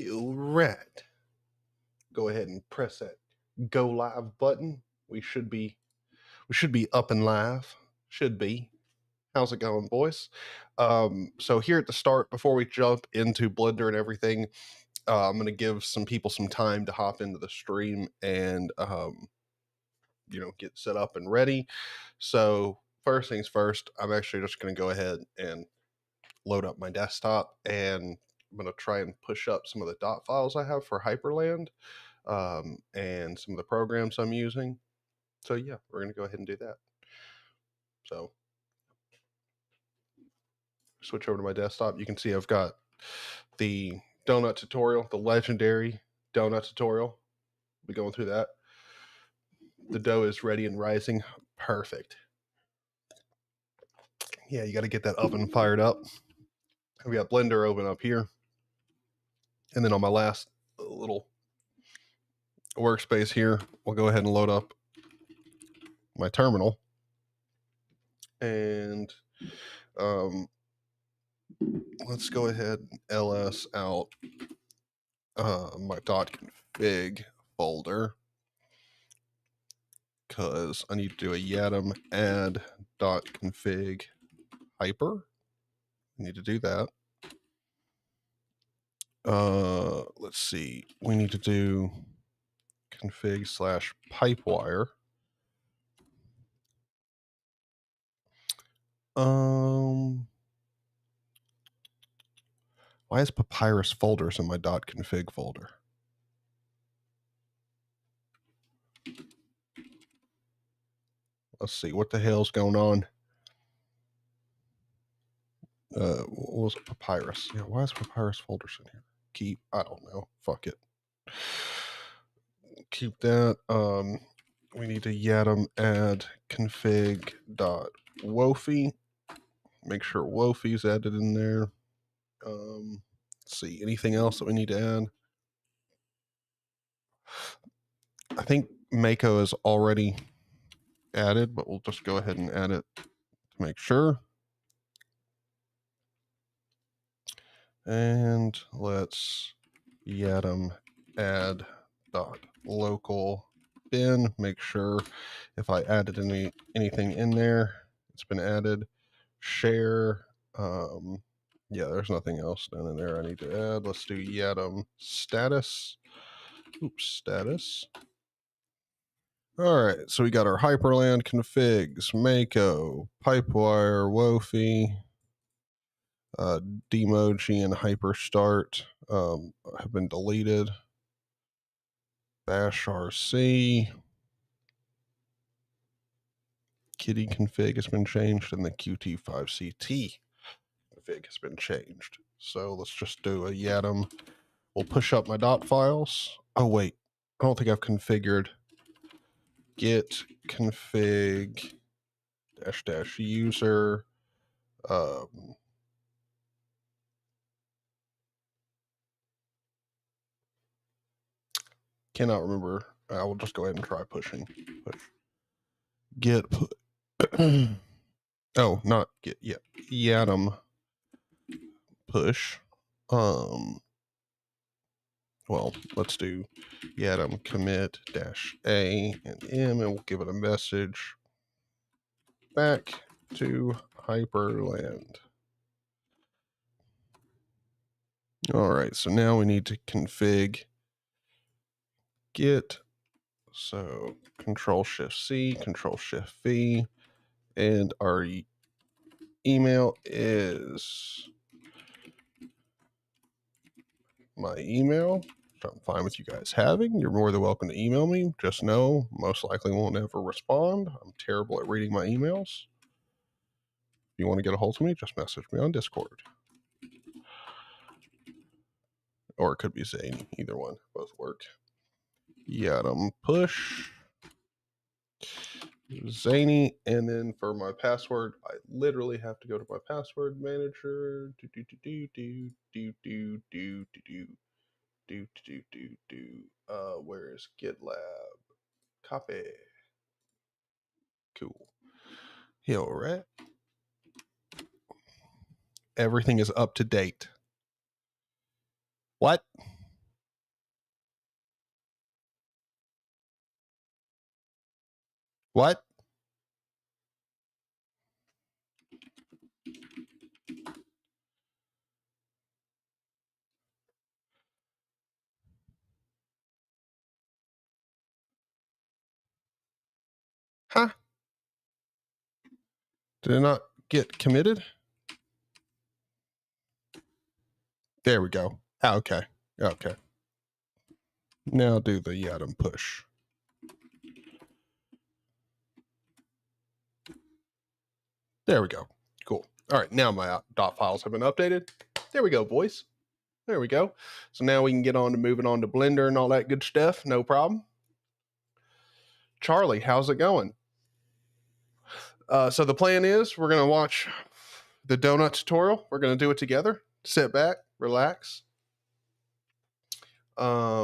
Right. Go ahead and press that go live button. We should be up and live. Should be. How's it going, boys? So here at the start, before we jump into Blender and everything, I'm going to give some people some time to hop into the stream and get set up and ready. So first things first, I'm actually just going to go ahead and load up my desktop, and I'm going to try and push up some of the dot files I have for Hyperland, and some of the programs I'm using. So yeah, we're going to go ahead and do that. So switch over to my desktop. You can see I've got the donut tutorial, the legendary donut tutorial. We'll be going through that. The dough is ready and rising. Perfect. Yeah, you got to get that oven fired up. We got Blender open up here. And then on my last little workspace here, we'll go ahead and load up my terminal. And let's go ahead and ls out my .config folder, because I need to do a yatum add .config hyper. I need to do that. Let's see. We need to do config/pipewire. Why is papyrus folders in my .config folder? Let's see. What the hell's going on? What was it? Papyrus. Yeah, why is papyrus folders in here? I don't know. Fuck it. Keep that. We need to yatum add config.wofi. Make sure wofi's added in there. Let's see, anything else that we need to add? I think Mako is already added, but we'll just go ahead and add it to make sure. And let's yatum add .local bin. Make sure if I added anything in there, it's been added. Share. Yeah, there's nothing else down in there I need to add. Let's do yatum status. Oops, status. All right, so we got our Hyperland configs, Mako, Pipewire, Wofi, Demoji, and Hyperstart have been deleted. Bash RC, Kitty config has been changed, and the Qt5CT config has been changed. So let's just do a yatum. We'll push up my dot files. Oh wait, I don't think I've configured git config -- user. Cannot remember. I will just go ahead and try pushing. Push. Git. Oh, not git. Yeah, yatum push. Well, let's do yatum commit -a and m, and we'll give it a message back to Hyperland. All right, so now we need to config git. So Control-Shift-C, Control-Shift-V, and our email is my email. I'm fine with you guys having. You're more than welcome to email me. Just know, most likely won't ever respond. I'm terrible at reading my emails. If you want to get a hold of me, just message me on Discord. Or it could be Zany. Either one. Both work. Yatum push. Zany. And then for my password, I literally have to go to my password manager. Where is GitLab? Copy. Cool. Yeah, all right. Everything is up to date. What? What? Huh? Did it not get committed? There we go. Ah, okay. Okay. Now do the Yatum push. There we go. Cool. All right. Now my dot files have been updated. There we go, boys. There we go. So now we can get on to moving on to Blender and all that good stuff. No problem. Charlie, how's it going? So the plan is we're going to watch the donut tutorial. We're going to do it together. Sit back, relax. I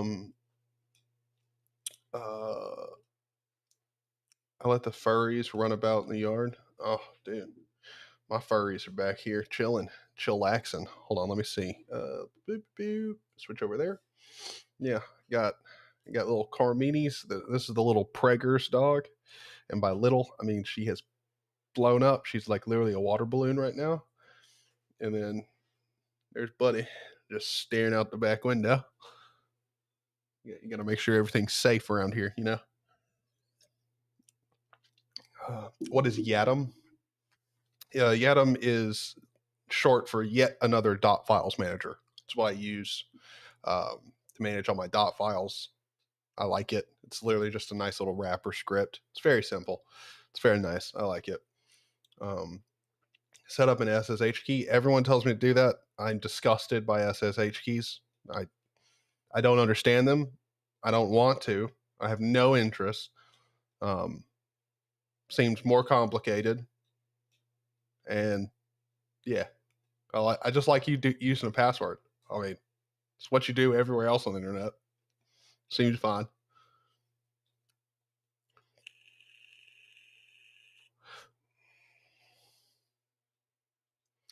let the furries run about in the yard. Oh, dude. My furries are back here chilling, chillaxing. Hold on, let me see. Boop, boop. Switch over there. Yeah, got little Carminis. This is the little Preggers dog. And by little, I mean she has blown up. She's like literally a water balloon right now. And then there's Buddy just staring out the back window. You got to make sure everything's safe around here, you know? What is Yatum? Yatum is short for yet another dot files manager. It's what I use to manage all my dot files. I like it. It's literally just a nice little wrapper script. It's very simple. It's very nice. I like it. Set up an SSH key. Everyone tells me to do that. I'm disgusted by SSH keys. I don't understand them. I don't want to. I have no interest. Seems more complicated. And yeah, I just like using a password. I mean, it's what you do everywhere else on the internet. Seems fine.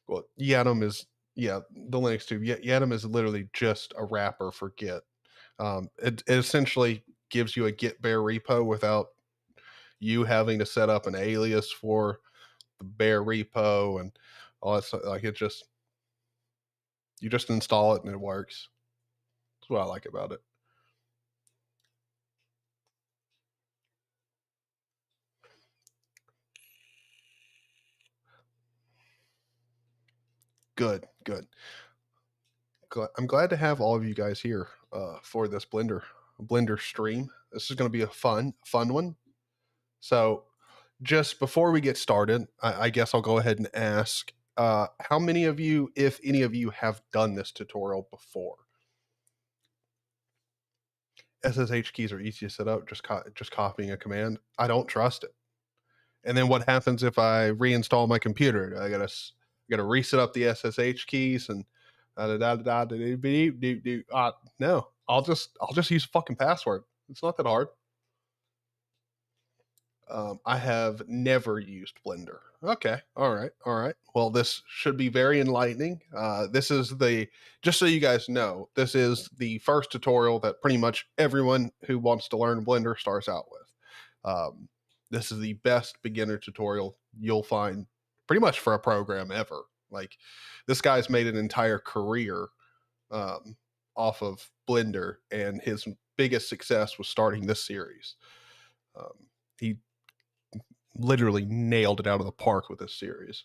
Well, Yatum is the Linux tube. Yatum is literally just a wrapper for Git. It essentially gives you a Git bare repo without you having to set up an alias for the bare repo and all that stuff. Like you just install it and it works. That's what I like about it. Good. I'm glad to have all of you guys here for this Blender stream. This is going to be a fun one. So, just before we get started, I guess I'll go ahead and ask how many of you, if any of you, have done this tutorial before? SSH keys are easy to set up, just copying a command. I don't trust it. And then what happens if I reinstall my computer? I gotta reset up the SSH keys and no. I'll just use a fucking password. It's not that hard. I have never used Blender. Okay, all right. Well, this should be very enlightening. This is just so you guys know, this is the first tutorial that pretty much everyone who wants to learn Blender starts out with. This is the best beginner tutorial you'll find pretty much for a program ever. Like, this guy's made an entire career off of Blender, and his biggest success was starting this series. He literally nailed it out of the park with this series.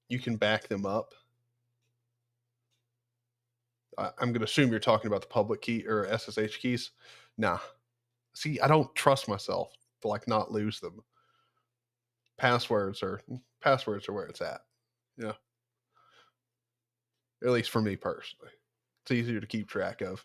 You can back them up. I'm going to assume you're talking about the public key or SSH keys. Nah. See, I don't trust myself to like not lose them. Passwords are where it's at. Yeah. At least for me personally. It's easier to keep track of.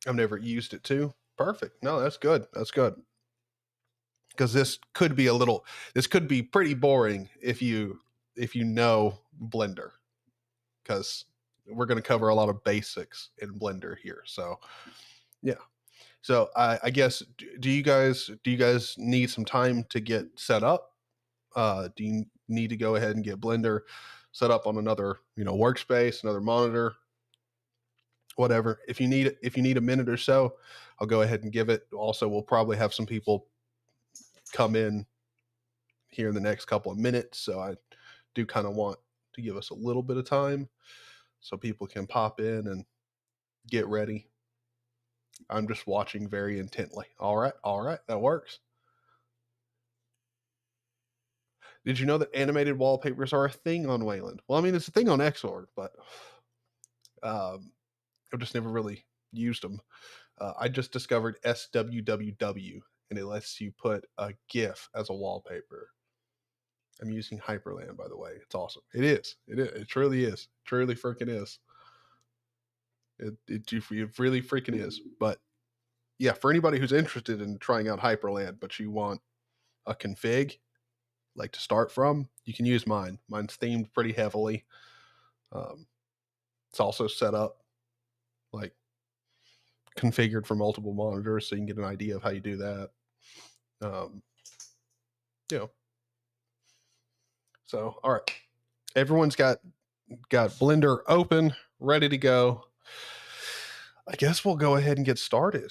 I've never used it too. Perfect. No, that's good. That's good. Because this could be pretty boring if you know Blender. Because we're going to cover a lot of basics in Blender here. So yeah. So I guess do you guys need some time to get set up? Do you need to go ahead and get Blender set up on another, workspace, another monitor, whatever. If you need a minute or so, I'll go ahead and give it. Also, we'll probably have some people come in here in the next couple of minutes, so I do kind of want to give us a little bit of time so people can pop in and get ready. I'm just watching very intently. All right, that works. Did you know that animated wallpapers are a thing on Wayland? Well, I mean, it's a thing on Xorg, but I've just never really used them. I just discovered SWWW, and it lets you put a GIF as a wallpaper. I'm using Hyperland, by the way. It's awesome. It is. It truly is. It truly freaking is. It really freaking is. But yeah, for anybody who's interested in trying out Hyperland, but you want a config like to start from, you can use mine. Mine's themed pretty heavily. It's also set up like configured for multiple monitors, so you can get an idea of how you do that. You know. So, all right, everyone's got Blender open, ready to go. I guess we'll go ahead and get started.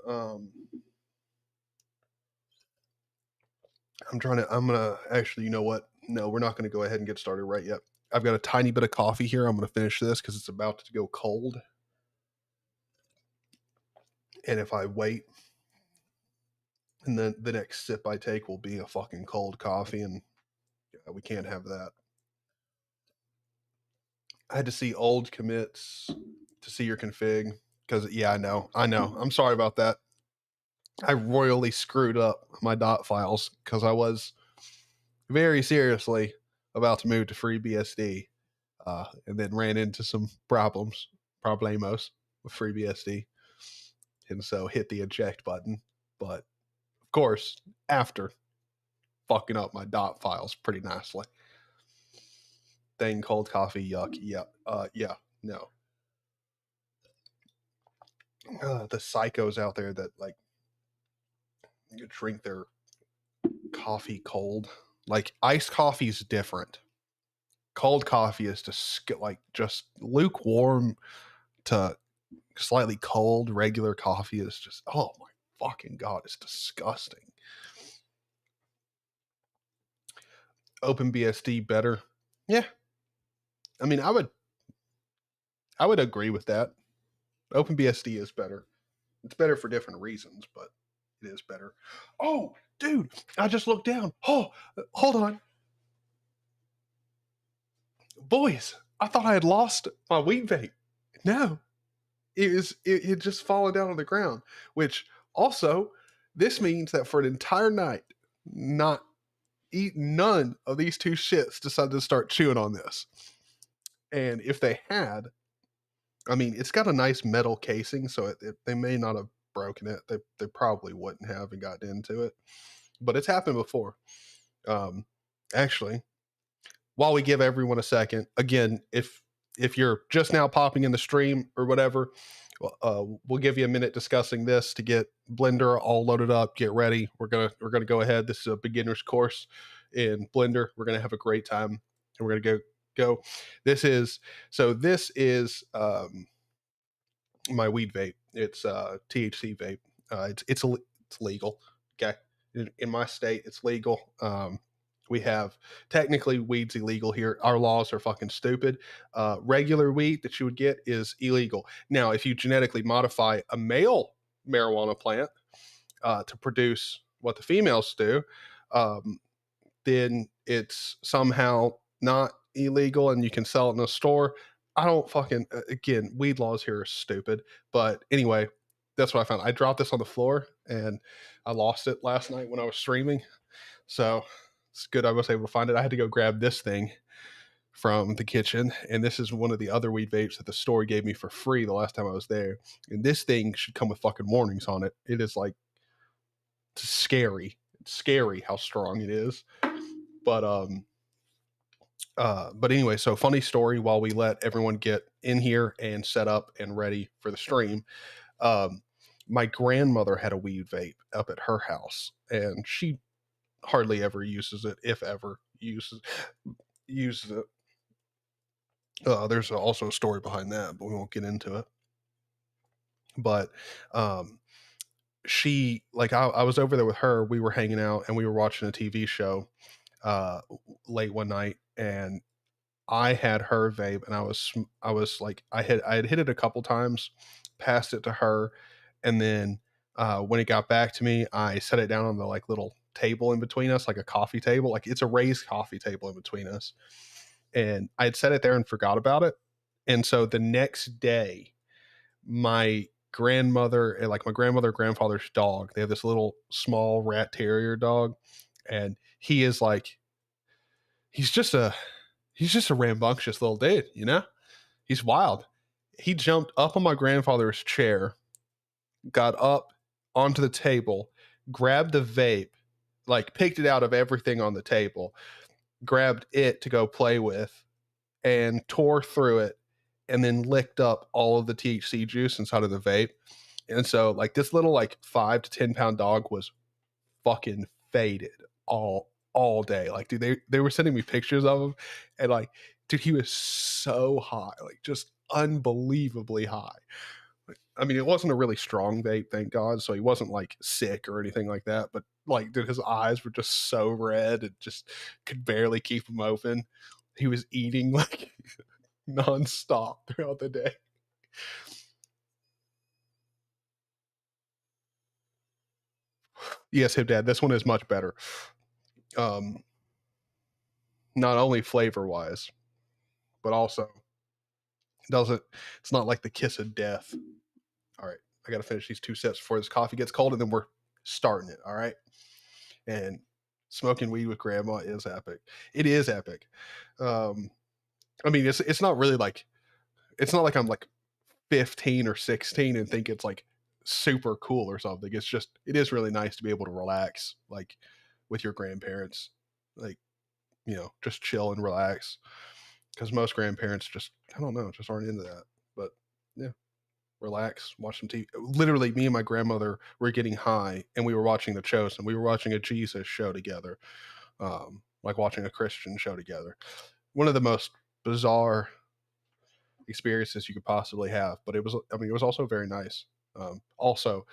I'm gonna actually, you know what? No, we're not gonna go ahead and get started right yet. I've got a tiny bit of coffee here. I'm gonna finish this because it's about to go cold. And if I wait, and then the next sip I take will be a fucking cold coffee, and we can't have that. I had to see old commits to see your config because I know. I'm sorry about that. I royally screwed up my dot files because I was very seriously about to move to FreeBSD, and then ran into some problemos with FreeBSD, and so hit the eject button. But of course, after fucking up my dot files pretty nicely. Dang cold coffee, yuck. Yeah, no. The psychos out there that like drink their coffee cold. Like iced coffee is different. Cold coffee is just lukewarm to slightly cold. Regular coffee is just, oh my fucking god, it's disgusting. OpenBSD better? Yeah. I mean, I would agree with that. OpenBSD is better. It's better for different reasons, but it is better. Oh, dude, I just looked down. Oh, hold on. Boys, I thought I had lost my weed vape. No, it had just fallen down on the ground, which also, this means that for an entire night, none of these two shits decided to start chewing on this. And if they had, I mean, it's got a nice metal casing, so they may not have broken it. They probably wouldn't have and gotten into it, but it's happened before. Actually, while we give everyone a second, again, if you're just now popping in the stream or whatever, we'll give you a minute discussing this to get Blender all loaded up, get ready. We're gonna go ahead. This is a beginner's course in Blender. We're gonna have a great time, and we're gonna go. This is my weed vape. It's THC vape. It's legal. Okay, in my state, it's legal. We have technically weed's illegal here. Our laws are fucking stupid. Regular weed that you would get is illegal. Now, if you genetically modify a male marijuana plant to produce what the females do, then it's somehow not illegal and you can sell it in a store. I don't fucking, again, weed laws here are stupid. But anyway, that's what I found. I dropped this on the floor and I lost it last night when I was streaming. So it's good I was able to find it. I had to go grab this thing from the kitchen, and this is one of the other weed vapes that the store gave me for free the last time I was there. And this thing should come with fucking warnings on it. It is like scary. It's scary how strong it is. But anyway, so funny story while we let everyone get in here and set up and ready for the stream. My grandmother had a weed vape up at her house, and she hardly ever uses it, if ever uses it. There's also a story behind that, but we won't get into it. But she, like, I was over there with her. We were hanging out and we were watching a TV show uh, late one night, and I had her vape, and I was like, I had hit it a couple times, passed it to her, and then when it got back to me, I set it down on the like little table in between us, like a coffee table, like it's a raised coffee table in between us, and I had set it there and forgot about it, and so the next day, my grandmother and like my grandmother grandfather's dog, they have this little small rat terrier dog, and he is like, he's just a he's just a rambunctious little dude, you know? He's wild. He jumped up on my grandfather's chair, got up onto the table, grabbed the vape, like picked it out of everything on the table, grabbed it to go play with, and tore through it, and then licked up all of the THC juice inside of the vape. And so, like, this little, like, 5 to 10 pound dog was fucking faded all day. Like, dude, they were sending me pictures of him, and like, dude, he was so high, like just unbelievably high. I mean, it wasn't a really strong vape, thank God, so he wasn't like sick or anything like that. But like, dude, his eyes were just so red and just could barely keep them open. He was eating like nonstop throughout the day. Yes, him dad. This one is much better. Um, not only flavor wise, but also doesn't. It's not like the kiss of death. All right, I got to finish these 2 sips before this coffee gets cold, and then we're starting it. All right, and smoking weed with grandma is epic. It is epic. Um, I mean, it's not really like, it's not like I'm like 15 or 16 and think it's like super cool or something. It's just, it is really nice to be able to relax like with your grandparents, like, you know, just chill and relax, because most grandparents just, I don't know, just aren't into that. But yeah, relax, watch some TV. Literally, me and my grandmother were getting high, and we were watching The Chosen. We were watching a Jesus show together, like watching a Christian show together. One of the most bizarre experiences you could possibly have, but it was, I mean, it was also very nice. Also,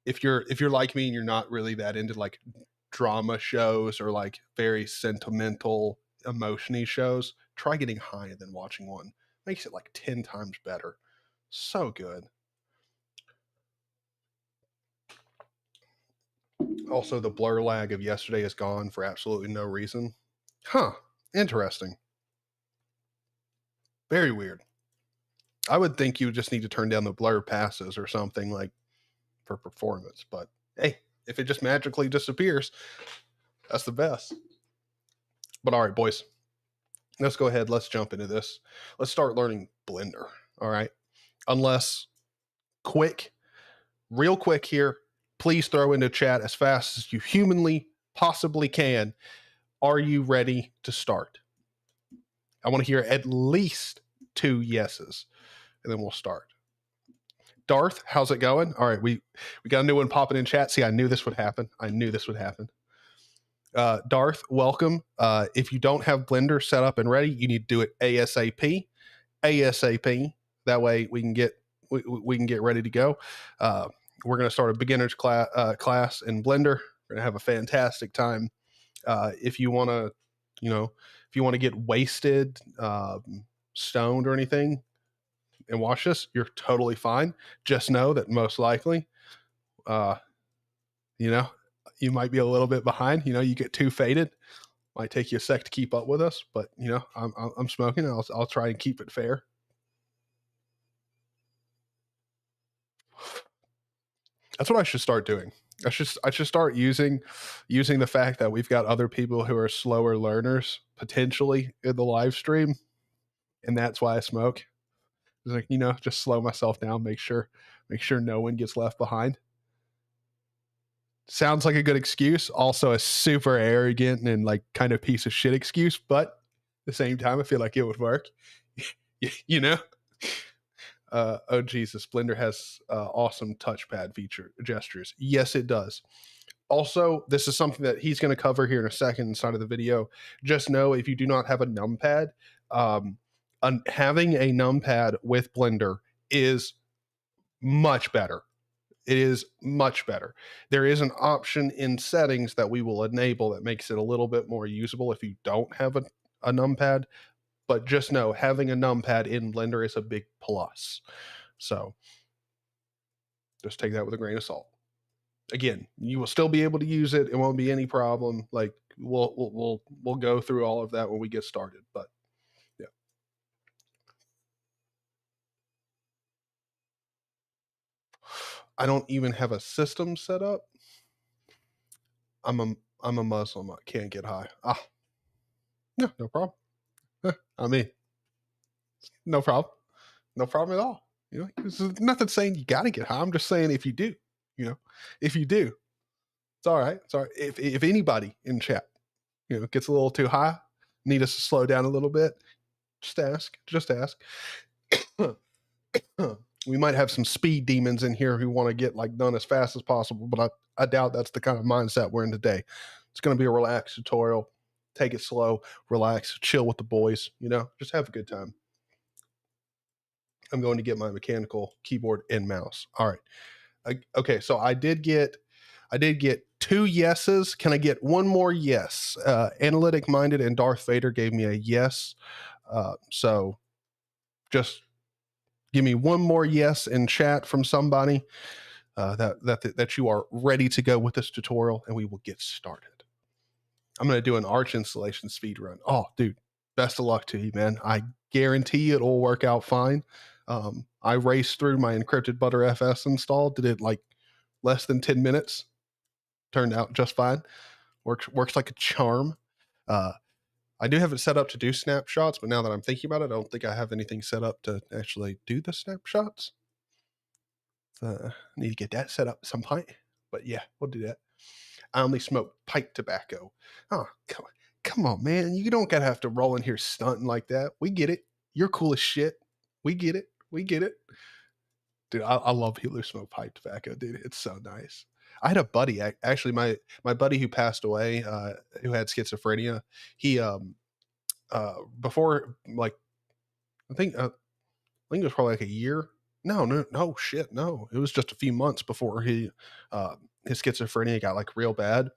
if you're like me and you're not really that into like drama shows or like very sentimental, emotion-y shows, try getting high and then watching one. Makes it like 10 times better. So good. Also, the blur lag of yesterday is gone for absolutely no reason. Huh. Interesting. Very weird. I would think you would just need to turn down the blur passes or something like for performance, but hey, if it just magically disappears, that's the best. But all right, boys, let's go ahead. Let's jump into this. Let's start learning Blender. All right. Unless, quick, real quick here, please throw into chat as fast as you humanly possibly can. Are you ready to start? I want to hear at least 2 yeses, and then we'll start. Darth, how's it going? All right, we got a new one popping in chat. See, I knew this would happen. I knew this would happen. Darth, welcome. If you don't have Blender set up and ready, you need to do it ASAP. ASAP. That way we can get ready to go. We're going to start a beginner's class in Blender. We're going to have a fantastic time. If you want to, you know, if you want to get wasted, stoned or anything and watch this, you're totally fine. Just know that most likely, you know, you might be a little bit behind. You know, you get too faded. Might take you a sec to keep up with us, but you know, I'm smoking. I'll try and keep it fair. That's what I should start doing. I should start using the fact that we've got other people who are slower learners potentially in the live stream, and that's why I smoke. It's like, you know, just slow myself down, make sure no one gets left behind. Sounds like a good excuse. Also a super arrogant and like kind of piece of shit excuse, but at the same time, I feel like it would work. You know? Oh Jesus, Blender has awesome touchpad feature gestures. Yes, it does. Also, this is something that he's going to cover here in a second inside of the video. Just know if you do not have a numpad, having a numpad with Blender is much better. It is much better. There is an option in settings that we will enable that makes it a little bit more usable if you don't have a numpad. But just know having a numpad in Blender is a big plus. So just take that with a grain of salt. Again, you will still be able to use it. It won't be any problem. Like we'll go through all of that when we get started. But yeah. I don't even have a system set up. I'm a Muslim. I can't get high. Yeah, no problem. I mean, no problem. No problem at all. You know, there's nothing saying you got to get high. I'm just saying if you do, if you do, it's all right. It's all right. If anybody in chat, gets a little too high, need us to slow down a little bit, just ask. Just ask. We might have some speed demons in here who want to get like done as fast as possible, but I doubt that's the kind of mindset we're in today. It's going to be a relaxed tutorial. Take it slow, relax, chill with the boys, just have a good time. I'm going to get my mechanical keyboard and mouse. All right. Okay, so I did get 2 yeses. Can I get one more yes? Analytic Minded and Darth Vader gave me a yes. So just give me one more yes in chat from somebody that you are ready to go with this tutorial, and we will get started. I'm going to do an Arch installation speed run. Oh, dude, best of luck to you, man. I guarantee it'll work out fine. I raced through my encrypted Btrfs install, did it like less than 10 minutes. Turned out just fine. Works like a charm. I do have it set up to do snapshots, but now that I'm thinking about it, I don't think I have anything set up to actually do the snapshots. Need to get that set up at some point. But yeah, we'll do that. I only smoke pipe tobacco. Oh, come on, man. You don't gotta have to roll in here stunting like that. We get it. You're cool as shit. We get it. Dude, I love people who smoke pipe tobacco, dude. It's so nice. I had a buddy, actually, my buddy who passed away, who had schizophrenia. He before, like, I think it was probably like a year. No, shit, no. It was just a few months before his schizophrenia got like real bad.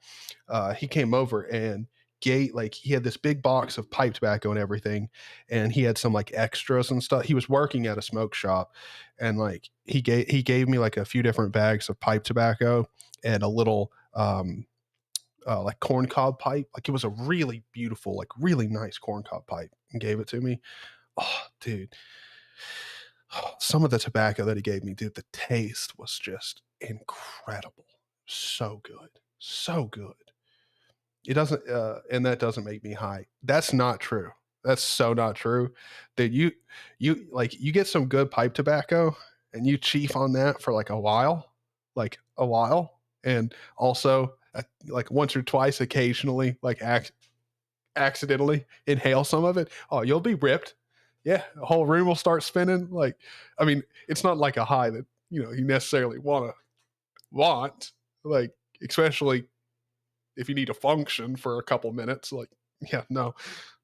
He came over and he had this big box of pipe tobacco and everything, and he had some like extras and stuff. He was working at a smoke shop, and like he gave me like a few different bags of pipe tobacco and a little like corncob pipe. Like it was a really beautiful, like really nice corncob pipe, and gave it to me. Oh, dude. Some of the tobacco that he gave me, dude, the taste was just incredible. So good. It doesn't, and that doesn't make me high. That's not true. That's so not true. That you get some good pipe tobacco and you chief on that for like a while, and also like once or twice, occasionally, like accidentally inhale some of it. Oh, you'll be ripped. Yeah, the whole room will start spinning. Like, I mean, it's not like a high that you necessarily want, like, especially if you need to function for a couple minutes. Like, yeah, no,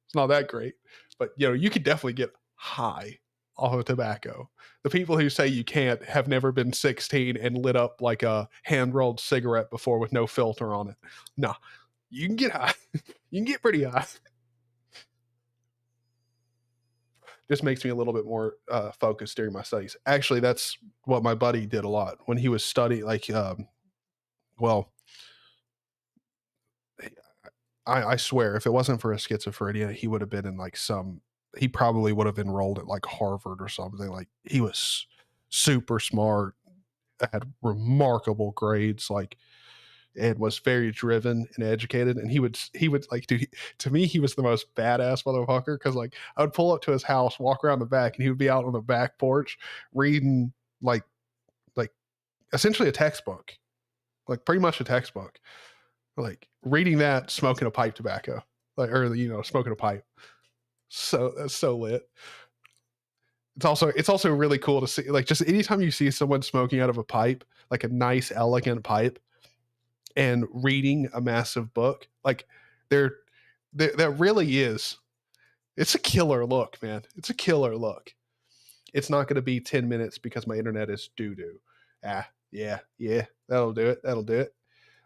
it's not that great. But you could definitely get high off of tobacco. The people who say you can't have never been 16 and lit up like a hand-rolled cigarette before with no filter on it. No, you can get high. You can get pretty high. Just makes me a little bit more focused during my studies. Actually, that's what my buddy did a lot when he was studying. Like, well, I swear, if it wasn't for his schizophrenia, he would have been in like he probably would have enrolled at like Harvard or something. Like, he was super smart, had remarkable grades, like, and was very driven and educated. And he would like, dude, to me, he was the most badass motherfucker. Cause like I would pull up to his house, walk around the back, and he would be out on the back porch reading like essentially a textbook, like pretty much a textbook, like reading that, smoking a pipe tobacco, like, or, smoking a pipe. So that's so lit. It's also really cool to see, like, just anytime you see someone smoking out of a pipe, like a nice, elegant pipe, and reading a massive book, like that really is It's a killer look, man. It's a killer look. It's not going to be 10 minutes because my internet is doo-doo. Yeah. That'll do it. That'll do it.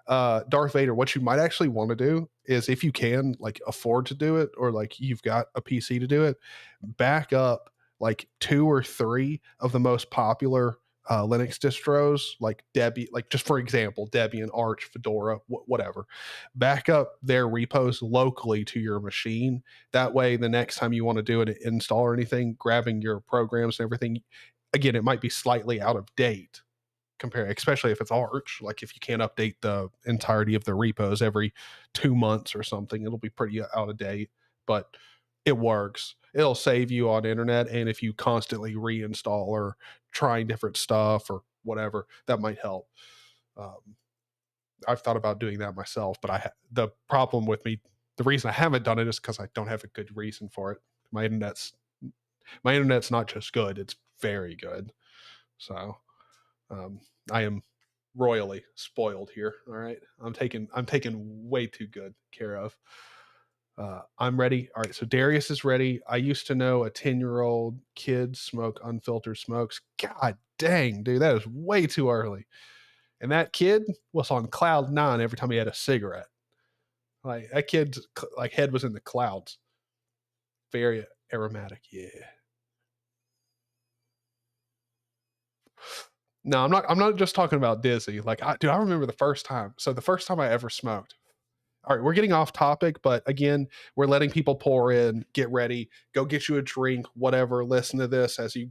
Darth Vader, what you might actually want to do is, if you can like afford to do it, or like you've got a PC to do it, back up like 2 or 3 of the most popular Linux distros, like Debian, like just for example, Debian, Arch, Fedora, whatever. Back up their repos locally to your machine. That way, the next time you want to do an install or anything, grabbing your programs and everything, again, it might be slightly out of date, especially if it's Arch. Like if you can't update the entirety of the repos every 2 months or something, it'll be pretty out of date, but it works. It'll save you on internet. And if you constantly reinstall or trying different stuff or whatever, that might help. I've thought about doing that myself, but the problem with me, the reason I haven't done it is because I don't have a good reason for it. My internet's not just good, it's very good. So I am royally spoiled here. All right, I'm taken way too good care of. I'm ready. All right, so Darius is ready. I used to know a 10-year-old kid smoke unfiltered smokes. God dang, dude, that is way too early. And that kid was on cloud 9 every time he had a cigarette. Like that kid's like head was in the clouds. Very aromatic, yeah. No, I'm not just talking about dizzy. Like, I remember the first time. So the first time I ever smoked. All right, we're getting off topic, but again, we're letting people pour in, get ready, go get you a drink, whatever. Listen to this as you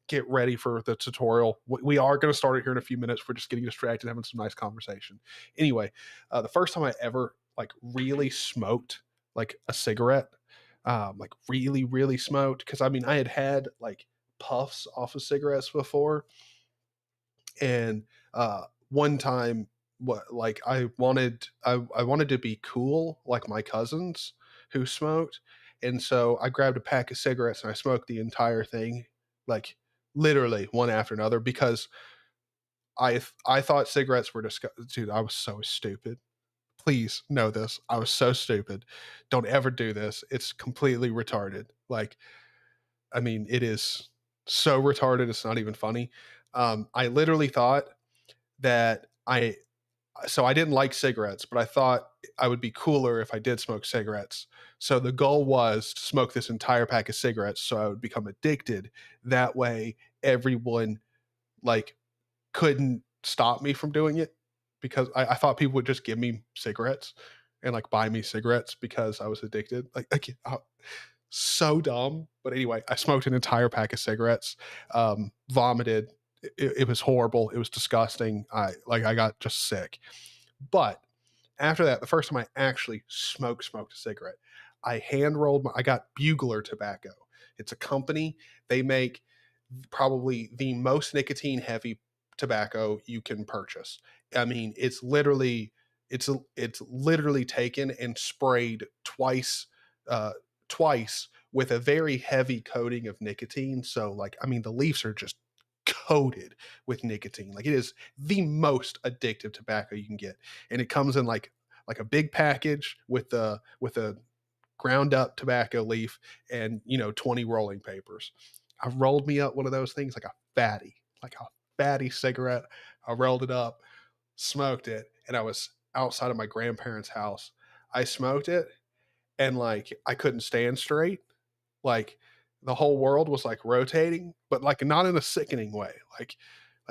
get ready for the tutorial. We are going to start it here in a few minutes. We're just getting distracted, having some nice conversation. Anyway, the first time I ever like really smoked like a cigarette, like really, really smoked, because I mean I had like puffs off of cigarettes before, and one time, what like I wanted to be cool like my cousins who smoked, and so I grabbed a pack of cigarettes and I smoked the entire thing, like literally one after another, because I thought cigarettes were disgusting. Dude, I was so stupid. Please know this. I was so stupid. Don't ever do this. It's completely retarded. Like, I mean, it is so retarded. It's not even funny. I literally thought that I didn't like cigarettes, but I thought I would be cooler if I did smoke cigarettes. So the goal was to smoke this entire pack of cigarettes so I would become addicted. That way, everyone like couldn't stop me from doing it, because I thought people would just give me cigarettes and like buy me cigarettes because I was addicted. So dumb. But anyway, I smoked an entire pack of cigarettes, vomited. It was horrible. It was disgusting. I got just sick. But after that, the first time I actually smoked a cigarette, I got Bugler tobacco. It's a company. They make probably the most nicotine heavy tobacco you can purchase. I mean, it's literally taken and sprayed twice with a very heavy coating of nicotine. So like, I mean, the leaves are just coated with nicotine. Like, it is the most addictive tobacco you can get. And it comes in like a big package with a ground up tobacco leaf and 20 rolling papers. I rolled me up one of those things like a fatty cigarette. I rolled it up, smoked it, and I was outside of my grandparents' house. I smoked it, and like I couldn't stand straight. Like the whole world was like rotating, but like not in a sickening way. Like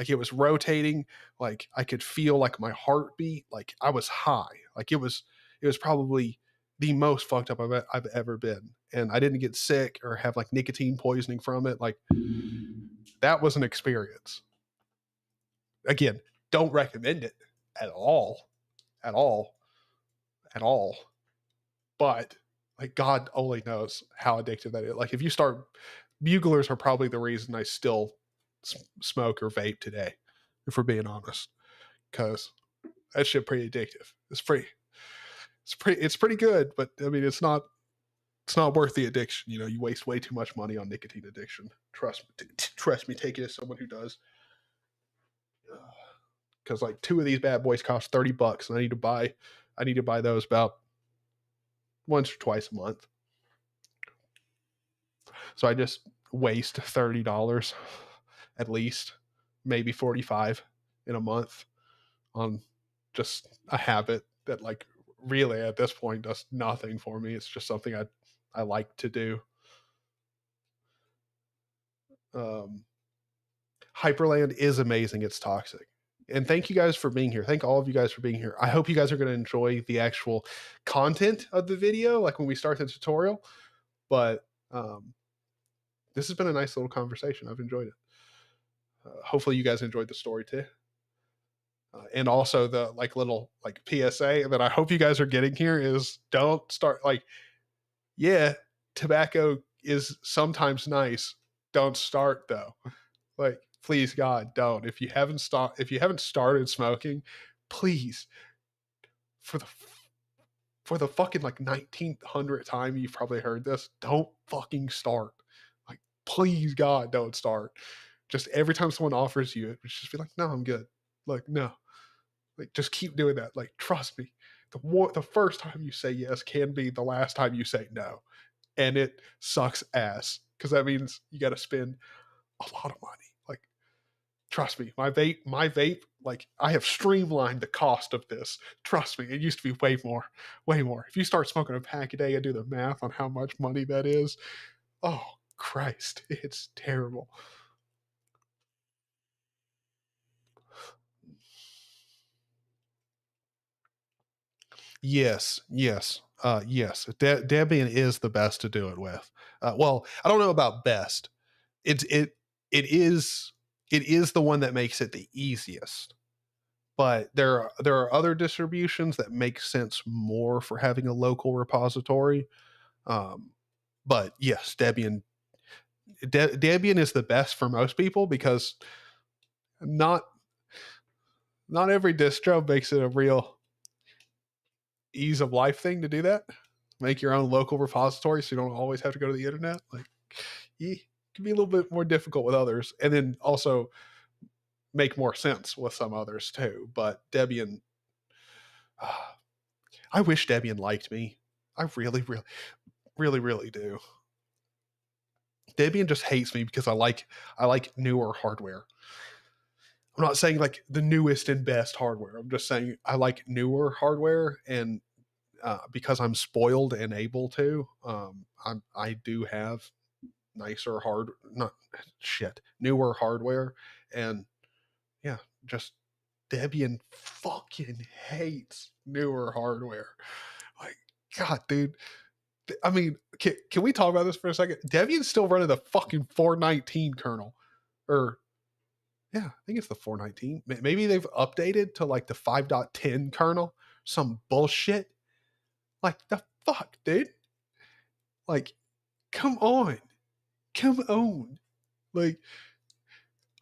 it was rotating. Like I could feel like my heartbeat. Like I was high. Like it was probably the most fucked up I've ever been. And I didn't get sick or have like nicotine poisoning from it. Like, that was an experience. Again, don't recommend it at all, at all, at all. But like, God only knows how addictive that is. Like, if you start, buglers are probably the reason I still smoke or vape today, if we're being honest, because that shit pretty addictive. It's pretty good, but I mean, it's not worth the addiction. You waste way too much money on nicotine addiction. Trust me, take it as someone who does. Because like 2 of these bad boys cost $30, and I need to buy those about once or twice a month. So I just waste $30 at least, maybe 45 in a month on just a habit that like really at this point does nothing for me. It's just something I like to do. Um, Hyperland is amazing. It's toxic. And thank you guys for being here. Thank all of you guys for being here. I hope you guys are going to enjoy the actual content of the video, like when we start the tutorial. But this has been a nice little conversation. I've enjoyed it. Hopefully, you guys enjoyed the story too. And also the like little like PSA that I hope you guys are getting here is don't start like, yeah, tobacco is sometimes nice. Don't start though. Like, please God, don't. If you haven't started smoking, please, for the fucking like 1900th time you've probably heard this, don't fucking start. Like, please God, don't start. Just every time someone offers you it, just be like, no, I'm good. Like, no. Like, just keep doing that. Like, trust me. The first time you say yes can be the last time you say no. And it sucks ass. Because that means you gotta spend a lot of money. Like, trust me, my vape, like I have streamlined the cost of this. Trust me, it used to be way more, way more. If you start smoking a pack a day and do the math on how much money that is, oh Christ, it's terrible. Yes. Debian is the best to do it with. Well, I don't know about best. It it it is the one that makes it the easiest. But there are other distributions that make sense more for having a local repository. Um, but yes, Debian is the best for most people because not every distro makes it a real ease of life thing to do that. Make your own local repository so you don't always have to go to the internet. Like, it can be a little bit more difficult with others, and then also make more sense with some others too. But Debian, I wish Debian liked me. I really, really, really, really do. Debian just hates me because I like newer hardware. I'm not saying like the newest and best hardware. I'm just saying I like newer hardware, and because I'm spoiled and able to, I do have nicer not shit, newer hardware, and yeah, just Debian fucking hates newer hardware. Like, God, dude. I mean, can we talk about this for a second? Debian's still running the fucking 419 kernel, or yeah, I think it's the 419. Maybe they've updated to like the 5.10 kernel. Some bullshit. Like, the fuck, dude? Like, come on. Come on. Like,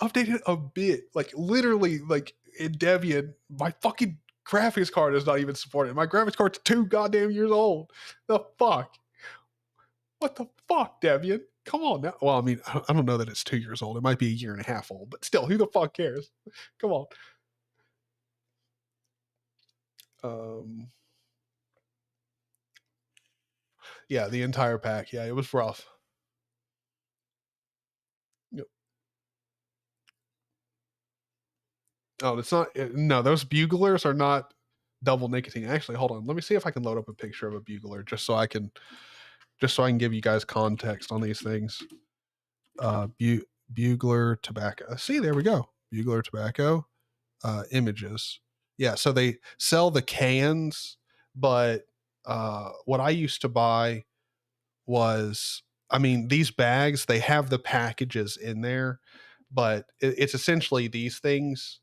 update it a bit. Like, literally, like, in Debian, my fucking graphics card is not even supported. My graphics card's 2 goddamn years old. The fuck? What the fuck, Debian? Come on now. Well, I mean, I don't know that it's 2 years old. It might be a year and a half old, but still, who the fuck cares? Come on. Um, yeah, the entire pack. Yeah, it was rough. Yep. Oh, it's not. No, those buglers are not double nicotine. Actually, hold on. Let me see if I can load up a picture of a bugler just so I can give you guys context on these things. Bugler tobacco. See, there we go. Bugler tobacco images. Yeah, so they sell the cans, but what I used to buy was, I mean, these bags, they have the packages in there, but it's essentially these things.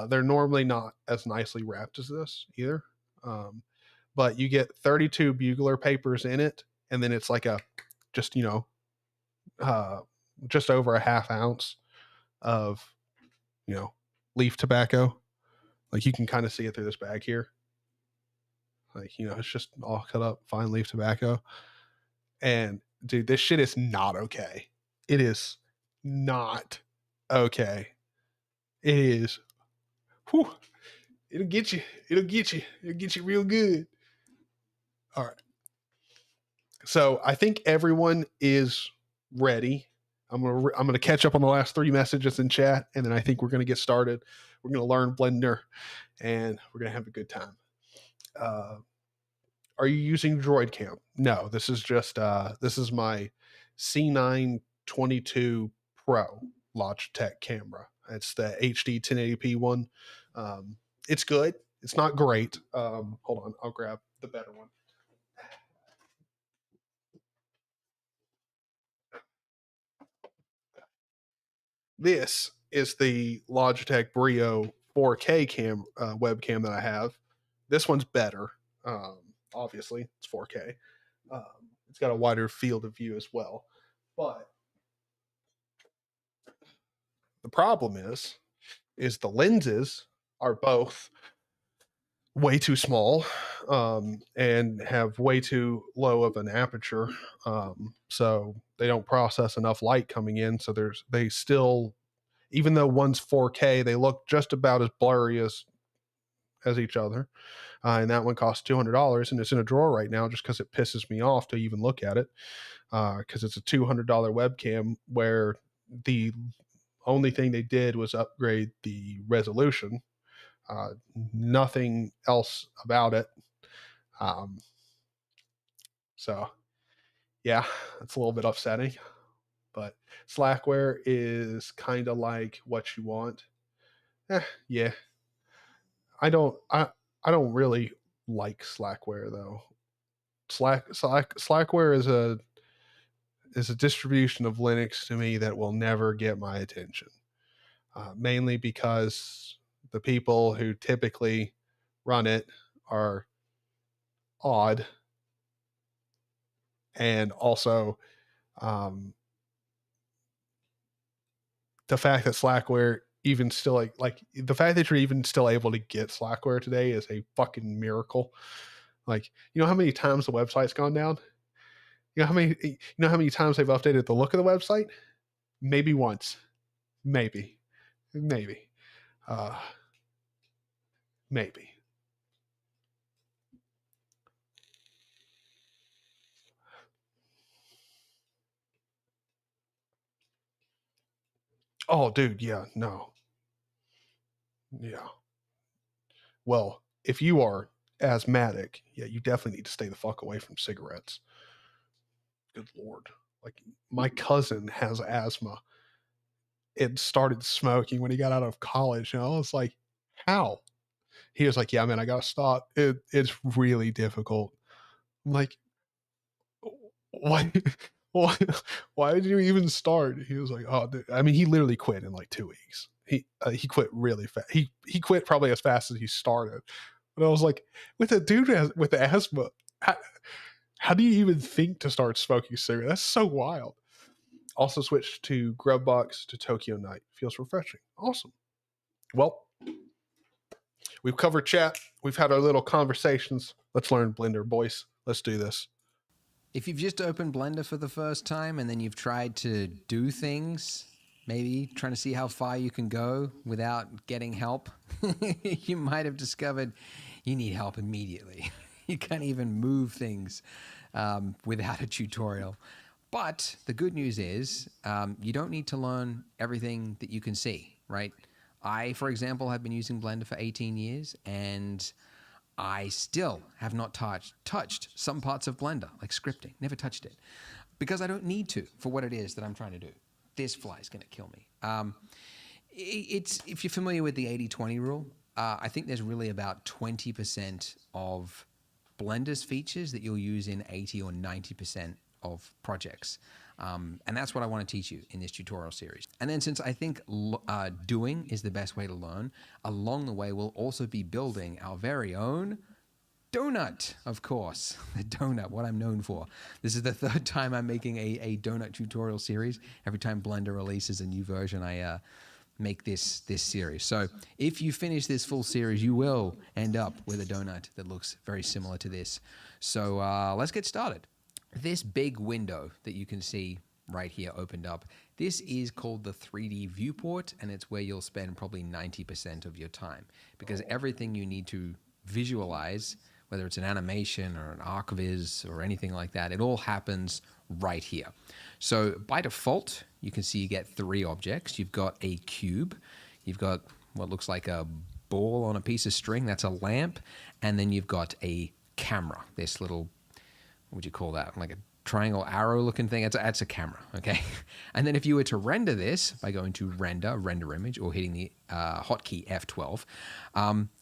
They're normally not as nicely wrapped as this either. Um, but you get 32 bugler papers in it, and then it's like a just, uh, just over a half ounce of, you know, leaf tobacco. Like, you can kind of see it through this bag here. Like, it's just all cut up fine leaf tobacco. And dude, this shit is not okay. It is not okay. It is. Whew, it'll get you. It'll get you. It'll get you real good. All right. So I think everyone is ready. I'm gonna catch up on the last 3 messages in chat, and then I think we're gonna get started. We're gonna learn Blender, and we're gonna have a good time. Are you using Droid Cam? No, this is just this is my C922 Pro Logitech camera. It's the HD 1080p one. It's good. It's not great. Hold on, I'll grab the better one. This is the Logitech Brio 4K webcam that I have. This one's better. Obviously, it's 4K. It's got a wider field of view as well. But the problem is the lenses are both way too small and have way too low of an aperture. So they don't process enough light coming in. So they still, even though one's 4K, they look just about as blurry as each other. And that one costs $200, and it's in a drawer right now just because it pisses me off to even look at it. Because it's a $200 webcam where the only thing they did was upgrade the resolution. Nothing else about it. So, yeah, it's a little bit upsetting. But Slackware is kind of like what you want. Yeah. I don't really like Slackware though. Slackware is a distribution of Linux to me that will never get my attention. Mainly because the people who typically run it are odd, and also the fact that Slackware even still like the fact that you're even still able to get Slackware today is a fucking miracle. Like, you know how many times the website's gone down? You know how many times they've updated the look of the website? Maybe once. Maybe. Maybe. Uh maybe. Oh, dude, yeah, no. Yeah. Well, if you are asthmatic, yeah, you definitely need to stay the fuck away from cigarettes. Good lord. Like, my cousin has asthma and started smoking when he got out of college. And I was like, how? He was like, yeah, man, I gotta stop. It's really difficult. I'm like, why? Why? Why did you even start? He was like, oh, dude. I mean, he literally quit in like 2 weeks. He quit really fast. He quit probably as fast as he started. But I was like, with a dude with asthma, how do you even think to start smoking cigarettes? That's so wild. Also switched to Grubbox to Tokyo Night. Feels refreshing. Awesome. Well, we've covered chat. We've had our little conversations. Let's learn Blender, boys. Let's do this. If you've just opened Blender for the first time and then you've tried to do things, maybe trying to see how far you can go without getting help, you might have discovered you need help immediately. You can't even move things without a tutorial. But the good news is you don't need to learn everything that you can see, right? I, for example, have been using Blender for 18 years, and I still have not touched some parts of Blender, like scripting. Never touched it. Because I don't need to for what it is that I'm trying to do. This fly is going to kill me. If you're familiar with the 80-20 rule, I think there's really about 20% of Blender's features that you'll use in 80 or 90% of projects. And that's what I want to teach you in this tutorial series. And then, since I think doing is the best way to learn, along the way we'll also be building our very own donut, of course. The donut, what I'm known for. This is the third time I'm making a donut tutorial series. Every time Blender releases a new version, I make this series. So if you finish this full series, you will end up with a donut that looks very similar to this. So let's get started. This big window that you can see right here opened up, this is called the 3D viewport, and it's where you'll spend probably 90% of your time, because everything you need to visualize whether it's an animation or an archviz or anything like that, it all happens right here. So by default, you can see you get 3 objects. You've got a cube, you've got what looks like a ball on a piece of string, that's a lamp, and then you've got a camera, this little, what would you call that, like a triangle arrow looking thing. That's a camera, okay? And then if you were to render this by going to render image, or hitting the hotkey F12,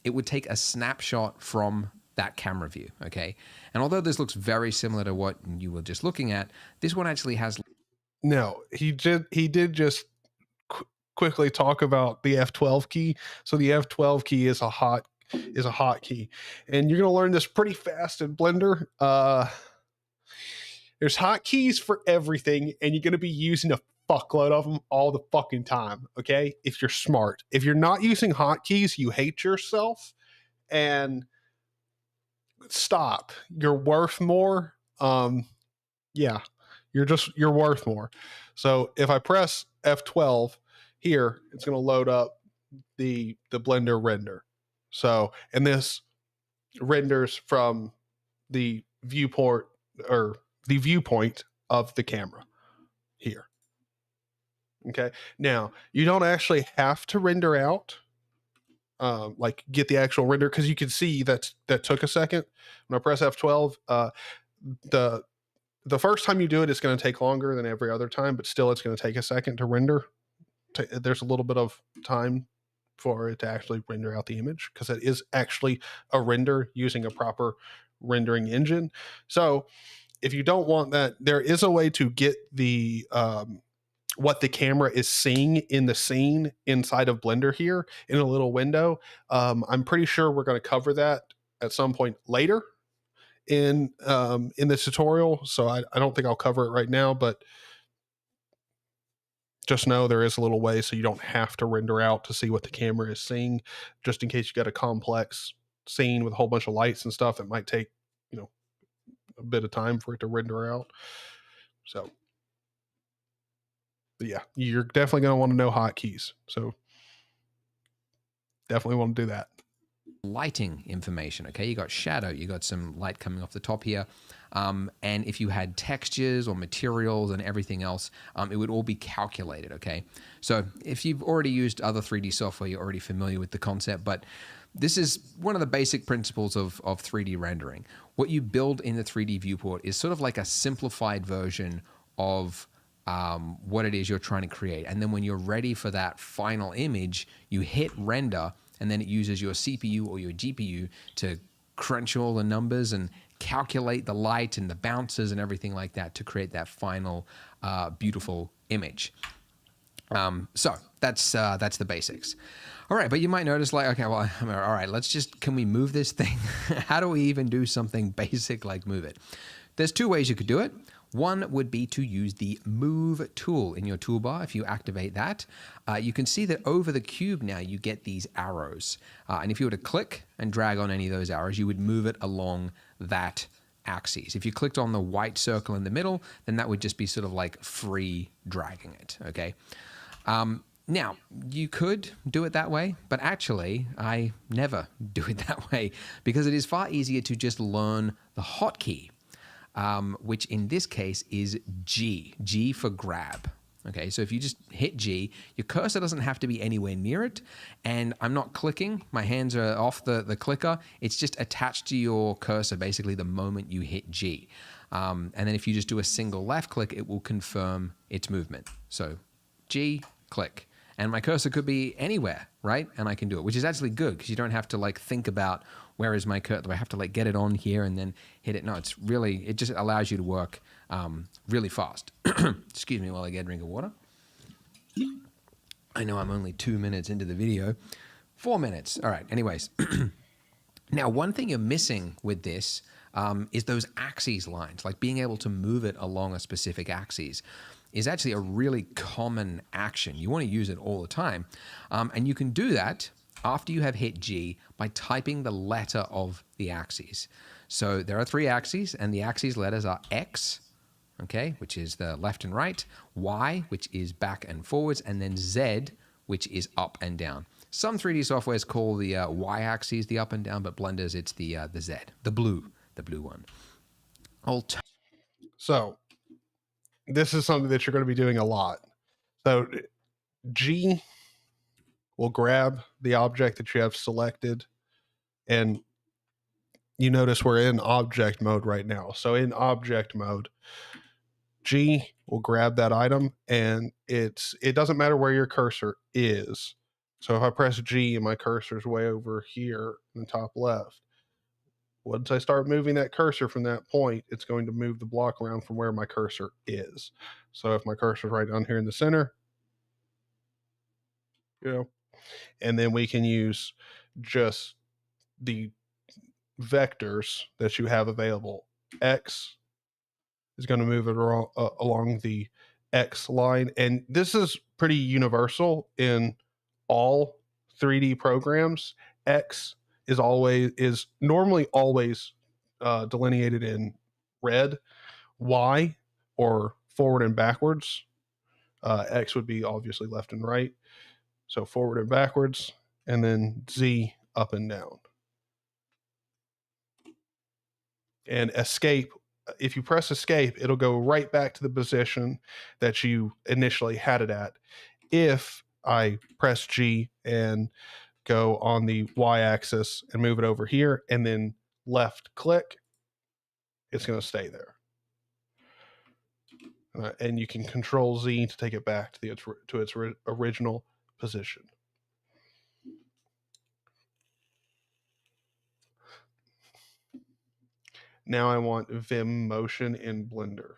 it would take a snapshot from that camera view, okay? And although this looks very similar to what you were just looking at, this one actually has... No, he did just quickly talk about the F12 key. So the F12 key is a hotkey, and you're gonna learn this pretty fast in Blender. There's hotkeys for everything, and you're gonna be using a fuckload of them all the fucking time. Okay, if you're smart. If you're not using hotkeys, you hate yourself, and stop. You're worth more. Yeah, you're worth more. So if I press F12 here, it's going to load up the Blender render. So, and this renders from the viewport, or the viewpoint of the camera here. Okay. Now, you don't actually have to render out, like get the actual render, because you can see that took a second. When I press F12, the first time you do it, it's going to take longer than every other time, but still it's going to take a second to render. There's a little bit of time for it to actually render out the image, because it is actually a render using a proper rendering engine. So if you don't want that, there is a way to get the what the camera is seeing in the scene inside of Blender here in a little window. I'm pretty sure we're going to cover that at some point later in this tutorial, so I don't think I'll cover it right now, but just know there is a little way, so you don't have to render out to see what the camera is seeing, just in case you got a complex scene with a whole bunch of lights and stuff. It might take, a bit of time for it to render out. So, but yeah, you're definitely going to want to know hotkeys. So definitely want to do that. Lighting information, okay? You got shadow, you got some light coming off the top here. And if you had textures or materials and everything else, it would all be calculated, okay? So if you've already used other 3D software, you're already familiar with the concept, but this is one of the basic principles of 3D rendering. What you build in the 3D viewport is sort of like a simplified version of what it is you're trying to create. And then when you're ready for that final image, you hit render, and then it uses your CPU or your GPU to crunch all the numbers and calculate the light and the bounces and everything like that to create that final beautiful image. So that's the basics. All right, but you might notice, like, okay, well, all right, can we move this thing? How do we even do something basic like move it? There's 2 ways you could do it. One would be to use the Move tool in your toolbar. If you activate that, you can see that over the cube now you get these arrows. And if you were to click and drag on any of those arrows, you would move it along that axis. If you clicked on the white circle in the middle, then that would just be sort of like free dragging it, okay? Now, you could do it that way, but actually, I never do it that way, because it is far easier to just learn the hotkey, which in this case is G for grab. Okay, so if you just hit G, your cursor doesn't have to be anywhere near it, and I'm not clicking, my hands are off the clicker, it's just attached to your cursor basically the moment you hit G. And then if you just do a single left click, it will confirm its movement. So G, click. And my cursor could be anywhere, right? And I can do it, which is actually good, because you don't have to like think about, where is my cursor? Do I have to like get it on here and then hit it? No, it just allows you to work really fast. Excuse me while I get a drink of water. I know I'm only 2 minutes into the video. 4 minutes. All right. Anyways. Now, one thing you're missing with this is those axes lines, like being able to move it along a specific axis is actually a really common action. You want to use it all the time. And you can do that after you have hit G by typing the letter of the axes. So there are 3 axes, and the axes letters are X, okay, which is the left and right, Y, which is back and forwards, and then Z, which is up and down. Some 3D softwares call the y-axis the up and down, but Blender's it's the Z, the blue one. So this is something that you're going to be doing a lot. So G will grab the object that you have selected, and you notice we're in object mode right now. So in object mode, G will grab that item, and it doesn't matter where your cursor is. So if I press G and my cursor's way over here in the top left, once I start moving that cursor from that point, it's going to move the block around from where my cursor is. So if my cursor's right down here in the center, and then we can use just the vectors that you have available. X is going to move it along the X line. And this is pretty universal in all 3D programs. X is normally always delineated in red. Y, or forward and backwards. X would be obviously left and right. So forward and backwards, and then Z up and down. And escape, if you press escape, it'll go right back to the position that you initially had it at. If I press G and go on the y-axis and move it over here and then left click, it's going to stay there. And you can control Z to take it back to its original position. Now I want Vim motion in Blender.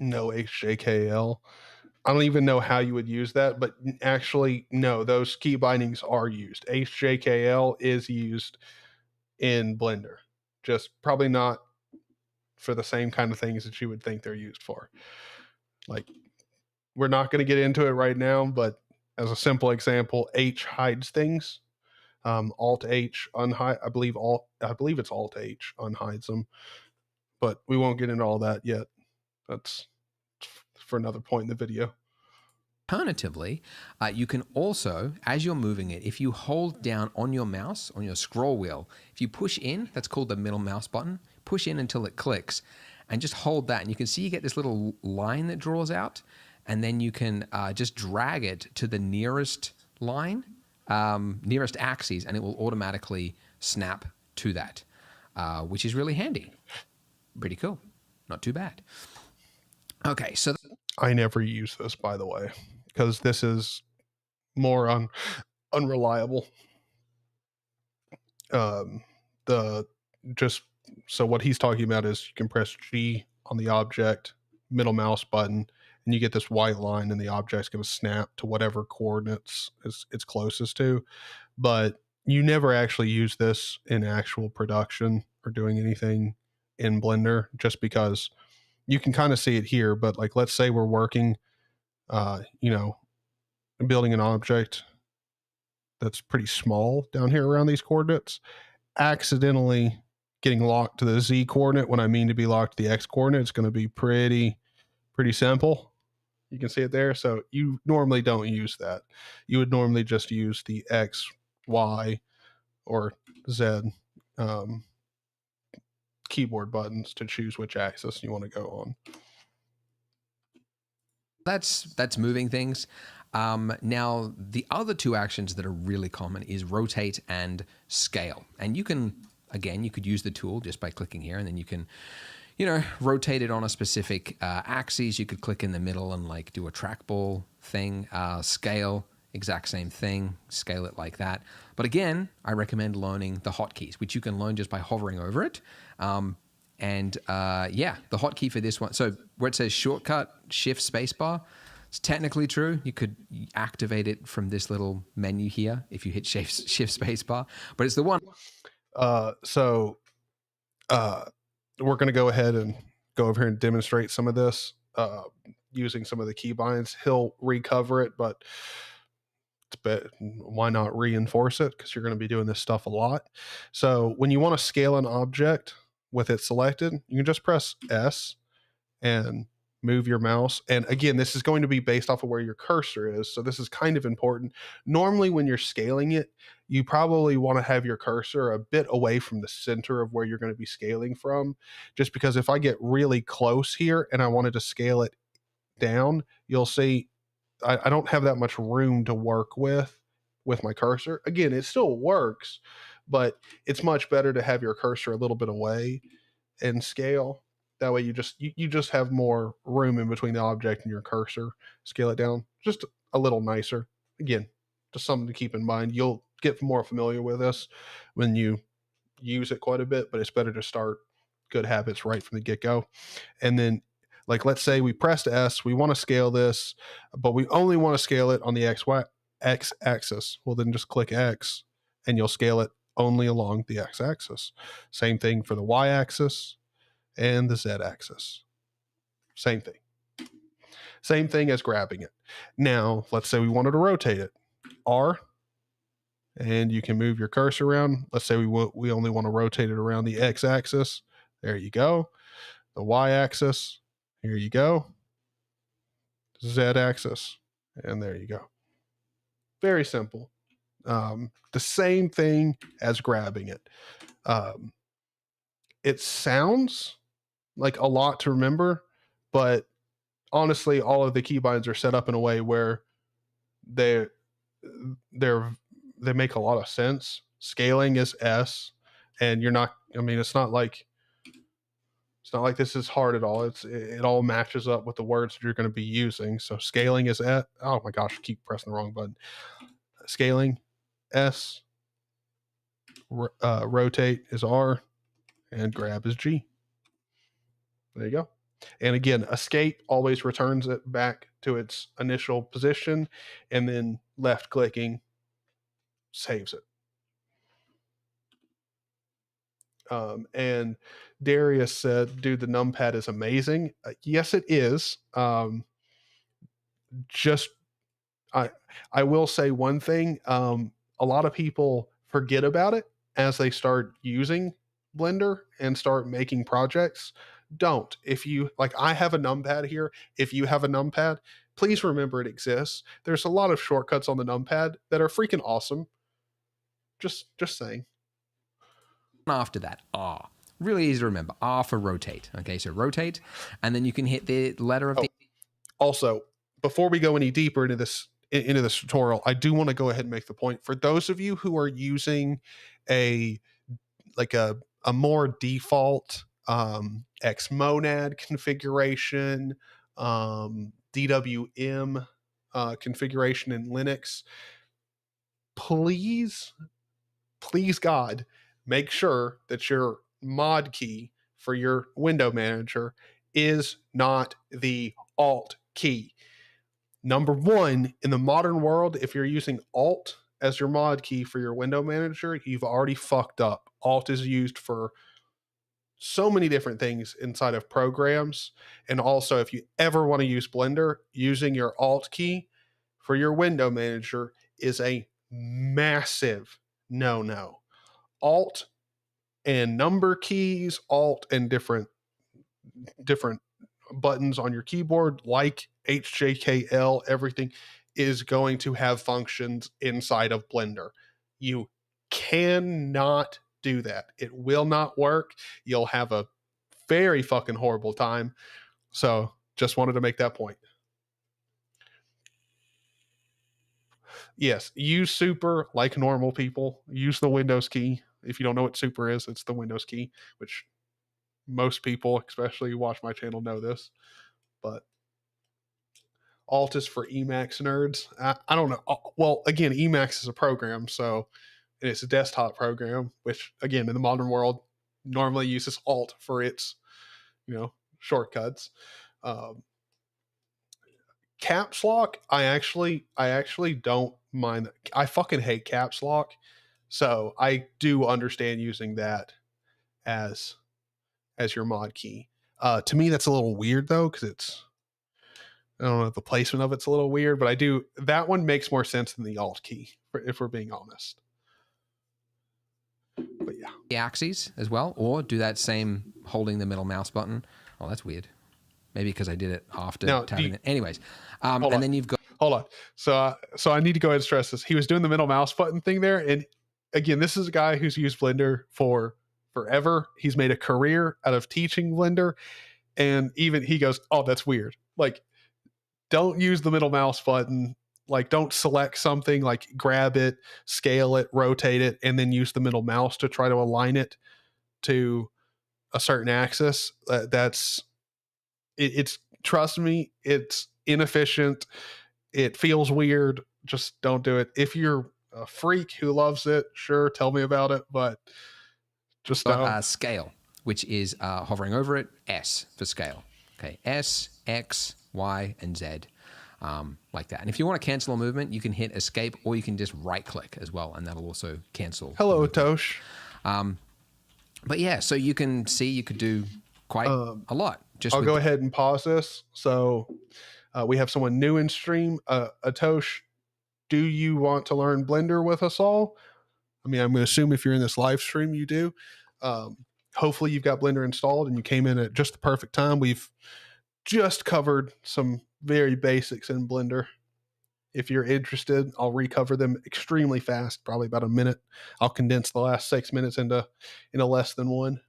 No HJKL. I don't even know how you would use that, but actually, no, those key bindings are used. HJKL is used in Blender, just probably not for the same kind of things that you would think they're used for. Like, we're not going to get into it right now, but as a simple example, H hides things. Alt H unhide. I believe it's Alt H unhides them, but we won't get into all that yet. That's for another point in the video. Alternatively, you can also, as you're moving it, if you hold down on your mouse, on your scroll wheel, if you push in, that's called the middle mouse button, push in until it clicks, and just hold that, and you can see you get this little line that draws out, and then you can just drag it to the nearest line, nearest axis, and it will automatically snap to that, which is really handy. Pretty cool. Not too bad. Okay, so I never use this, by the way, because this is more unreliable. So what he's talking about is you can press G on the object, middle mouse button, and you get this white line, and the object's going to snap to whatever coordinates it's closest to. But you never actually use this in actual production or doing anything in Blender, just because you can kind of see it here. But like, let's say we're working, building an object that's pretty small down here around these coordinates, accidentally getting locked to the Z coordinate when I mean to be locked to the X coordinate, it's going to be pretty simple. You can see it there. So you normally don't use that. You would normally just use the X, Y, or Z keyboard buttons to choose which axis you want to go on. That's moving things. Now, the other two actions that are really common is rotate and scale. And you can, again, you could use the tool just by clicking here, and then you can, rotate it on a specific axis. You could click in the middle and like do a trackball thing. Scale, exact same thing. Scale it like that. But again, I recommend learning the hotkeys, which you can learn just by hovering over it. The hotkey for this one, so where it says shortcut, shift spacebar, it's technically true. You could activate it from this little menu here if you hit shift spacebar, but it's the one. We're going to go ahead and go over here and demonstrate some of this using some of the keybinds. He'll recover it, but why not reinforce it? Because you're going to be doing this stuff a lot. So when you want to scale an object with it selected, you can just press S, and move your mouse. And again, this is going to be based off of where your cursor is. So this is kind of important. Normally, when you're scaling it, you probably want to have your cursor a bit away from the center of where you're going to be scaling from, just because if I get really close here and I wanted to scale it down, you'll see I don't have that much room to work with my cursor. Again, it still works, but it's much better to have your cursor a little bit away and scale. That way you just have more room in between the object and your cursor. Scale it down just a little nicer. Again, just something to keep in mind. You'll get more familiar with this when you use it quite a bit, but it's better to start good habits right from the get-go. And then, like, let's say we pressed S, we want to scale this, but we only want to scale it on the X axis. Well, then just click X and you'll scale it only along the X axis. Same thing for the Y axis and the Z axis. Same thing. Same thing as grabbing it. Now, let's say we wanted to rotate it. R, and you can move your cursor around. Let's say we only want to rotate it around the X axis. There you go. The Y axis. Here you go. Z axis. And there you go. Very simple. The same thing as grabbing it. It sounds like a lot to remember, but honestly, all of the keybinds are set up in a way where they make a lot of sense. Scaling is S, and you're not. I mean, it's not like this is hard at all. It all matches up with the words that you're going to be using. So scaling is S. Oh my gosh, I keep pressing the wrong button. Scaling S. Rotate is R, and grab is G. There you go. And again, escape always returns it back to its initial position, and then left clicking saves it. And Darius said, dude, the numpad is amazing. Yes, it is. I will say one thing. A lot of people forget about it as they start using Blender and start making projects. Don't. If you like, I have a numpad here. If you have a numpad, please remember it exists. There's a lot of shortcuts on the numpad that are freaking awesome. Just saying. After that, R. Really easy to remember. R for rotate. Okay, so rotate, and then you can hit the letter of the. Also, before we go any deeper into this tutorial, I do want to go ahead and make the point for those of you who are using a more default Xmonad configuration, DWM configuration in Linux. Please God, make sure that your mod key for your window manager is not the Alt key. Number one, in the modern world, if you're using Alt as your mod key for your window manager, you've already fucked up. Alt is used for so many different things inside of programs. And also, if you ever want to use Blender, using your Alt key for your window manager is a massive no. Alt and number keys, Alt and different buttons on your keyboard, like HJKL, everything is going to have functions inside of Blender. You cannot do that. It will not work. You'll have a very fucking horrible time. So just wanted to make that point. Yes, use super like normal people. Use the Windows key. If you don't know what super is, it's the Windows key, which most people, especially who watch my channel, know this. But Alt is for Emacs nerds. I don't know. Well, again, Emacs is a program, so it's a desktop program, which again, in the modern world, normally uses Alt for its, shortcuts. Caps lock, I actually don't mind. I fucking hate caps lock, so I do understand using that as your mod key. To me, that's a little weird though, because I don't know, the placement of it's a little weird, but that one makes more sense than the Alt key, if we're being honest. But yeah. The axes as well, or do that same holding the middle mouse button. Oh, that's weird. Maybe because I did it after Now, tapping it. Anyways, Hold and on. then you've got. Hold on. So I need to go ahead and stress this. He was doing the middle mouse button thing there, and again, this is a guy who's used Blender for forever. He's made a career out of teaching Blender, and even he goes, "Oh, that's weird." Like, don't use the middle mouse button. Like, don't select something, like grab it, scale it, rotate it, and then use the middle mouse to try to align it to a certain axis. It's trust me, it's inefficient. It feels weird. Just don't do it. If you're a freak who loves it, sure, tell me about it, but just don't. Scale, which is hovering over it, S for scale. Okay, S, X, Y, and Z, like that. And if you want to cancel a movement, you can hit escape, or you can just right click as well, and that'll also cancel. Hello, Tosh. But yeah, so you can see you could do quite a lot. I'll go ahead and pause this. So we have someone new in stream. Atosh, do you want to learn Blender with us all? I mean, I'm going to assume if you're in this live stream, you do. Hopefully you've got Blender installed and you came in at just the perfect time. We've just covered some very basics in Blender. If you're interested, I'll recover them extremely fast, probably about a minute. I'll condense the last 6 minutes into less than one.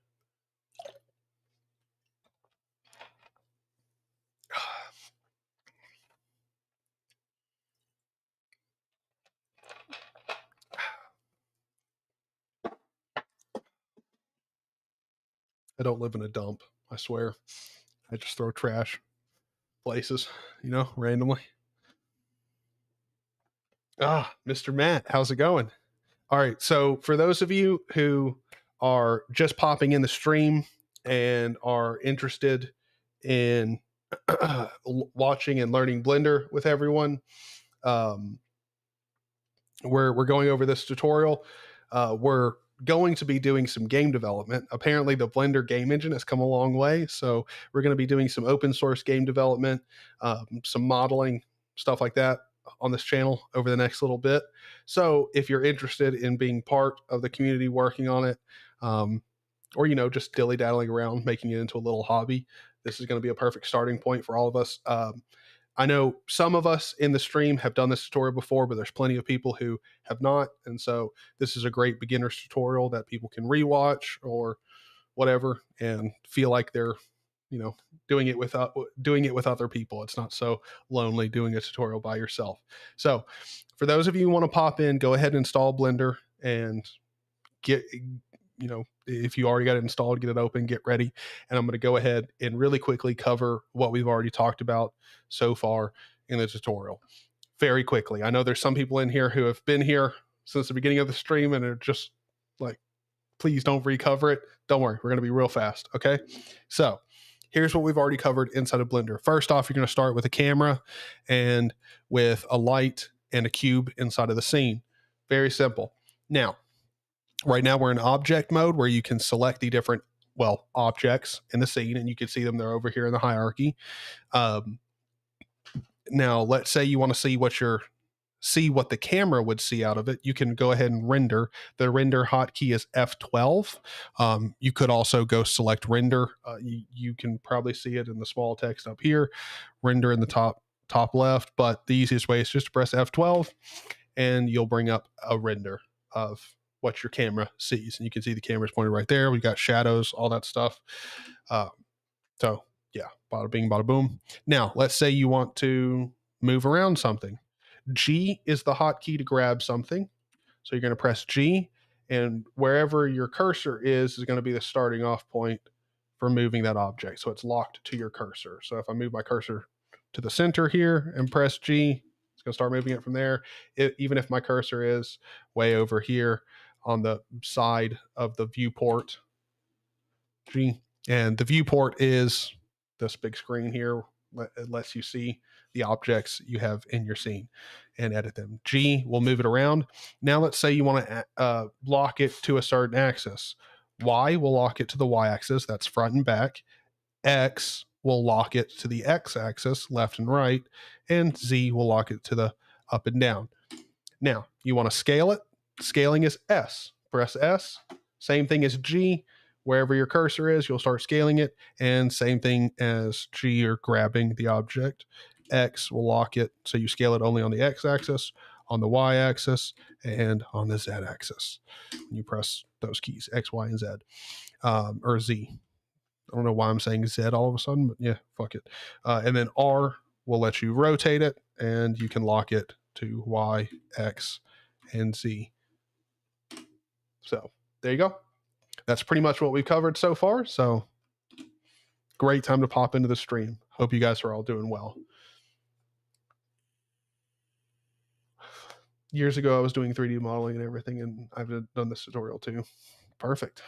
I don't live in a dump, I swear. I just throw trash places, randomly. Mr. Matt, how's it going? All right, so for those of you who are just popping in the stream and are interested in watching and learning Blender with everyone, we're going over this tutorial. We're going to be doing some game development. Apparently the Blender game engine has come a long way, so we're going to be doing some open source game development, some modeling, stuff like that on this channel over the next little bit. So if you're interested in being part of the community working on it, or just dilly-daddling around making it into a little hobby, this is going to be a perfect starting point for all of us. I know some of us in the stream have done this tutorial before, but there's plenty of people who have not. And so this is a great beginner's tutorial that people can rewatch or whatever and feel like they're, doing it with other people. It's not so lonely doing a tutorial by yourself. So for those of you who want to pop in, go ahead and install Blender and get, if you already got it installed, get it open, get ready. And I'm going to go ahead and really quickly cover what we've already talked about so far in the tutorial very quickly. I know there's some people in here who have been here since the beginning of the stream and are just like, please don't recover it. Don't worry. We're going to be real fast. Okay. So here's what we've already covered inside of Blender. First off, you're going to start with a camera and with a light and a cube inside of the scene. Very simple. Now, right now we're in object mode where you can select the different, objects in the scene, and you can see them. They're over here in the hierarchy. Now, let's say you want to see what the camera would see out of it. You can go ahead and render. The render hotkey is F12. You could also go select render. You can probably see it in the small text up here, render in the top left, but the easiest way is just to press F12 and you'll bring up a render of what your camera sees. And you can see the camera's pointed right there. We've got shadows, all that stuff. So yeah, bada bing, bada boom. Now, let's say you want to move around something. G is the hotkey to grab something. So you're going to press G, and wherever your cursor is going to be the starting off point for moving that object. So it's locked to your cursor. So if I move my cursor to the center here and press G, it's going to start moving it from there. Even if my cursor is way over here on the side of the viewport, G, and the viewport is this big screen here. It lets you see the objects you have in your scene and edit them. G will move it around. Now let's say you want to lock it to a certain axis. Y will lock it to the Y axis, that's front and back. X will lock it to the X axis, left and right, and Z will lock it to the up and down. Now, you want to scale it. Scaling is S. Press S. Same thing as G. wherever your cursor is, you'll start scaling it. And same thing as G, you're grabbing the object. X will lock it, so you scale it only on the X axis, on the Y axis, and on the Z axis. When you press those keys, X, Y, and Z, or Z. I don't know why I'm saying Z all of a sudden, but yeah, fuck it. And then R will let you rotate it, and you can lock it to Y, X, and Z. So there you go. That's pretty much what we've covered so far. So great time to pop into the stream. Hope you guys are all doing well. Years ago, I was doing 3D modeling and everything, and I've done this tutorial too. Perfect.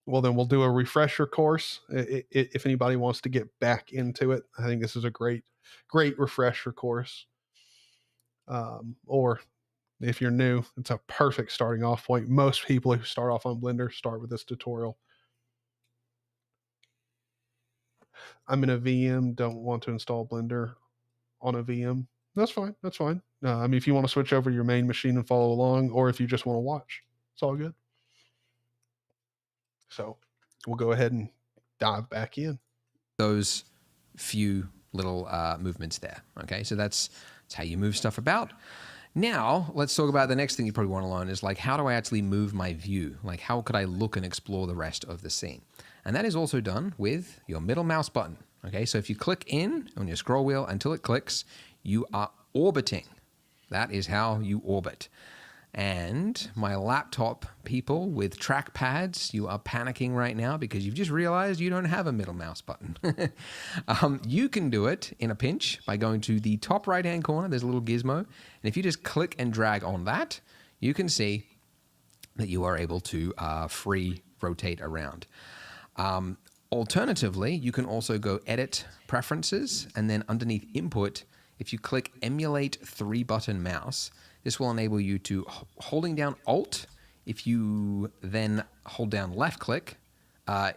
Well, then we'll do a refresher course. If anybody wants to get back into it, I think this is a great refresher course. Or if you're new, it's a perfect starting off point. Most people who start off on Blender start with this tutorial. I'm in a VM, don't want to install Blender on a VM. That's fine. That's fine. I mean, if you want to switch over to your main machine and follow along, or if you just want to watch, it's all good. So we'll go ahead and dive back in. Those few little movements there. Okay, so that's how you move stuff about. Now, let's talk about the next thing you probably want to learn is like, how do I actually move my view? Like, how could I look and explore the rest of the scene? And that is also done with your middle mouse button. Okay, so if you click in on your scroll wheel until it clicks, you are orbiting. That is how you orbit. And my laptop people with trackpads, you are panicking right now because you've just realized you don't have a middle mouse button. You can do it in a pinch by going to the top right-hand corner. There's a little gizmo. And if you just click and drag on that, you can see that you are able to free rotate around. Alternatively, you can also go Edit Preferences, and then underneath Input, if you click Emulate 3-button mouse, this will enable you to, holding down Alt, if you then hold down left click,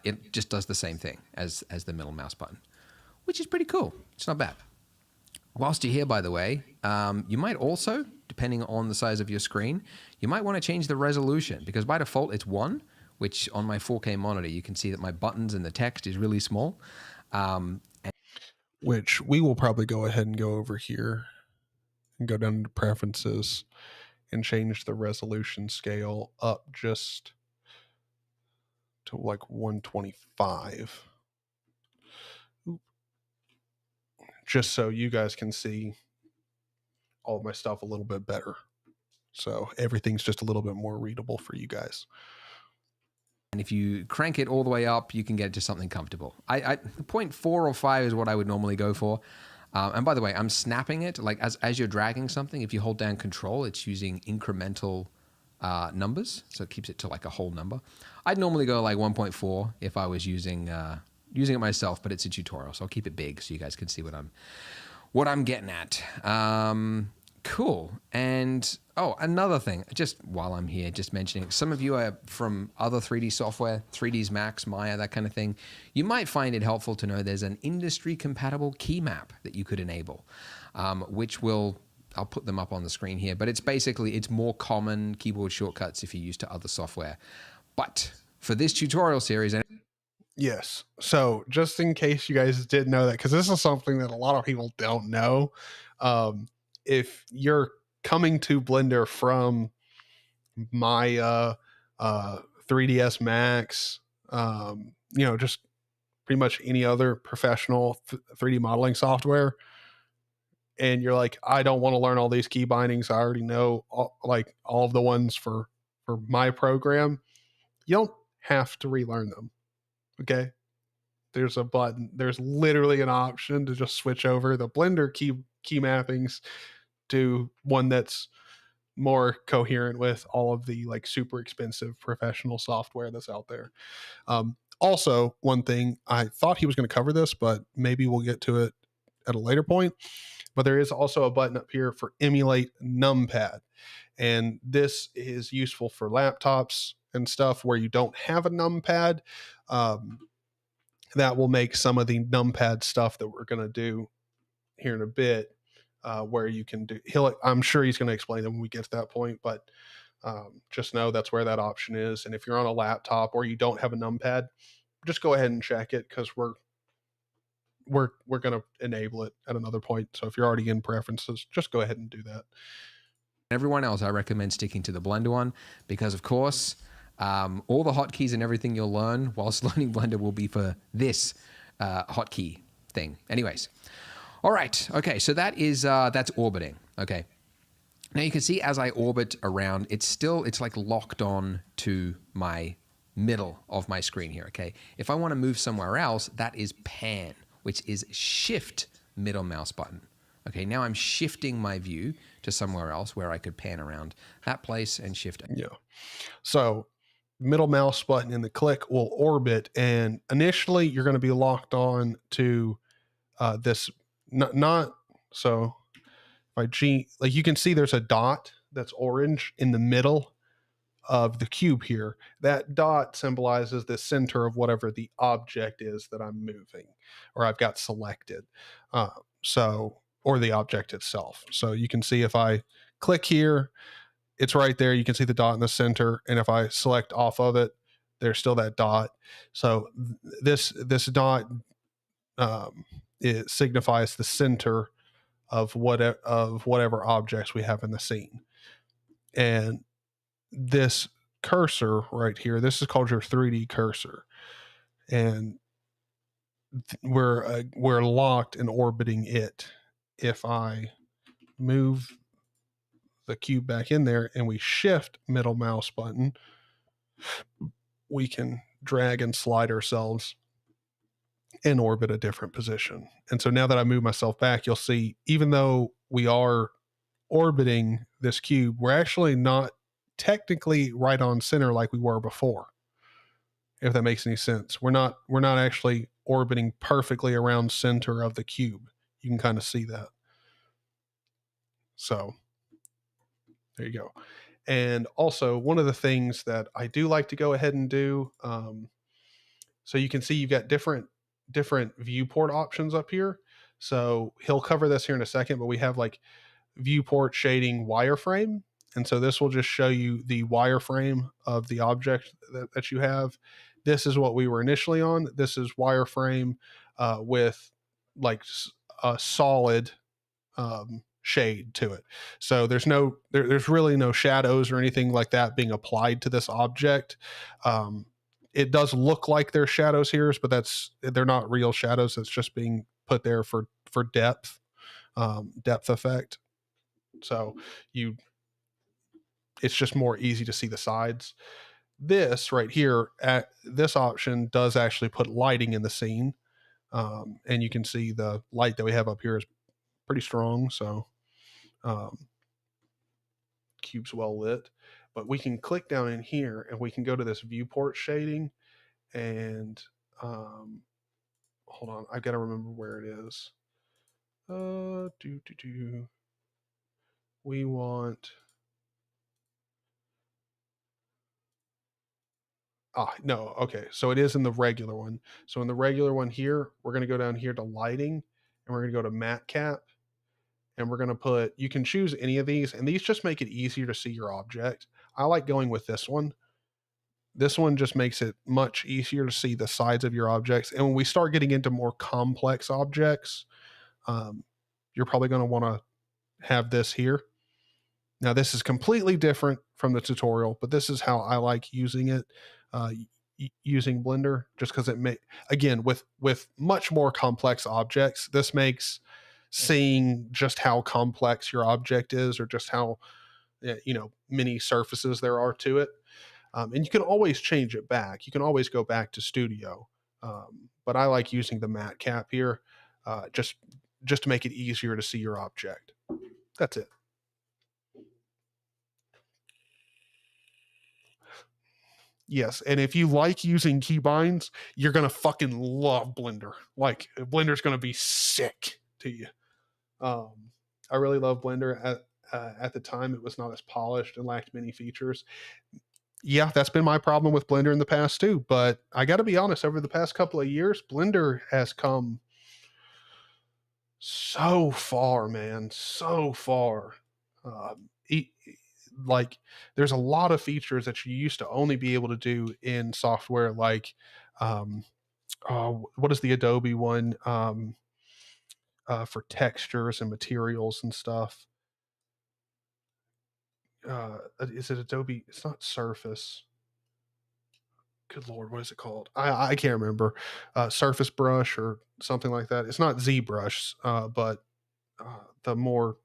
it just does the same thing as the middle mouse button, which is pretty cool. It's not bad. Whilst you're here, by the way, you might also, depending on the size of your screen, you might want to change the resolution, because by default it's 1, which on my 4K monitor, you can see that my buttons and the text is really small. Which we will probably go ahead and go over here and go down to preferences and change the resolution scale up just to like 125. Just so you guys can see all of my stuff a little bit better. So everything's just a little bit more readable for you guys. And if you crank it all the way up, you can get to something comfortable. 0.4 or 5 is what I would normally go for. And by the way, I'm snapping it. Like as you're dragging something, if you hold down Control, it's using incremental numbers. So it keeps it to like a whole number. I'd normally go like 1.4 if I was using it myself, but it's a tutorial. So I'll keep it big so you guys can see what I'm getting at. Cool. And another thing, just while I'm here, just mentioning, some of you are from other 3D software, 3ds Max, Maya, that kind of thing. You might find it helpful to know there's an industry compatible key map that you could enable, which I'll put them up on the screen here, but it's more common keyboard shortcuts if you're used to other software. But for this tutorial series, yes. So just in case you guys didn't know that, because this is something that a lot of people don't know. If you're coming to Blender from my 3ds Max, just pretty much any other professional 3D modeling software, and you're like, I don't want to learn all these key bindings, I already know all of the ones for my program, you don't have to relearn them. Okay, there's a button, there's literally an option to just switch over the Blender key mappings to one that's more coherent with all of the like super expensive professional software that's out there. Also, one thing, I thought he was going to cover this, but maybe we'll get to it at a later point, but there is also a button up here for emulate numpad. And this is useful for laptops and stuff where you don't have a numpad. That will make some of the numpad stuff that we're going to do here in a bit, where you can do, I'm sure he's going to explain them when we get to that point, but just know that's where that option is. And if you're on a laptop or you don't have a numpad, just go ahead and check it, because we're going to enable it at another point. So if you're already in preferences, just go ahead and do that. Everyone else, I recommend sticking to the Blender one, because of course, all the hotkeys and everything you'll learn whilst learning Blender will be for this hotkey thing. Anyways, all right, okay, so that's orbiting. Okay, now you can see as I orbit around, it's like locked on to my middle of my screen here. Okay, if I want to move somewhere else, that is pan, which is shift middle mouse button. Okay, now I'm shifting my view to somewhere else where I could pan around that place and shift it. Yeah. So middle mouse button in the click will orbit, and initially you're going to be locked on to this, not so if I G, like you can see there's a dot that's orange in the middle of the cube here. That dot symbolizes the center of whatever the object is that I'm moving or I've got selected. Or the object itself. So you can see if I click here, it's right there. You can see the dot in the center. And if I select off of it, there's still that dot. So this dot, it signifies the center of whatever objects we have in the scene. And this cursor right here, this is called your 3D cursor. And we're locked and orbiting it. If I move the cube back in there and we shift middle mouse button, we can drag and slide ourselves and orbit a different position. And so now that I move myself back, you'll see, even though we are orbiting this cube, we're actually not technically right on center like we were before, if that makes any sense. We're not actually orbiting perfectly around center of the cube. You can kind of see that. So there you go. And also, one of the things that I do like to go ahead and do, so you can see you've got different viewport options up here. So he'll cover this here in a second, but we have like viewport shading wireframe. And so this will just show you the wireframe of the object that you have. This is what we were initially on. This is wireframe with like a solid shade to it. So there's really no shadows or anything like that being applied to this object. It does look like there's shadows here, but they're not real shadows. It's just being put there for depth effect. So it's just more easy to see the sides. This right here, this option does actually put lighting in the scene. And you can see the light that we have up here is pretty strong. So cube's well lit. But we can click down in here and we can go to this viewport shading, and hold on, I've got to remember where it is. We want, no, okay, so it is in the regular one. So in the regular one here, we're going to go down here to lighting, and we're going to go to matte cap, and we're going to put, you can choose any of these, and these just make it easier to see your object. I like going with this one. This one just makes it much easier to see the sides of your objects. And when we start getting into more complex objects, you're probably going to want to have this here. Now, this is completely different from the tutorial, but this is how I like using it, using Blender, just because again, with much more complex objects, this makes seeing just how complex your object is, or just how many surfaces there are to it. And you can always change it back. You can always go back to Studio. But I like using the matte cap here, just to make it easier to see your object. That's it. Yes, and if you like using keybinds, you're going to fucking love Blender. Like, Blender's going to be sick to you. I really love Blender. At the time, it was not as polished and lacked many features. Yeah, that's been my problem with Blender in the past too. But I got to be honest, over the past couple of years, Blender has come so far, man, so far. like there's a lot of features that you used to only be able to do in software like what is the Adobe one for textures and materials and stuff? Is it Adobe? It's not Surface. Good Lord, what is it called? I can't remember. Surface Brush or something like that. It's not ZBrush, but the more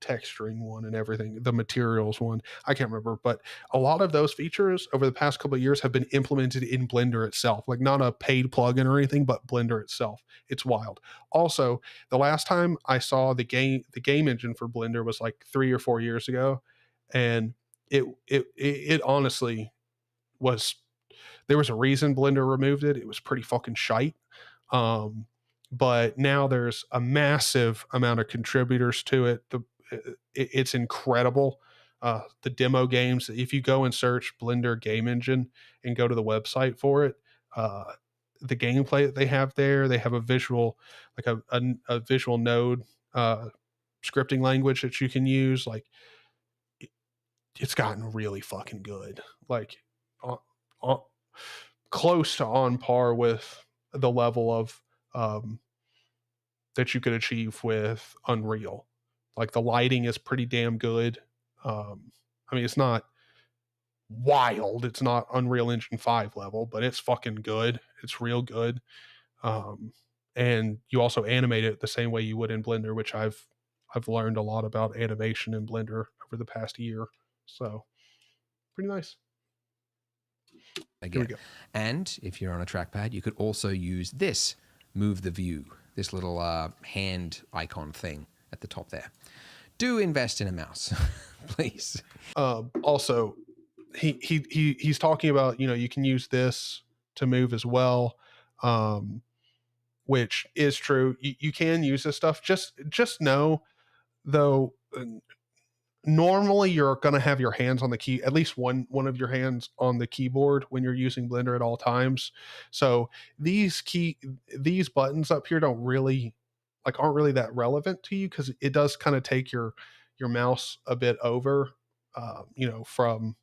texturing one and everything, the materials one. I can't remember, but a lot of those features over the past couple of years have been implemented in Blender itself, like not a paid plugin or anything, but Blender itself. It's wild. Also, the last time I saw the game engine for Blender was like 3 or 4 years ago, and it honestly was, there was a reason Blender removed it. It was pretty fucking shite. But now there's a massive amount of contributors to it. It's incredible. The demo games, if you go and search Blender game engine and go to the website for it, the gameplay that they have there, they have a visual, like a visual node scripting language that you can use. Like it's gotten really fucking good. Like close to on par with the level of that you could achieve with Unreal. Like the lighting is pretty damn good. I mean, it's not wild. It's not Unreal Engine 5 level, but it's fucking good. It's real good. And you also animate it the same way you would in Blender, which I've learned a lot about animation in Blender over the past year. So pretty nice. Again. And if you're on a trackpad, you could also use this move the view, this little hand icon thing at the top there. Do invest in a mouse, please. Also, he's talking about, you know, you can use this to move as well, which is true. You can use this stuff. Just know, though, normally you're going to have your hands on the key, at least one of your hands on the keyboard when you're using Blender at all times. So these buttons up here aren't really that relevant to you, because it does kind of take your mouse a bit over, you know, from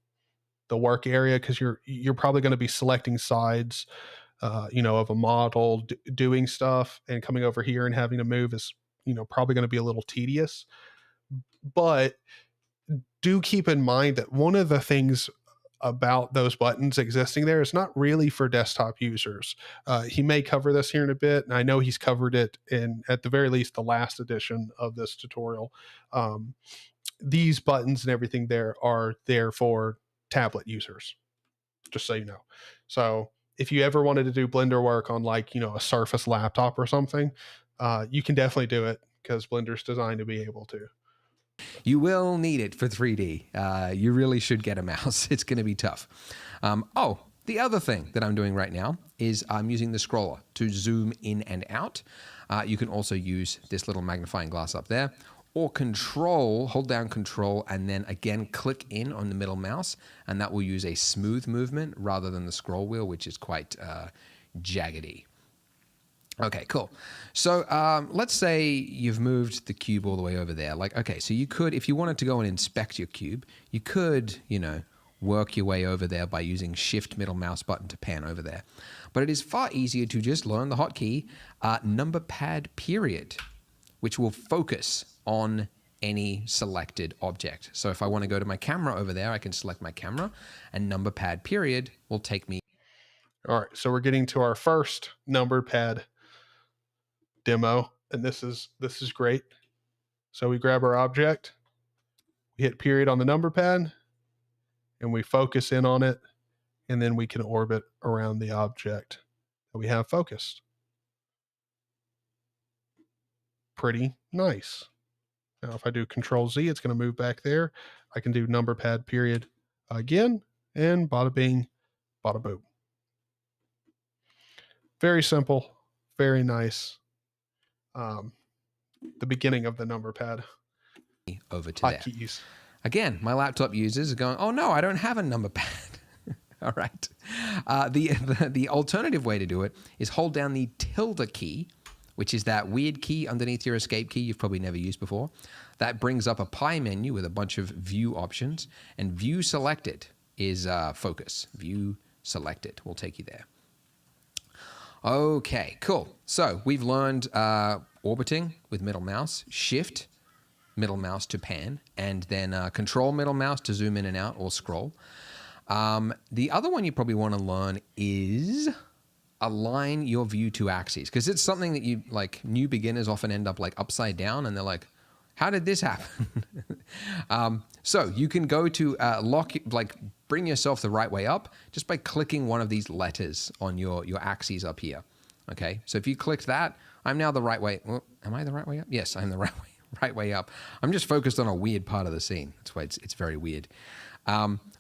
the work area, because you're probably going to be selecting sides, you know, of a model, doing stuff, and coming over here and having to move is, you know, probably going to be a little tedious. But do keep in mind that one of the things about those buttons existing there is not really for desktop users. He may cover this here in a bit, and I know he's covered it in, at the very least, the last edition of this tutorial. These buttons and everything there are there for tablet users, just so you know. So if you ever wanted to do Blender work on, like, you know, a Surface laptop or something, you can definitely do it, because Blender's designed to be able to. You will need it for 3D. You really should get a mouse. It's going to be tough. The other thing that I'm doing right now is I'm using the scroller to zoom in and out. You can also use this little magnifying glass up there, or hold down Control, and then again click in on the middle mouse, and that will use a smooth movement rather than the scroll wheel, which is quite jaggedy. Okay, cool. So let's say you've moved the cube all the way over there. Like, okay, so you could, if you wanted to go and inspect your cube, you could, you know, work your way over there by using Shift middle mouse button to pan over there. But it is far easier to just learn the hotkey number pad period, which will focus on any selected object. So if I want to go to my camera over there, I can select my camera, and number pad period will take me. All right, so we're getting to our first number pad demo, and this is great. So we grab our object, we hit period on the number pad, and we focus in on it, and then we can orbit around the object that we have focused. Pretty nice. Now if I do Control Z, it's going to move back there. I can do number pad period again, and bada bing, bada boom. Very simple, very nice. The beginning of the number pad. Over to there. Hotkeys. Again, my laptop users are going, oh no, I don't have a number pad. All right. The alternative way to do it is hold down the tilde key which is that weird key underneath your escape key you've probably never used before. That brings up a pie menu with a bunch of view options, and view selected is focus. View selected will take you there. Okay, cool. So we've learned orbiting with middle mouse, shift middle mouse to pan, and then control middle mouse to zoom in and out or scroll. The other one you probably want to learn is align your view to axes, because it's something that you, like, new beginners often end up like upside down, and they're like, how did this happen? So you can go to bring yourself the right way up just by clicking one of these letters on your axes up here. Okay, so if you clicked that, I'm now the right way. Well, am I the right way up? Yes, I'm the right way up. I'm just focused on a weird part of the scene. That's why it's very weird.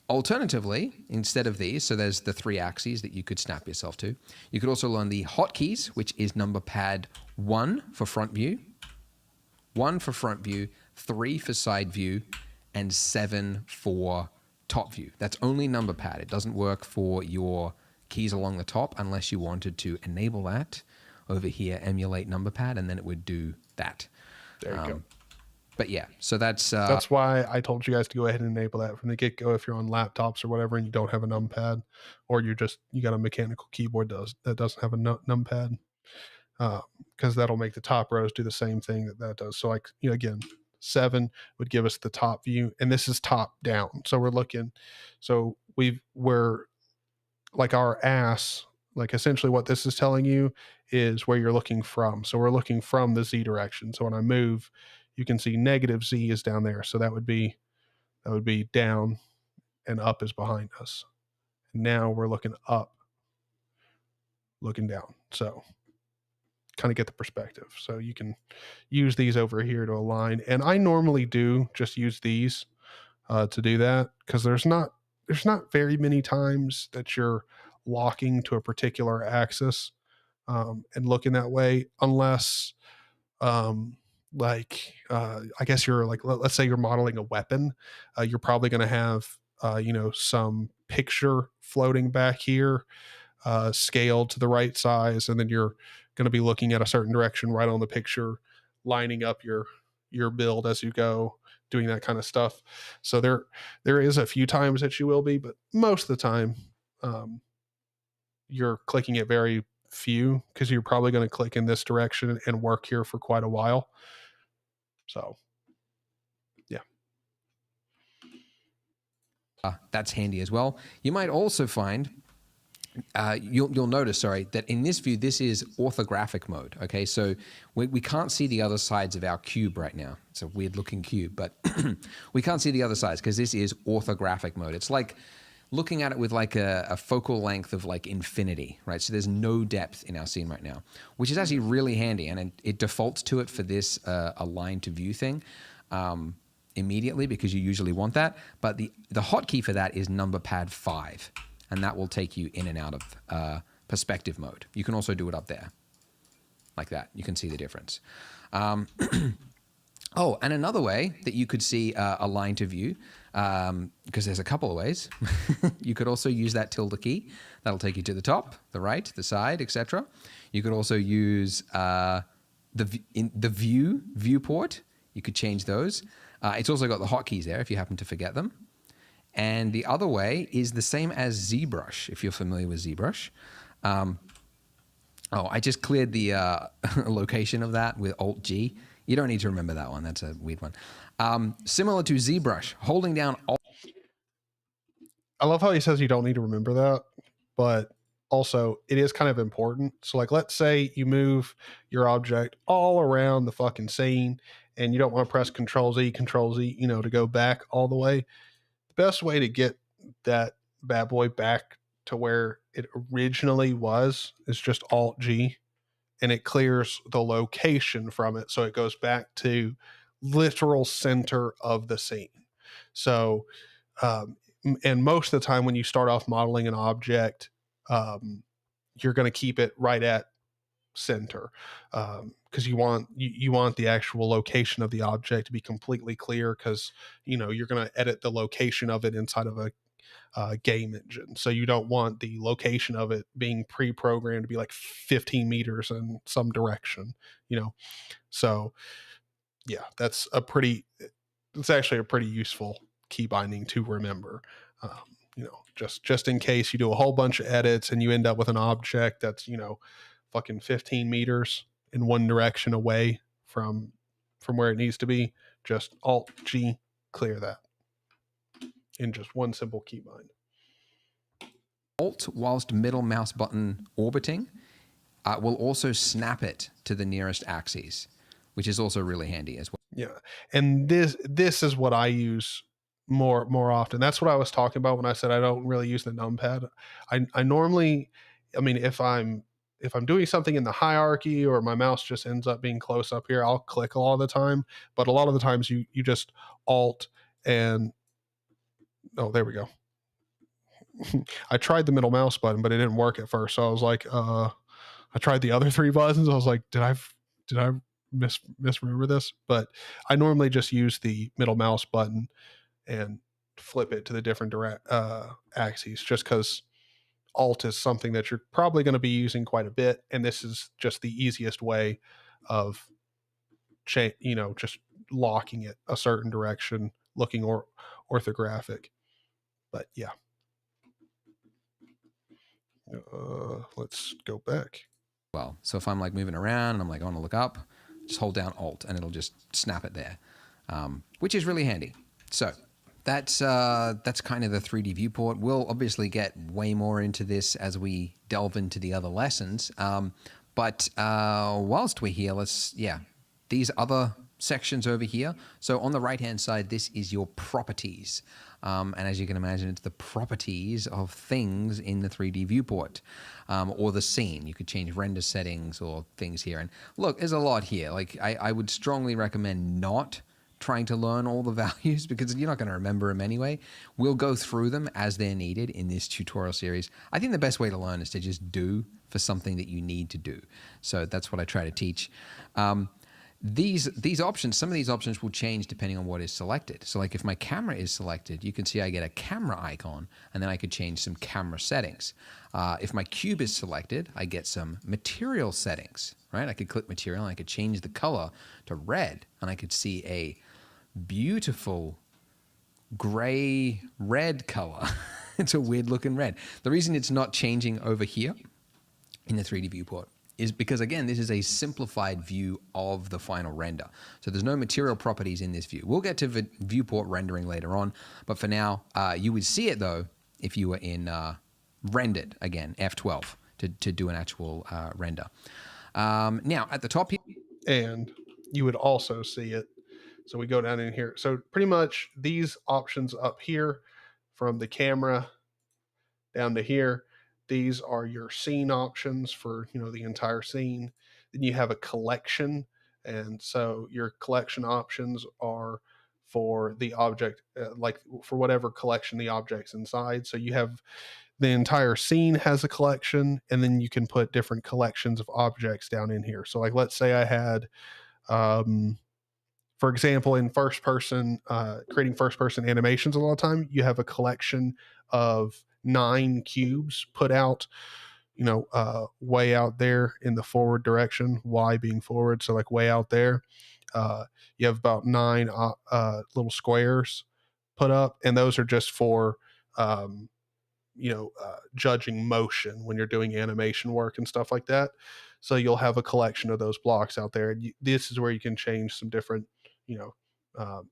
Alternatively, instead of these, so there's the 3 axes that you could snap yourself to. You could also learn the hotkeys, which is number pad 1 for front view, 1 for front view, 3 for side view, and 7 for top view. That's only number pad. It doesn't work for your keys along the top unless you wanted to enable that over here, emulate number pad, and then it would do that. There you go. But yeah, so that's why I told you guys to go ahead and enable that from the get-go if you're on laptops or whatever and you don't have a numpad, or you got a mechanical keyboard that doesn't have a numpad, because that'll make the top rows do the same thing that does. So, like, again, 7 would give us the top view, and this is top down. So we're like our ass, like essentially what this is telling you is where you're looking from. So we're looking from the Z direction. So when I move, you can see negative Z is down there. So that would be down, and up is behind us. And now we're looking up, looking down. So kind of get the perspective. So you can use these over here to align. And I normally do just use these to do that, because there's not very many times that you're locking to a particular axis and looking that way, unless I guess you're like, let's say you're modeling a weapon. You're probably going to have some picture floating back here, scaled to the right size, and then you're going to be looking at a certain direction right on the picture, lining up your build as you go, doing that kind of stuff. So there is a few times that you will be, but most of the time you're clicking it very few, because you're probably going to click in this direction and work here for quite a while. So yeah, that's handy as well. You might also find you'll notice, that in this view, this is orthographic mode. Okay, so we can't see the other sides of our cube right now. It's a weird looking cube, but we can't see the other sides because this is orthographic mode. It's like looking at it with like a focal length of like infinity, right? So there's no depth in our scene right now, which is actually really handy, and it defaults to it for this align to view thing immediately, because you usually want that. But the hotkey for that is number pad 5. And that will take you in and out of perspective mode. You can also do it up there, like that. You can see the difference. Oh, and another way that you could see align to view, because there's a couple of ways. You could also use that tilde key. That'll take you to the top, the right, the side, etc. You could also use the viewport. You could change those. It's also got the hotkeys there if you happen to forget them. And the other way is the same as ZBrush, if you're familiar with ZBrush. I just cleared the location of that with Alt-G. You don't need to remember that one. That's a weird one. Similar to ZBrush, holding down Alt. I love how he says you don't need to remember that, but also it is kind of important. So, like, let's say you move your object all around the fucking scene and you don't want to press Control Z, to go back all the way. The best way to get that bad boy back to where it originally was is just Alt-G, and it clears the location from it. So it goes back to literal center of the scene. So, and most of the time when you start off modeling an object, you're going to keep it right at center, because you want the actual location of the object to be completely clear, because you're going to edit the location of it inside of game engine. So you don't want the location of it being pre-programmed to be like 15 meters in some direction, So yeah, it's actually a pretty useful key binding to remember. Just in case you do a whole bunch of edits and you end up with an object that's, fucking 15 meters in one direction away from where it needs to be, just Alt G, clear that in just one simple keybind. Alt whilst middle mouse button orbiting will also snap it to the nearest axes, which is also really handy as well. Yeah, and this is what I use more often. That's what I was talking about when I said I don't really use the numpad. I normally, if I'm doing something in the hierarchy or my mouse just ends up being close up here, I'll click a lot of the time. But a lot of the times you just Alt and there we go. I tried the middle mouse button, but it didn't work at first. So I was like, I tried the other three buttons. I was like, did I misremember this? But I normally just use the middle mouse button and flip it to the different axes, just because Alt is something that you're probably going to be using quite a bit, and this is just the easiest way of just locking it a certain direction, looking orthographic. But yeah. Let's go back. Well, so if I'm like moving around and I'm like, I want to look up, just hold down Alt and it'll just snap it there, which is really handy. So that's kind of the 3D viewport. We'll obviously get way more into this as we delve into the other lessons. But whilst we're here, these other sections over here. So on the right-hand side, this is your properties. And as you can imagine, it's the properties of things in the 3D viewport or the scene. You could change render settings or things here. And look, there's a lot here. Like I would strongly recommend not trying to learn all the values because you're not going to remember them anyway. We'll go through them as they're needed in this tutorial series. I think the best way to learn is to just do for something that you need to do. So that's what I try to teach. These options, some of these options will change depending on what is selected. So like if my camera is selected, you can see I get a camera icon and then I could change some camera settings. If my cube is selected, I get some material settings, right? I could click material and I could change the color to red and I could see a beautiful gray red color. It's a weird looking red. The reason it's not changing over here in the 3D viewport is because, again, this is a simplified view of the final render. So there's no material properties in this view. We'll get to viewport rendering later on, but for now, you would see it, though, if you were in rendered, again, F12, to do an actual render. Now, at the top here... And you would also see it. So we go down in here. So pretty much these options up here from the camera down to here, these are your scene options for, the entire scene. Then you have a collection. And so your collection options are for the object, like for whatever collection the object's inside. So you have the entire scene has a collection, and then you can put different collections of objects down in here. So like, let's say I had, for example, in first person, creating first person animations a lot of time, you have a collection of 9 cubes put out, way out there in the forward direction, Y being forward. So like way out there, you have about 9 little squares put up, and those are just for, judging motion when you're doing animation work and stuff like that. So you'll have a collection of those blocks out there. And this is where you can change some different,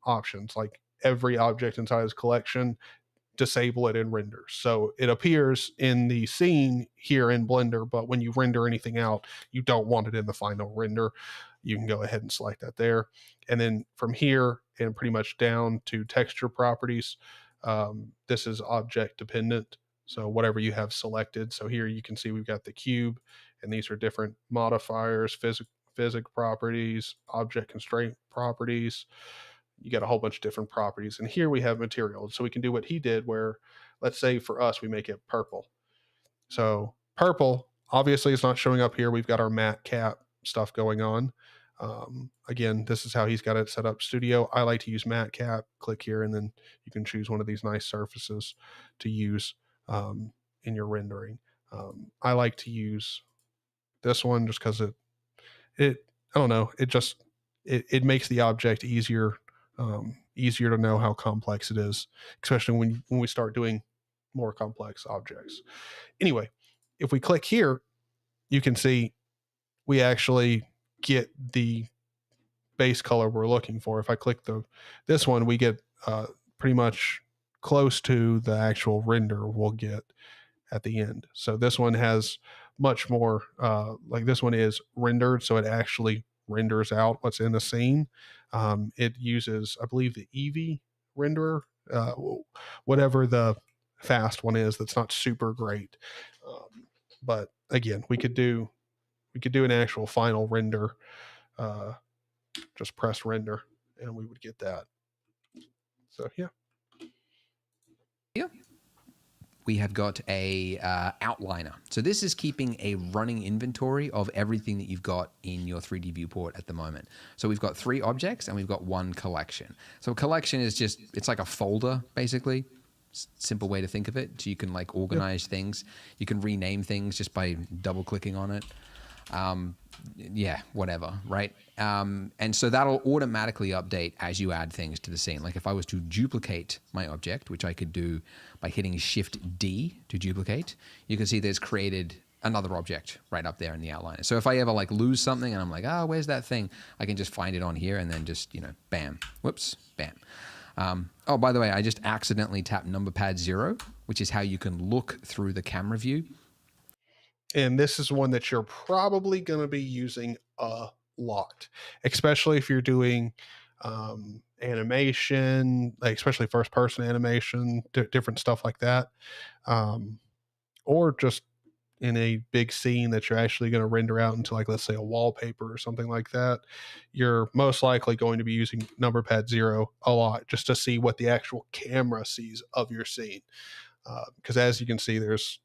options. Like every object inside this collection, disable it in render. So it appears in the scene here in Blender, but when you render anything out, you don't want it in the final render. You can go ahead and select that there. And then from here and pretty much down to texture properties, this is object dependent. So whatever you have selected. So here you can see we've got the cube, and these are different modifiers, physics properties, object constraint properties. You got a whole bunch of different properties. And here we have material. So we can do what he did where, let's say for us, we make it purple. So purple, obviously it's not showing up here. We've got our matte cap stuff going on. Again, this is how he's got it set up. Studio, I like to use MatCap. Click here, and then you can choose one of these nice surfaces to use in your rendering. I like to use this one just because it I don't know, it makes the object easier easier to know how complex it is, especially when we start doing more complex objects. Anyway, if we click here, you can see we actually get the base color we're looking for. If I click this one, we get pretty much close to the actual render we'll get at the end. So this one has much more like this one is rendered, so it actually renders out what's in the scene. It uses, I believe, the Eevee renderer, whatever the fast one is. That's not super great, but again, we could do an actual final render. Just press render, and we would get that. So yeah. We have got a outliner. So this is keeping a running inventory of everything that you've got in your 3D viewport at the moment. So we've got 3 objects and we've got 1 collection. So a collection is just, it's like a folder basically. Simple way to think of it. So you can like organize things. You can rename things just by double clicking on it. Yeah, whatever, right? And so that'll automatically update as you add things to the scene. Like if I was to duplicate my object, which I could do by hitting Shift D to duplicate, you can see there's created another object right up there in the outliner. So if I ever like lose something and I'm like, oh, where's that thing? I can just find it on here and then just, you know, bam, whoops, bam. Oh, by the way, I just accidentally tapped number pad 0, which is how you can look through the camera view. And this is one that you're probably going to be using a lot, especially if you're doing animation, like especially first person animation, different stuff like that. Or just in a big scene that you're actually going to render out into, like, let's say a wallpaper or something like that. You're most likely going to be using number pad 0 a lot just to see what the actual camera sees of your scene. Because as you can see, there's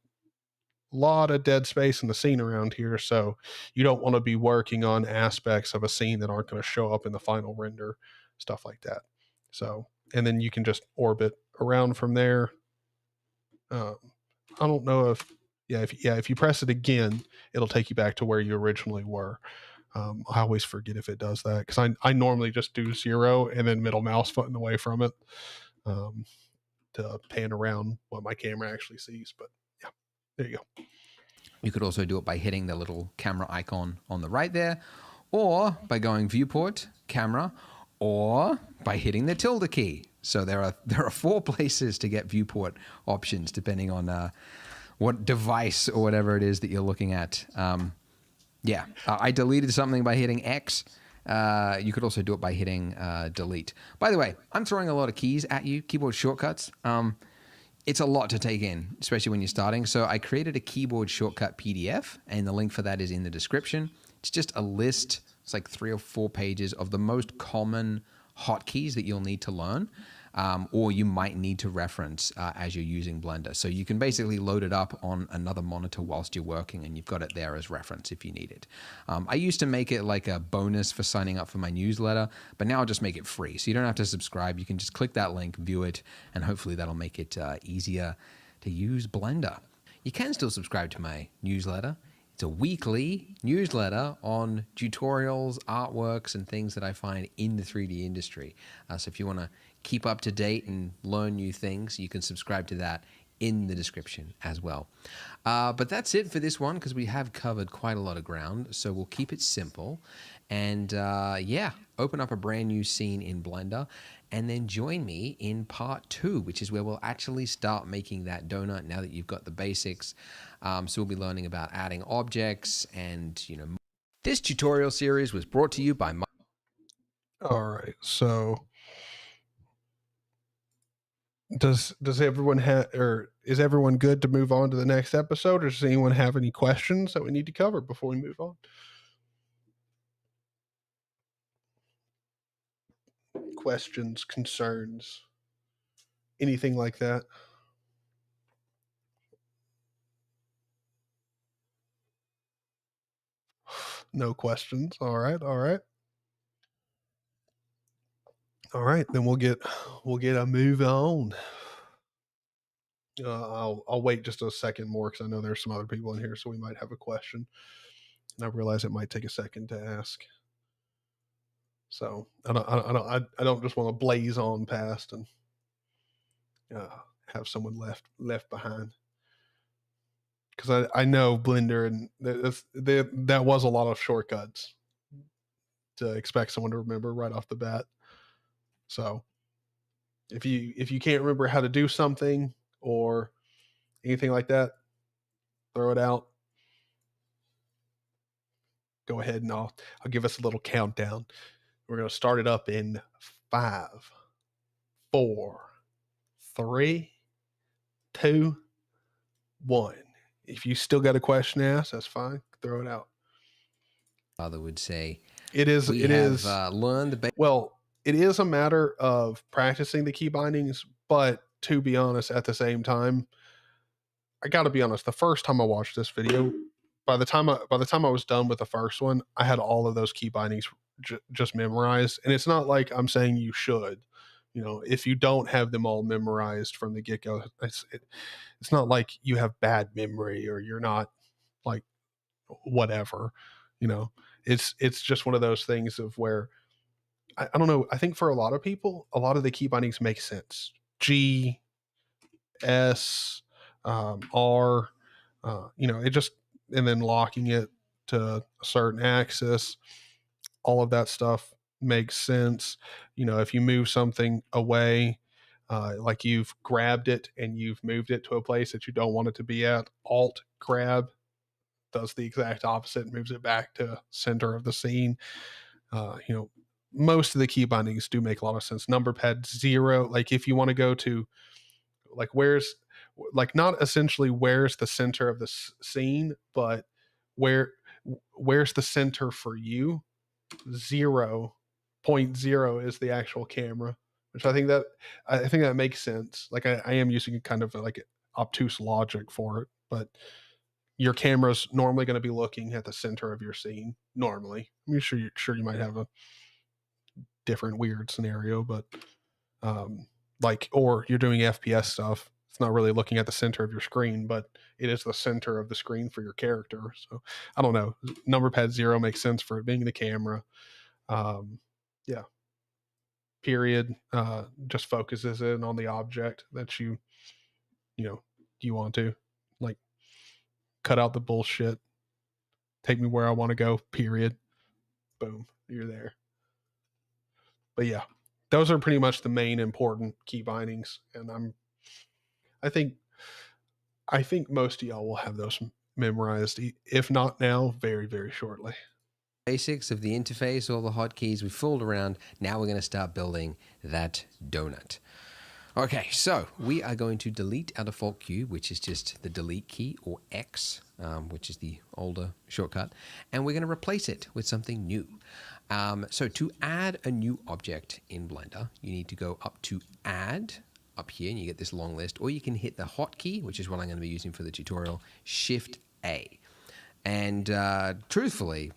lot of dead space in the scene around here, so you don't want to be working on aspects of a scene that aren't going to show up in the final render, stuff like that. So, and then you can just orbit around from there. I don't know if if you press it again, it'll take you back to where you originally were. I always forget if it does that because I normally just do 0 and then middle mouse button away from it to pan around what my camera actually sees. But yeah, there you go. You could also do it by hitting the little camera icon on the right there, or by going viewport, camera, or by hitting the tilde key. So there are 4 places to get viewport options depending on what device or whatever it is that you're looking at. I deleted something by hitting X. You could also do it by hitting delete. By the way, I'm throwing a lot of keys at you, keyboard shortcuts. It's a lot to take in, especially when you're starting. So I created a keyboard shortcut PDF, and the link for that is in the description. It's just a list. It's like 3 or 4 pages of the most common hotkeys that you'll need to learn, or you might need to reference as you're using Blender. So you can basically load it up on another monitor whilst you're working, and you've got it there as reference if you need it. I used to make it like a bonus for signing up for my newsletter, but now I'll just make it free. So you don't have to subscribe. You can just click that link, view it, and hopefully that'll make it easier to use Blender. You can still subscribe to my newsletter. It's a weekly newsletter on tutorials, artworks, and things that I find in the 3D industry. So if you want to keep up to date and learn new things, you can subscribe to that in the description as well. But that's it for this one because we have covered quite a lot of ground. So we'll keep it simple and open up a brand new scene in Blender and then join me in part 2, which is where we'll actually start making that donut now that you've got the basics. So we'll be learning about adding objects and, this tutorial series was brought to you by All right. So does everyone have, or is everyone good to move on to the next episode, or does anyone have any questions that we need to cover before we move on? Questions, concerns, anything like that? No questions. All right. All right, then we'll get a move on. I'll wait just a second more because I know there's some other people in here, so we might have a question, and I realize it might take a second to ask. So I don't just want to blaze on past and have someone left behind, because I know Blender, and that was a lot of shortcuts to expect someone to remember right off the bat. So if you can't remember how to do something or anything like that, throw it out. Go ahead and I'll give us a little countdown. We're going to start it up in 5, 4, 3, 2, 1. If you still got a question to ask, that's fine. Throw it out. Father would say, It is learned the well, it is a matter of practicing the key bindings, but to be honest, at the same time, I got to be honest, the first time I watched this video, by the time I was done with the first one, I had all of those key bindings just memorized. And it's not like I'm saying you should, if you don't have them all memorized from the get-go, it's not like you have bad memory or you're not like whatever, it's just one of those things of where I don't know. I think for a lot of people, a lot of the key bindings make sense. G, S, R, it just, and then locking it to a certain axis, all of that stuff makes sense. If you move something away, like you've grabbed it and you've moved it to a place that you don't want it to be at, Alt grab does the exact opposite, moves it back to center of the scene. Most of the key bindings do make a lot of sense. Number pad 0, like if you want to go to like where's not essentially where's the center of the scene, but where's the center for you. 0.0 is the actual camera, which I think that makes sense. Like I am using kind of like obtuse logic for it, but your camera's normally going to be looking at the center of your scene normally. I mean, sure you might have a different weird scenario, but or you're doing FPS stuff, it's not really looking at the center of your screen, but it is the center of the screen for your character. So I don't know, number pad 0 makes sense for it being the camera. Yeah, period just focuses in on the object that you want to, like, cut out the bullshit, take me where I want to go, period, boom, you're there. But yeah, those are pretty much the main important key bindings, and I think most of y'all will have those memorized, if not now, very, very shortly. basics of the interface, all the hotkeys we fooled around. Now we're going to start building that donut. Okay, so we are going to delete our default cube, which is just the delete key, or X, which is the older shortcut, and we're going to replace it with something new. So to add a new object in Blender, you need to go up to Add, up here, and you get this long list, or you can hit the hotkey, which is what I'm going to be using for the tutorial, Shift A. And truthfully,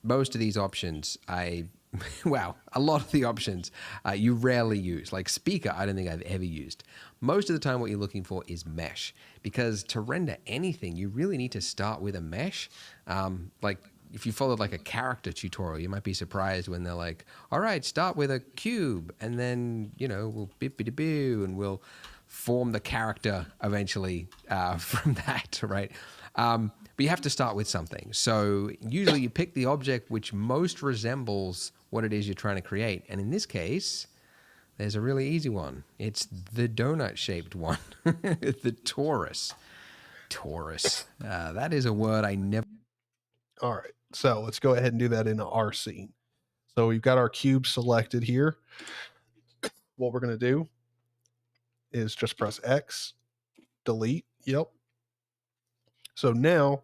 most of these options, a lot of the options you rarely use. Like speaker, I don't think I've ever used. Most of the time what you're looking for is mesh, because to render anything, you really need to start with a mesh. Like if you followed like a character tutorial, you might be surprised when they're like, all right, start with a cube, and then, we'll bip-bidi-boo, and we'll form the character eventually from that, right? But you have to start with something. So usually you pick the object which most resembles what it is you're trying to create. And in this case, there's a really easy one. It's the donut-shaped one, the torus. Torus. That is a word I never... All right, so let's go ahead and do that in our scene. So we've got our cube selected here. What we're going to do is just press X, delete. Yep. So now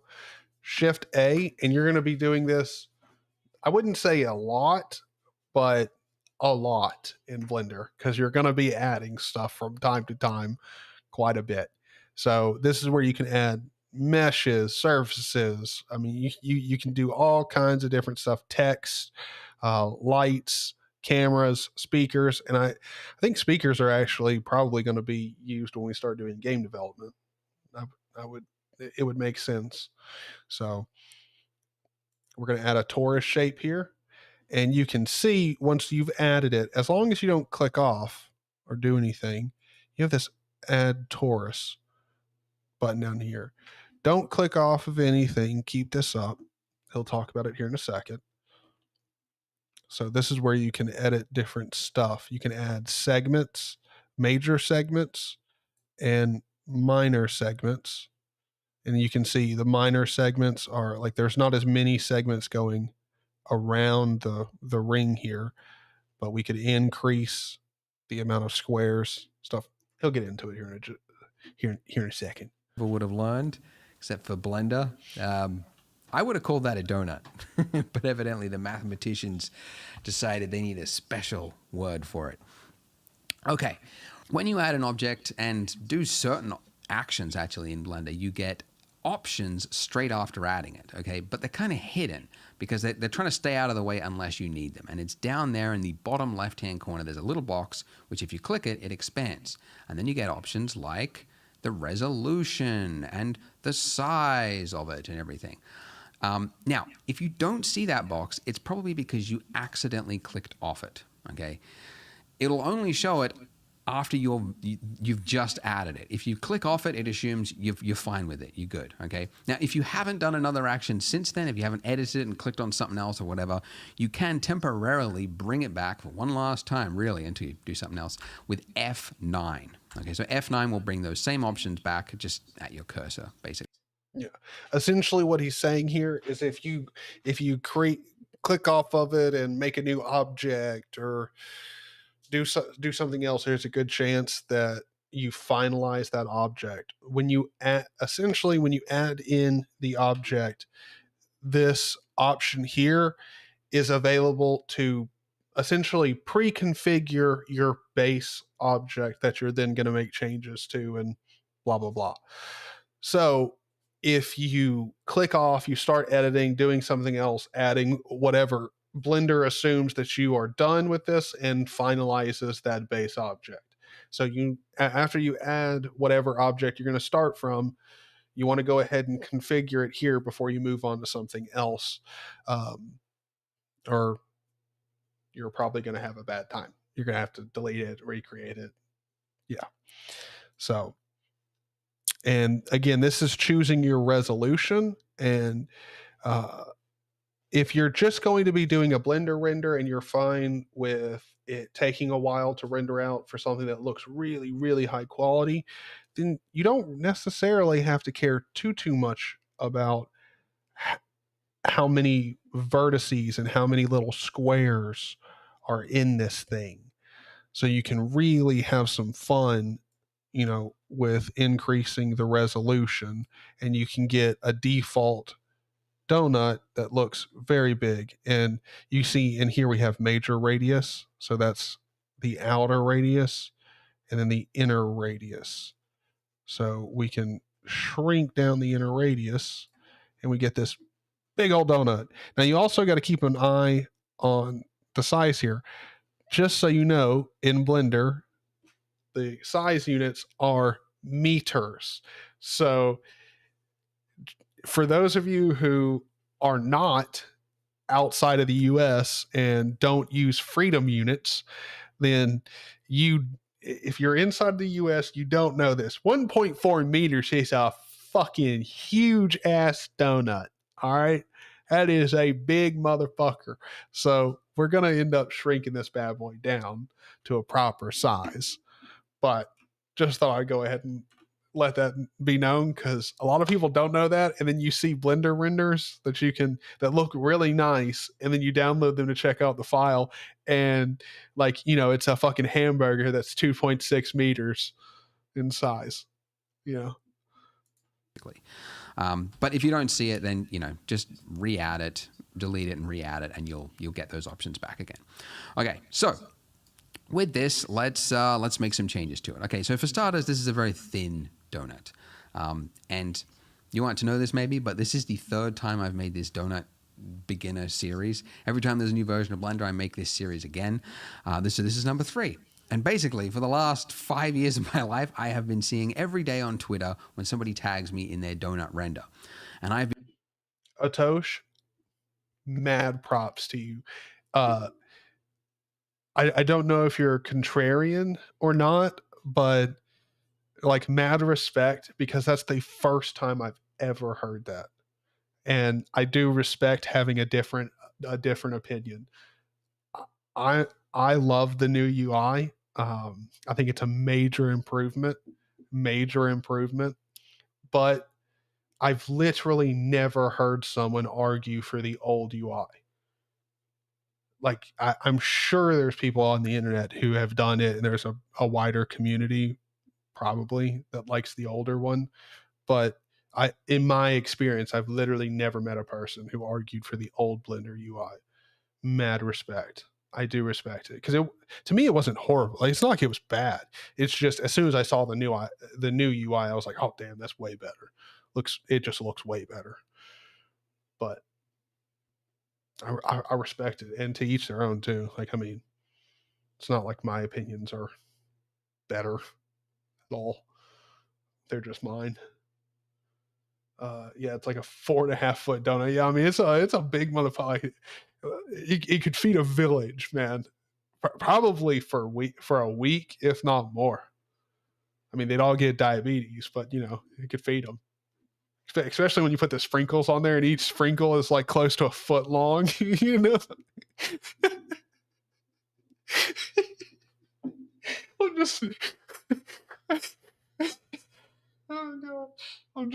Shift A, and you're going to be doing this, I wouldn't say a lot, but a lot in Blender, because you're going to be adding stuff from time to time quite a bit. So this is where you can add meshes, surfaces. I mean, you can do all kinds of different stuff, text, lights, cameras, speakers, and I think speakers are actually probably going to be used when we start doing game development. It would make sense. So we're going to add a torus shape here, and you can see once you've added it, as long as you don't click off or do anything, you have this add torus button down here. Don't click off of anything. Keep this up. He'll talk about it here in a second. So this is where you can edit different stuff. You can add segments, major segments, and minor segments. And you can see the minor segments are like, there's not as many segments going around the ring here, but we could increase the amount of squares, stuff. He'll get into it here in a second. Would have learned, except for Blender. I would have called that a donut, but evidently the mathematicians decided they need a special word for it. Okay, when you add an object and do certain actions actually in Blender, you get options straight after adding it, okay? But they're kind of hidden because they're trying to stay out of the way unless you need them. And it's down there in the bottom left-hand corner. There's a little box, which if you click it, it expands. And then you get options like the resolution and the size of it and everything. Now, if you don't see that box, it's probably because you accidentally clicked off it, okay? It'll only show it after you've just added it. If you click off it, it assumes you're fine with it. You're good, okay? Now, if you haven't done another action since then, if you haven't edited it and clicked on something else or whatever, you can temporarily bring it back for one last time, really, until you do something else with F9. Okay, so F9 will bring those same options back just at your cursor, basically. Yeah. Essentially what he's saying here is if you click off of it and make a new object or do something else, there's a good chance that you finalize that object. When you add in the object, this option here is available to essentially pre-configure your base object that you're then going to make changes to and blah, blah, blah. So if you click off, you start editing, doing something else, adding whatever, Blender assumes that you are done with this and finalizes that base object. So after you add whatever object you're going to start from, you want to go ahead and configure it here before you move on to something else. Or you're probably going to have a bad time. You're going to have to delete it, recreate it. Yeah. So, and again, this is choosing your resolution. And if you're just going to be doing a Blender render and you're fine with it taking a while to render out for something that looks really, really high quality, then you don't necessarily have to care too much about how many vertices and how many little squares are in this thing. So you can really have some fun, with increasing the resolution, and you can get a default donut that looks very big. And you see in here we have major radius. So that's the outer radius and then the inner radius. So we can shrink down the inner radius and we get this big old donut. Now you also got to keep an eye on the size here. Just so you know, in Blender, the size units are meters. So for those of you who are not outside of the US and don't use freedom units, then if you're inside the US, you don't know this. 1.4 meters is a fucking huge ass donut. All right. That is a big motherfucker. So we're going to end up shrinking this bad boy down to a proper size. But just thought I'd go ahead and let that be known, because a lot of people don't know that. And then you see Blender renders that look really nice, and then you download them to check out the file, and it's a fucking hamburger that's 2.6 meters in size. But if you don't see it, then just re-add it, delete it, and re-add it, and you'll get those options back again. Okay, so with this, let's make some changes to it. Okay, so for starters, this is a very thin donut, and you want to know this maybe, but this is the third time I've made this donut beginner series. Every time there's a new version of Blender, I make this series again. This is number 3. And basically, for the last 5 years of my life, I have been seeing every day on Twitter when somebody tags me in their donut render. And I've been Atosh, mad props to you. I don't know if you're contrarian or not, but like mad respect, because that's the first time I've ever heard that. And I do respect having a different opinion. I love the new UI. I think it's a major improvement, but I've literally never heard someone argue for the old UI. Like I'm sure there's people on the internet who have done it, and there's a wider community probably that likes the older one. But in my experience, I've literally never met a person who argued for the old Blender UI. Mad respect. I do respect it, because to me it wasn't horrible. Like, it's not like it was bad. It's just as soon as I saw the new UI, I was like, oh damn, that's way better. It just looks way better. But I respect it, and to each their own too. Like, I mean, it's not like my opinions are better at all. They're just mine. Yeah, it's like a 4.5 foot donut. Yeah, I mean, it's a big motherfucker. It could feed a village, man. Probably for a week, if not more. I mean, they'd all get diabetes, but you know, it could feed them. Especially when you put the sprinkles on there, and each sprinkle is like close to a foot long. You know. I'm just. Oh no.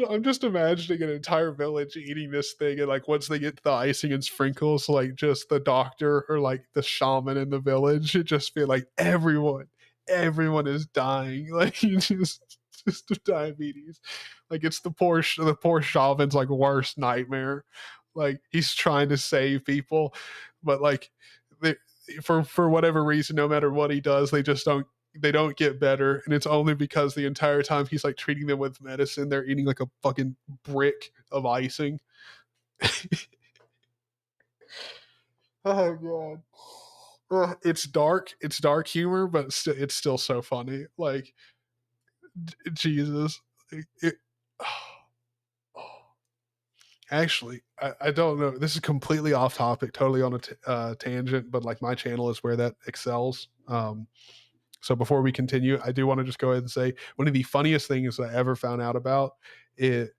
I'm just imagining an entire village eating this thing, and like once they get to the icing and sprinkles, like just the doctor or like the shaman in the village, it just feel like everyone is dying. Like just of diabetes. Like it's the poor shaman's like worst nightmare. Like he's trying to save people, but like they, for whatever reason, no matter what he does, they don't get better, and it's only because the entire time he's like treating them with medicine, they're eating like a fucking brick of icing. Oh god. It's dark humor, but it's still so funny. Like Jesus. It, actually, I don't know, this is completely off topic, totally on a tangent, but like my channel is where that excels. So before we continue, I do want to just go ahead and say one of the funniest things I ever found out about it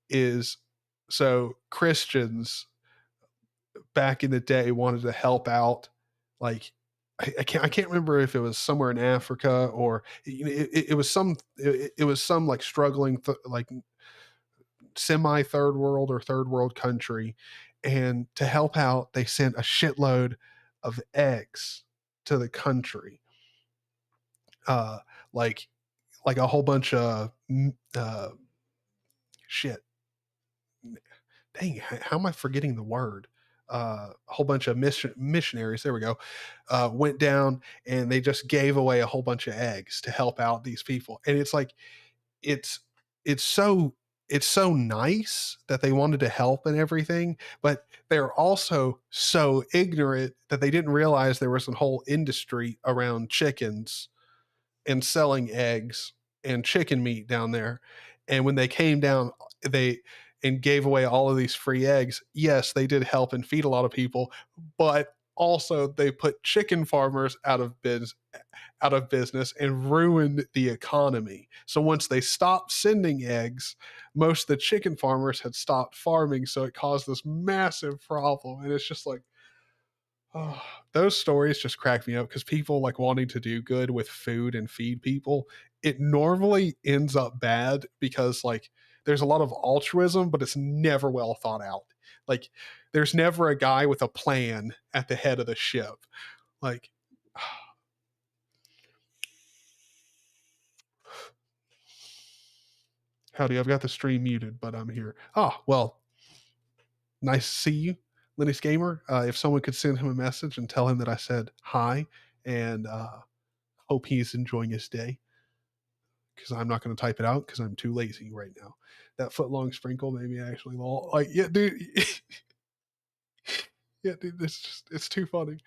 is, so Christians back in the day wanted to help out. Like I can't remember if it was somewhere in Africa, or it was some like struggling like semi third world or third world country, and to help out they sent a shitload of eggs to the country. uh like a whole bunch of shit. Dang, how am I forgetting the word? A whole bunch of missionaries, there we go, went down, and they just gave away a whole bunch of eggs to help out these people. And it's like it's it's so it's so nice that they wanted to help and everything, but they're also so ignorant that they didn't realize there was a whole industry around chickens and selling eggs and chicken meat down there. And when they came down, they and gave away all of these free eggs. Yes, they did help and feed a lot of people, but also they put chicken farmers out of business and ruined the economy. So once they stopped sending eggs, most of the chicken farmers had stopped farming, so it caused this massive problem. And it's just like, oh, those stories just crack me up, because people like wanting to do good with food and feed people, it normally ends up bad, because like there's a lot of altruism, but it's never well thought out. Like there's never a guy with a plan at the head of the ship. Like howdy, I've got the stream muted, but I'm here. Ah, well, nice to see you, Linux Gamer. If someone could send him a message and tell him that I said hi, and hope he's enjoying his day, because I'm not going to type it out because I'm too lazy right now. That foot long sprinkle made me actually like, yeah, dude. Yeah, dude, it's too funny.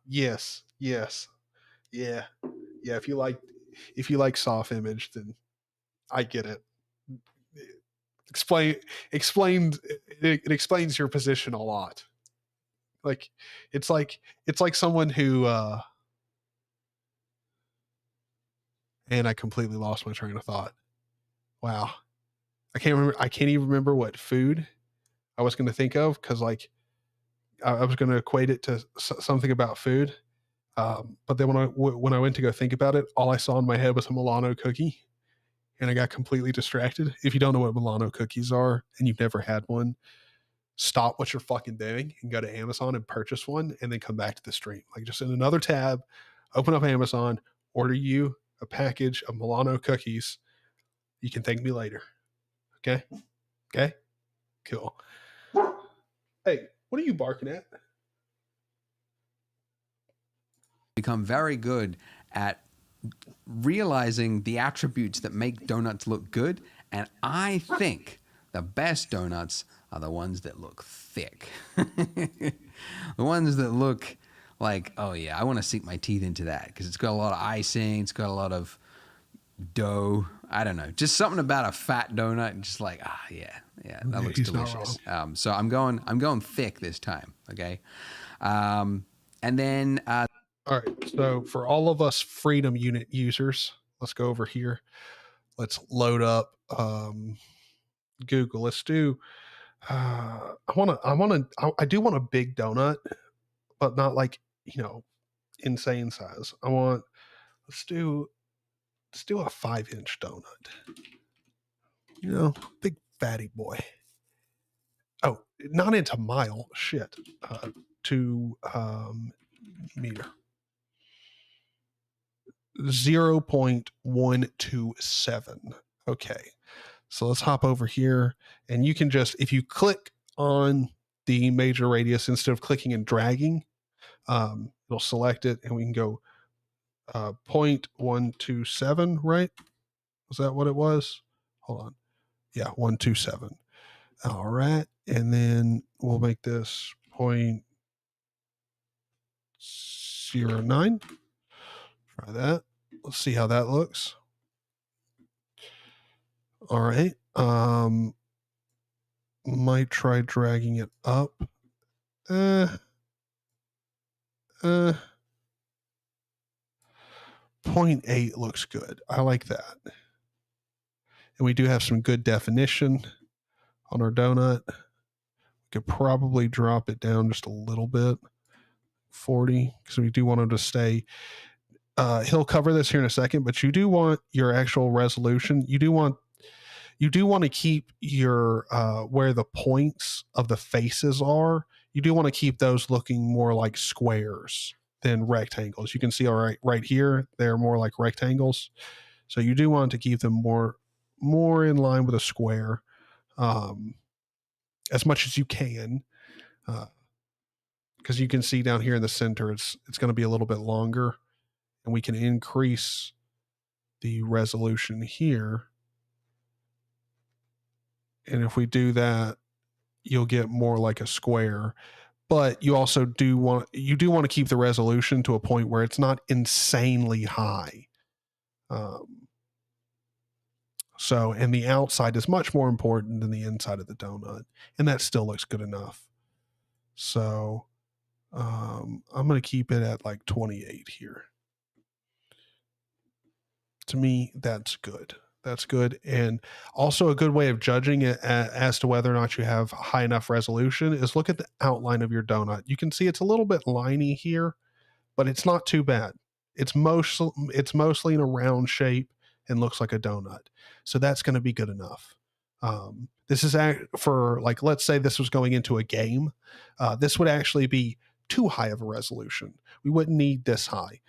Yes, yes, yeah, yeah. If you like soft image, then I get it. Explain explained it explains your position a lot. Like it's like someone who and I completely lost my train of thought. Wow. I can't even remember what food I was going to think of because like I was going to equate it to something about food. But then when I went to go think about it, all I saw in my head was a Milano cookie, and I got completely distracted. If you don't know what Milano cookies are and you've never had one, stop what you're fucking doing and go to Amazon and purchase one, and then come back to the stream. Like just in another tab, open up Amazon, order you a package of Milano cookies. You can thank me later. Okay. Okay. Cool. Hey, what are you barking at? Become very good at realizing the attributes that make donuts look good. And I think the best donuts are the ones that look thick. The ones that look like, oh yeah, I want to sink my teeth into that because it's got a lot of icing, it's got a lot of dough. I don't know, just something about a fat donut. Just like, yeah, that looks delicious. So I'm going thick this time. Okay, and then. All right. So for all of us Freedom Unit users, let's go over here. Let's load up Google. Let's do. I do want a big donut, but not like insane size. Let's do a 5-inch donut. Big fatty boy. Oh, not into mile. Shit. To meter. 0.127. Okay. So let's hop over here, and you can just, if you click on the major radius instead of clicking and dragging, it'll select it, and we can go 0.127, right? Was that what it was? Hold on. Yeah, 127. All right. And then we'll make this 0.09. Try that. Let's see how that looks. All right. Might try dragging it up. 0.8 looks good. I like that. And we do have some good definition on our donut. We could probably drop it down just a little bit, 40, because we do want him to stay. He'll cover this here in a second, but you do want your actual resolution. You do want to keep your where the points of the faces are. You do want to keep those looking more like squares than rectangles. You can see right here, they're more like rectangles. So you do want to keep them more in line with a square, as much as you can, because you can see down here in the center, it's going to be a little bit longer, and we can increase the resolution here. And if we do that, you'll get more like a square. But you also do want to keep the resolution to a point where it's not insanely high. So, and the outside is much more important than the inside of the donut, and that still looks good enough. So, I'm going to keep it at like 28 here. To me, that's good. That's good. And also a good way of judging it as to whether or not you have high enough resolution is look at the outline of your donut. You can see it's a little bit liney here, but it's not too bad. It's mostly in a round shape and looks like a donut. So that's going to be good enough. This is for, like, let's say this was going into a game. This would actually be too high of a resolution. We wouldn't need this high,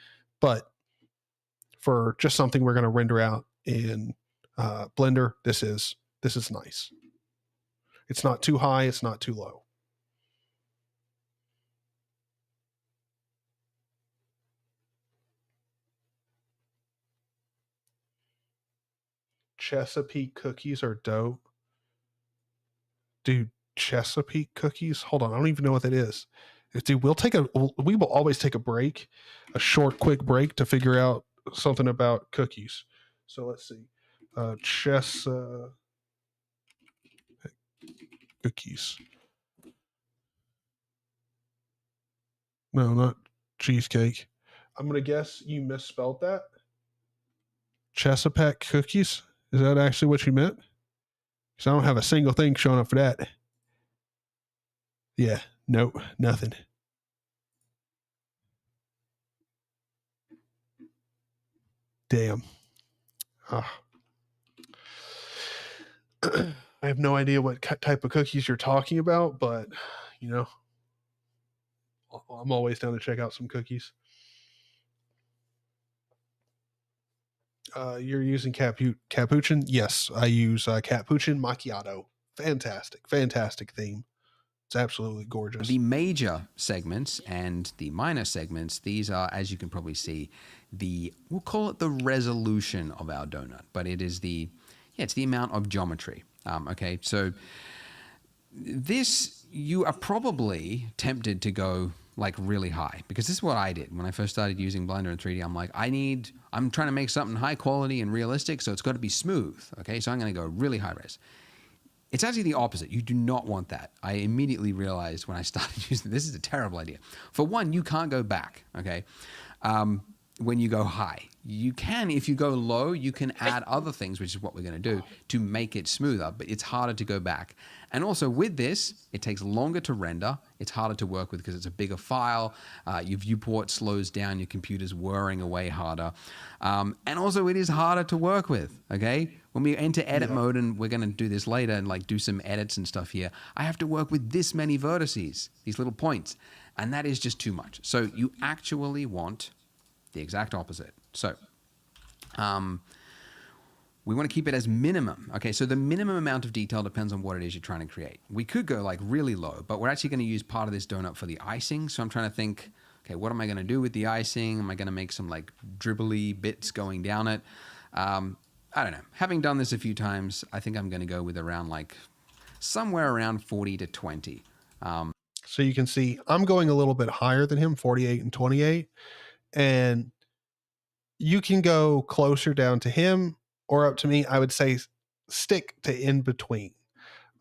but for just something we're going to render out in Blender, this is nice. It's not too high. It's not too low. Chesapeake cookies are dope. Dude, Chesapeake cookies? Hold on, I don't even know what that is. Dude, we will always take a break, a short, quick break to figure out something about cookies. So let's see. Chesapeake cookies. No, not cheesecake. I'm gonna guess you misspelled that. Chesapeake cookies? Is that actually what you meant? Because I don't have a single thing showing up for that. Yeah, nope, nothing. Damn. Ah. I have no idea what type of cookies you're talking about, but you know, I'm always down to check out some cookies. You're using Capuchin? Yes, I use Capuchin Macchiato. Fantastic theme. It's absolutely gorgeous. The major segments and the minor segments, these are, as you can probably see, we'll call it the resolution of our donut, but it is it's the amount of geometry. Okay, so this, you are probably tempted to go like really high, because this is what I did when I first started using Blender in 3D. I'm like, I'm trying to make something high quality and realistic, so it's got to be smooth. Okay, so I'm going to go really high res. It's actually the opposite. You do not want that. I immediately realized when I started using this is a terrible idea. For one, you can't go back, okay? When you go high. You can, if you go low, you can add other things, which is what we're going to do, to make it smoother, but it's harder to go back. And also with this, it takes longer to render. It's harder to work with because it's a bigger file. Your viewport slows down, your computer's whirring away harder. And also it is harder to work with, okay? When we enter edit mode, and we're going to do this later and like do some edits and stuff here, I have to work with this many vertices, these little points, and that is just too much. So you actually want the exact opposite. So we want to keep it as minimum. Okay, so the minimum amount of detail depends on what it is you're trying to create. We could go like really low, but we're actually going to use part of this donut for the icing. So I'm trying to think, okay, what am I going to do with the icing? Am I going to make some like dribbly bits going down it? I don't know. Having done this a few times, I think I'm going to go with around like somewhere around 40 to 20. So you can see I'm going a little bit higher than him, 48 and 28. And you can go closer down to him or up to me. I would say stick to in between.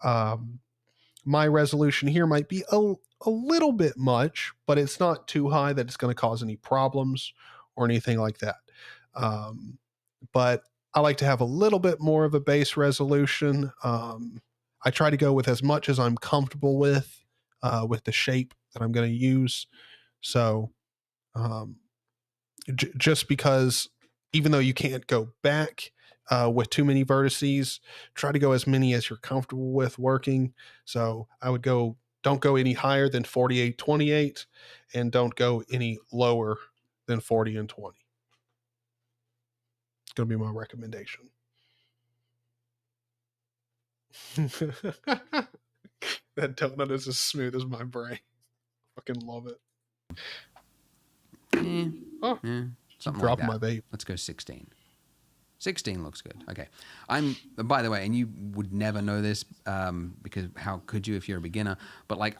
My resolution here might be a little bit much, but it's not too high that it's going to cause any problems or anything like that. But I like to have a little bit more of a base resolution. I try to go with as much as I'm comfortable with the shape that I'm going to use. So just because even though you can't go back with too many vertices, try to go as many as you're comfortable with working. So I would don't go any higher than 48, 28, and don't go any lower than 40 and 20. It's going to be my recommendation. That donut is as smooth as my brain. Fucking love it. Something Drop like that. my vape. Let's go 16. 16 looks good. Okay. By the way, and you would never know this because how could you if you're a beginner? But like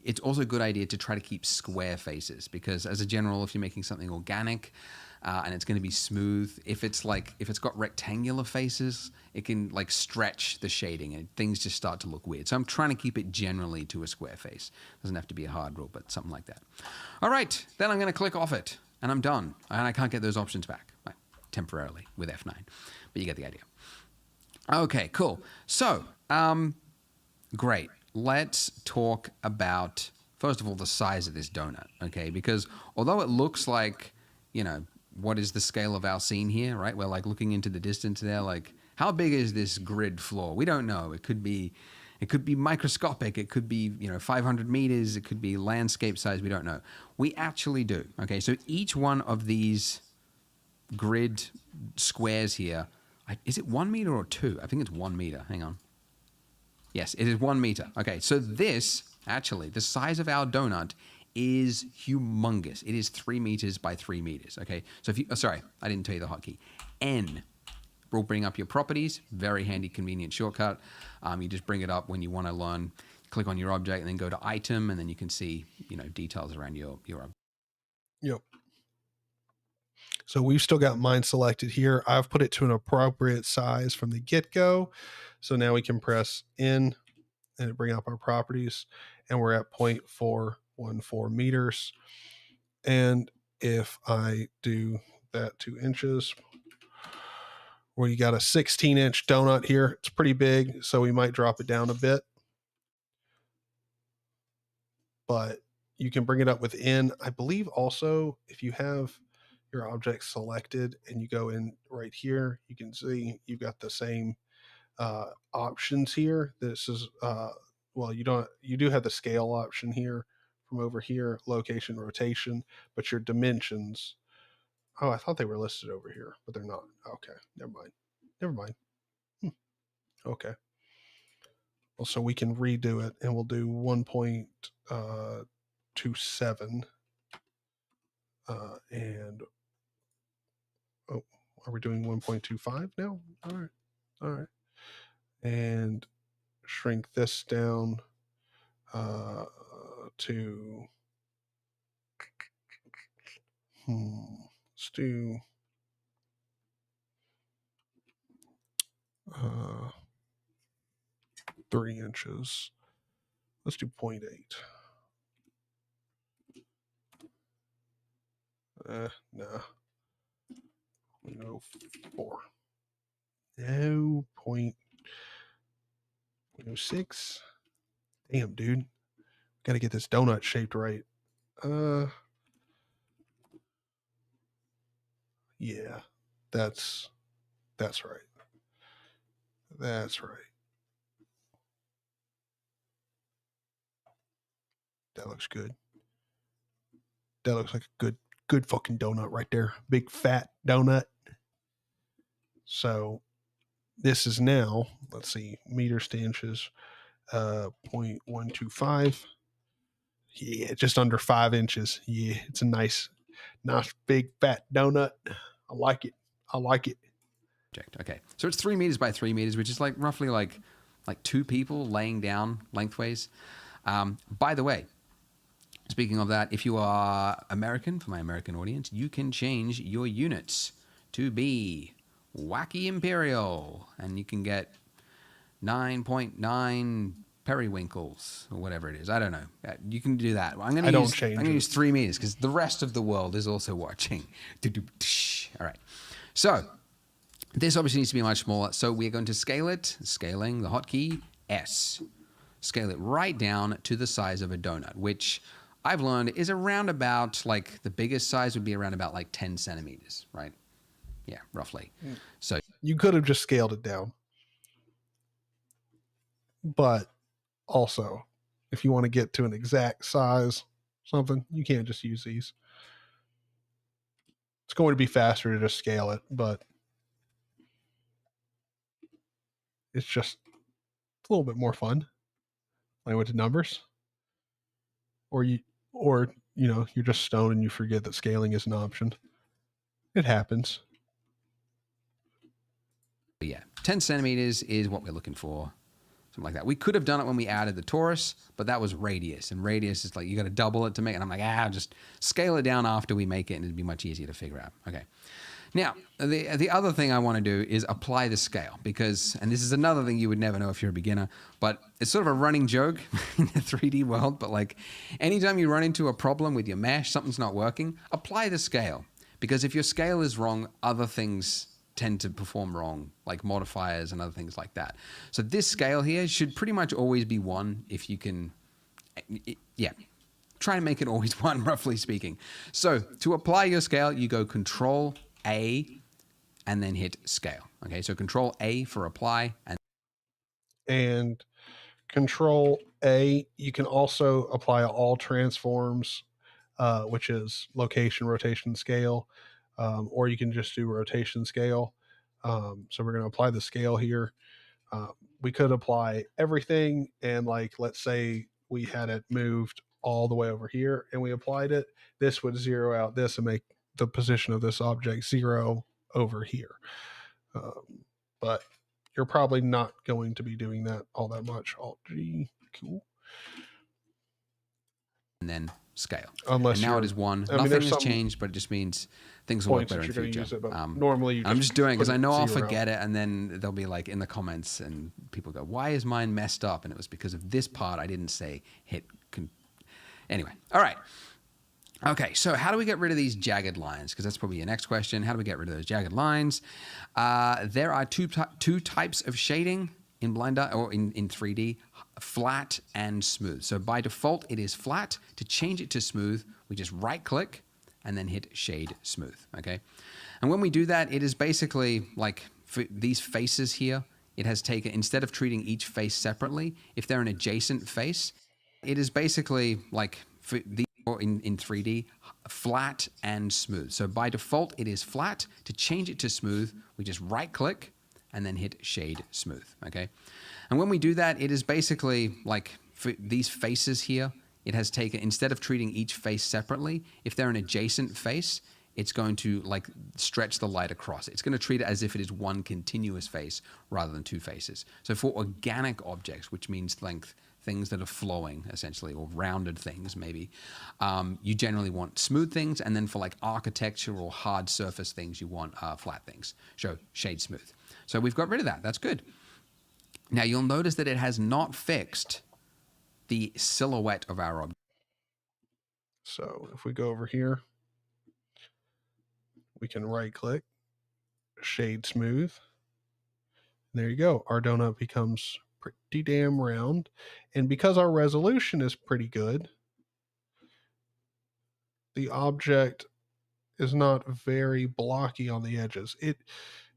it's also a good idea to try to keep square faces, because as a general, if you're making something organic and it's going to be smooth, if it's got rectangular faces, it can like stretch the shading and things just start to look weird. So I'm trying to keep it generally to a square face. Doesn't have to be a hard rule, but something like that. All right, then I'm going to click off it and I'm done. And I can't get those options back. Right. Temporarily with F9, but you get the idea. Okay, cool. So, great. Let's talk about, first of all, the size of this donut, okay? Because although it looks like, what is the scale of our scene here, right? We're like looking into the distance there, like how big is this grid floor? We don't know. It could be microscopic. It could be, 500 meters. It could be landscape size. We don't know. We actually do, okay? So each one of these grid squares here, is it 1 meter or 2? I think it's 1 meter. Hang on. Yes, it is 1 meter. Okay, so this, actually, the size of our donut is humongous. It is 3 meters by 3 meters. Okay, so sorry, I didn't tell you the hotkey. N. will bring up your properties. Very handy, convenient shortcut. You just bring it up when you want to learn. Click on your object and then go to item, and then you can see, details around your object. Yep. So we've still got mine selected here. I've put it to an appropriate size from the get-go. So now we can press in and bring up our properties, and we're at 0.414 meters. And if I do that 2 inches, well, you got a 16-inch donut here. It's pretty big, so we might drop it down a bit. But you can bring it up within. I believe also if you have your object selected and you go in right here, you can see you've got the same options here. This is well, you do have the scale option here from over here, location, rotation, but your dimensions, oh, I thought they were listed over here, but they're not. Okay, never mind. Okay, well, so we can redo it, and we'll do 1.27 and oh, are we doing 1.25 now? All right, and shrink this down to let's do 3 inches. Let's do 0.8. No. 0.04. No, 0.06. Damn, dude. Got to get this donut shaped right. Yeah, that's right. That's right. That looks good. That looks like a good fucking donut right there. Big fat donut. So this is now, let's see, meters to inches, 0.125. Yeah, just under 5 inches. Yeah, it's a nice big fat donut. I like it. Okay, so it's 3 meters by 3 meters, which is like roughly like 2 people laying down lengthways. By the way, speaking of that, if you are American, for my American audience, you can change your units to be Wacky Imperial, and you can get 9.9 periwinkles or whatever it is. I don't know. You can do that. I'm going to use 3 meters because the rest of the world is also watching. All right. So this obviously needs to be much smaller. So we're going to scale it. Scaling, the hotkey, S. Scale it right down to the size of a donut, which I've learned is around about, like, the biggest size would be around about like 10 centimeters, right? Yeah, roughly. So you could have just scaled it down. But also, if you want to get to an exact size, something, you can't just use these. It's going to be faster to just scale it, but it's just a little bit more fun playing with the numbers. Or you're just stoned and you forget that scaling is an option. It happens. But yeah, 10 centimeters is what we're looking for. Something like that. We could have done it when we added the torus, but that was radius. And radius is like, you got to double it to make it. And I'm like, just scale it down after we make it, and it'd be much easier to figure out. Okay. Now, the other thing I want to do is apply the scale, because, and this is another thing you would never know if you're a beginner, but it's sort of a running joke in the 3D world. But like, anytime you run into a problem with your mesh, something's not working, apply the scale. Because if your scale is wrong, other things tend to perform wrong, like modifiers and other things like that. So this scale here should pretty much always be 1 if you can, try to make it always 1, roughly speaking. So to apply your scale, you go Control A and then hit scale. Okay, so Control A for apply, and Control A, you can also apply all transforms, which is location, rotation, scale. Or you can just do rotation scale. So we're going to apply the scale here. We could apply everything, and like, let's say we had it moved all the way over here and we applied it. This would zero out this and make the position of this object 0 over here. But you're probably not going to be doing that all that much. Alt-G, cool. And then scale. Unless and now it is 1. Nothing has changed, but it just means things will work better in future. Use it, but normally I'm just doing because I know I'll forget it, and then they'll be like in the comments, and people go, "Why is mine messed up?" And it was because of this part I didn't say hit. Anyway, all right. Okay, so how do we get rid of these jagged lines? Because that's probably your next question. How do we get rid of those jagged lines? There are two types of shading in Blender or in 3D, flat and smooth. So by default, it is flat. To change it to smooth, we just right-click and then hit Shade Smooth, okay? And when we do that, it is basically like for these faces here, it has taken, instead of treating each face separately, if they're an adjacent face, it is basically like for the or in 3D, flat and smooth. So by default, it is flat. To change it to smooth, we just right-click and then hit Shade Smooth, okay? And when we do that, it is basically like for these faces here, it has taken, instead of treating each face separately, if they're an adjacent face, it's going to like stretch the light across. It's going to treat it as if it is one continuous face rather than two faces. So for organic objects, which means length, things that are flowing essentially, or rounded things maybe, you generally want smooth things, and then for like architecture or hard surface things, you want flat things. So Shade Smooth. So we've got rid of that. That's good. Now you'll notice that it has not fixed the silhouette of our object. So if we go over here, we can right-click, Shade Smooth. There you go. Our donut becomes pretty damn round. And because our resolution is pretty good, the object is not very blocky on the edges. It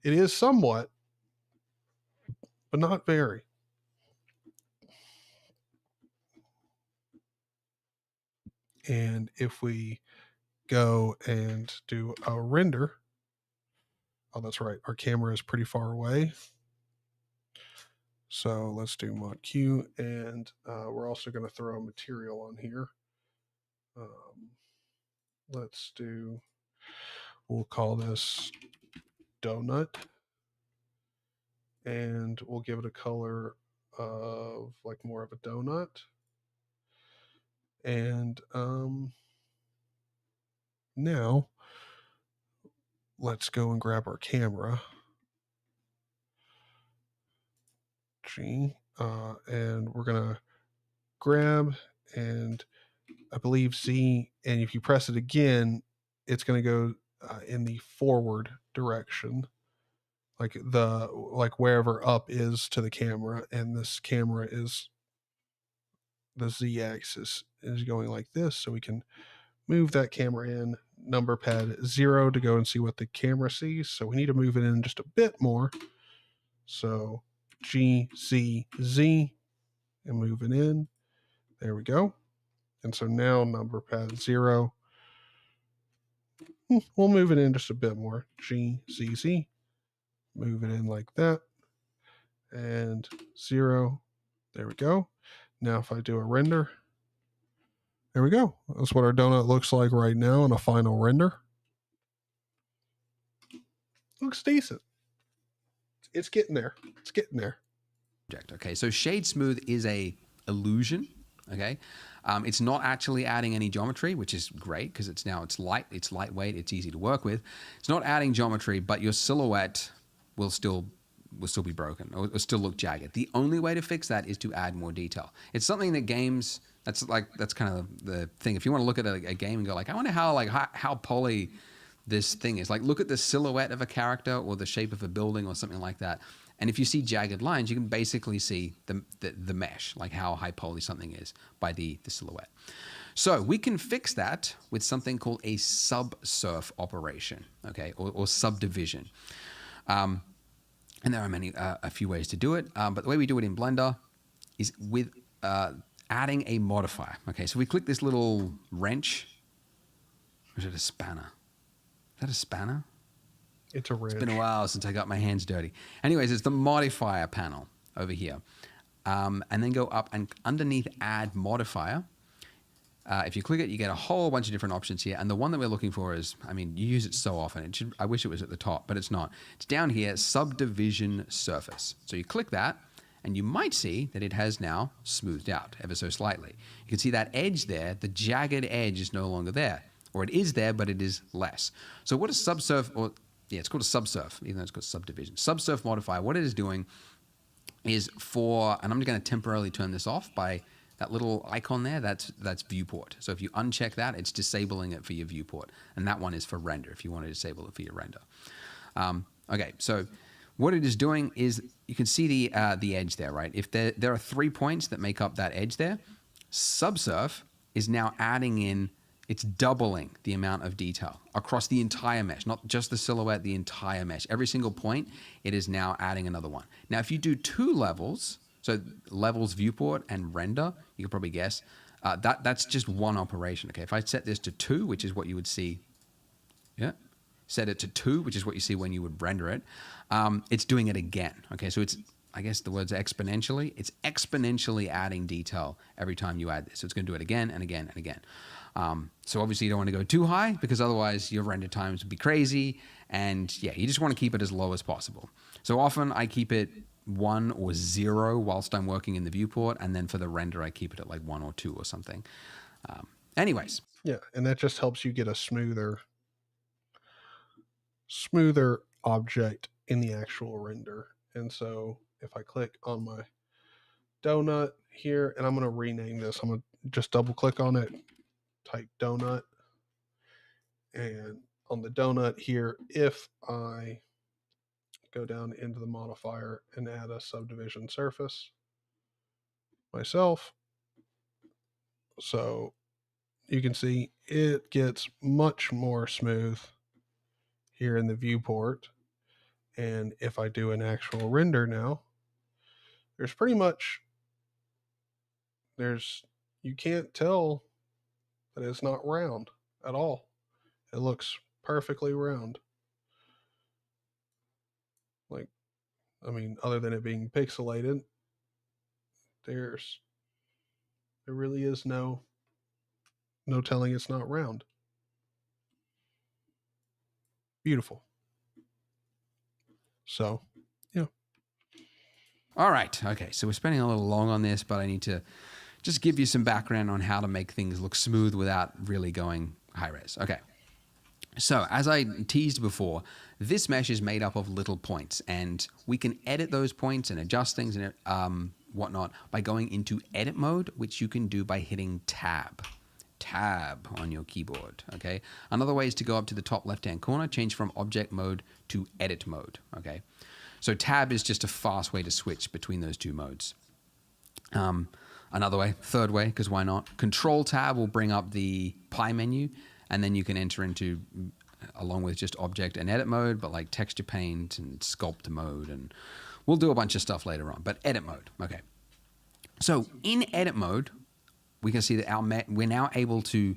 is somewhat, but not very. And if we go and do a render, oh, that's right, our camera is pretty far away. So let's do mod Q, and we're also going to throw a material on here. Let's do, we'll call this donut, and we'll give it a color of like more of a donut. And now let's go and grab our camera. And we're gonna grab, and I believe Z, and if you press it again, it's gonna go in the forward direction, like wherever up is to the camera, and this camera is, the Z axis is going like this, so we can move that camera in, number pad 0 to go and see what the camera sees. So we need to move it in just a bit more. So G, Z, Z, and move it in. There we go. And so now number pad 0. We'll move it in just a bit more. G, Z, Z. Move it in like that. And 0. There we go. Now if I do a render, there we go. That's what our donut looks like right now in a final render. Looks decent. It's getting there. It's getting there. Okay, so Shade Smooth is a illusion. Okay, it's not actually adding any geometry, which is great because it's light, it's lightweight, it's easy to work with. It's not adding geometry, but your silhouette will still be broken or still look jagged. The only way to fix that is to add more detail. It's something that games, that's kind of the thing. If you want to look at a game and go like, I wonder how poly this thing is. Like, look at the silhouette of a character or the shape of a building or something like that. And if you see jagged lines, you can basically see the mesh, like how high poly something is by the silhouette. So we can fix that with something called a subsurf operation, okay, or subdivision. And there are a few ways to do it, but the way we do it in Blender is with adding a modifier. Okay, so we click this little wrench. Or is it a spanner? Is that a spanner? It's a wrench. It's been a while since I got my hands dirty. Anyways, it's the modifier panel over here. And then go up and underneath add modifier, If you click it, you get a whole bunch of different options here. And the one that we're looking for is, I mean, you use it so often. I wish it was at the top, but it's not. It's down here, subdivision surface. So you click that, and you might see that it has now smoothed out ever so slightly. You can see that edge there, the jagged edge is no longer there. Or it is there, but it is less. So what is subsurf, or yeah, it's called a subsurf, even though it's called subdivision. Subsurf modifier, what it is doing is and I'm just going to temporarily turn this off by that little icon there, that's viewport. So if you uncheck that, it's disabling it for your viewport. And that one is for render, if you want to disable it for your render. Okay, so what it is doing is, you can see the edge there, right? If there are 3 points that make up that edge there, Subsurf is now adding in, it's doubling the amount of detail across the entire mesh, not just the silhouette, the entire mesh. Every single point, it is now adding another one. Now, if you do 2 levels, so levels viewport and render, you can probably guess, that's just one operation, okay? If I set this to 2, which is what you would see, yeah, set it to 2, which is what you see when you would render it, it's doing it again, okay? So it's, I guess the word's exponentially. It's exponentially adding detail every time you add this. So it's going to do it again and again and again. So obviously you don't want to go too high, because otherwise your render times would be crazy. And yeah, you just want to keep it as low as possible. So often I keep it 1 or 0 whilst I'm working in the viewport. And then for the render, I keep it at like 1 or 2 or something. Anyways. Yeah, and that just helps you get a smoother object in the actual render. And so if I click on my donut here, and I'm going to rename this, I'm going to just double click on it, type donut, and on the donut here, if I go down into the modifier and add a subdivision surface myself, so you can see it gets much more smooth here in the viewport. And if I do an actual render now, there's pretty much, you can't tell that it's not round at all. It looks perfectly round. Like, I mean, other than it being pixelated, there really is no telling it's not round. Beautiful. So, yeah. All right. Okay. So we're spending a little long on this, but I need to just give you some background on how to make things look smooth without really going high res. Okay. So as I teased before, this mesh is made up of little points, and we can edit those points and adjust things and whatnot by going into edit mode, which you can do by hitting tab on your keyboard. Okay. Another way is to go up to the top left-hand corner, change from object mode to edit mode. Okay. So tab is just a fast way to switch between those 2 modes. Another way, third way, because why not? Control tab will bring up the pie menu, and then you can enter into, along with just object and edit mode, but like texture paint and sculpt mode, and we'll do a bunch of stuff later on, but edit mode. Okay. So in edit mode, we can see that we're now able to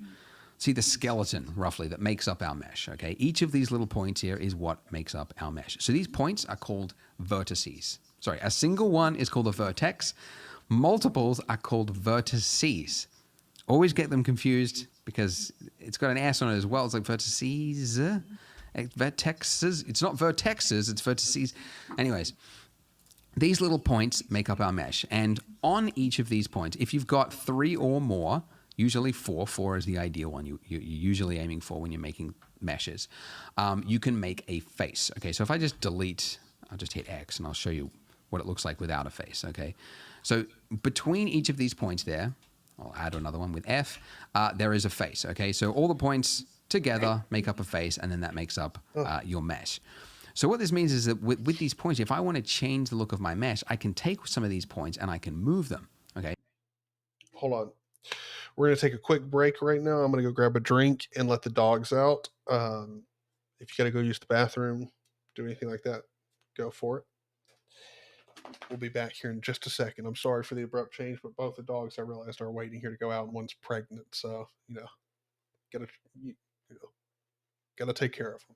see the skeleton roughly that makes up our mesh. Okay. Each of these little points here is what makes up our mesh. So these points are called vertices. Sorry, a single one is called a vertex. Multiples are called vertices. Always get them confused because it's got an S on it as well. It's like vertices, vertexes. It's not vertexes, it's vertices. Anyways, these little points make up our mesh. And on each of these points, if you've got 3 or more, usually 4 is the ideal one you're usually aiming for when you're making meshes, you can make a face. Okay, so if I just delete, I'll just hit X and I'll show you what it looks like without a face. Okay, so between each of these points there, I'll add another one with F, there is a face. Okay, so all the points together make up a face, and then that makes up your mesh. So what this means is that with these points, if I want to change the look of my mesh, I can take some of these points and I can move them. Okay. Hold on. We're going to take a quick break right now. I'm going to go grab a drink and let the dogs out. If you got to go use the bathroom, do anything like that, go for it. We'll be back here in just a second. I'm sorry for the abrupt change, but both the dogs, I realized, are waiting here to go out, and one's pregnant. So, gotta take care of them.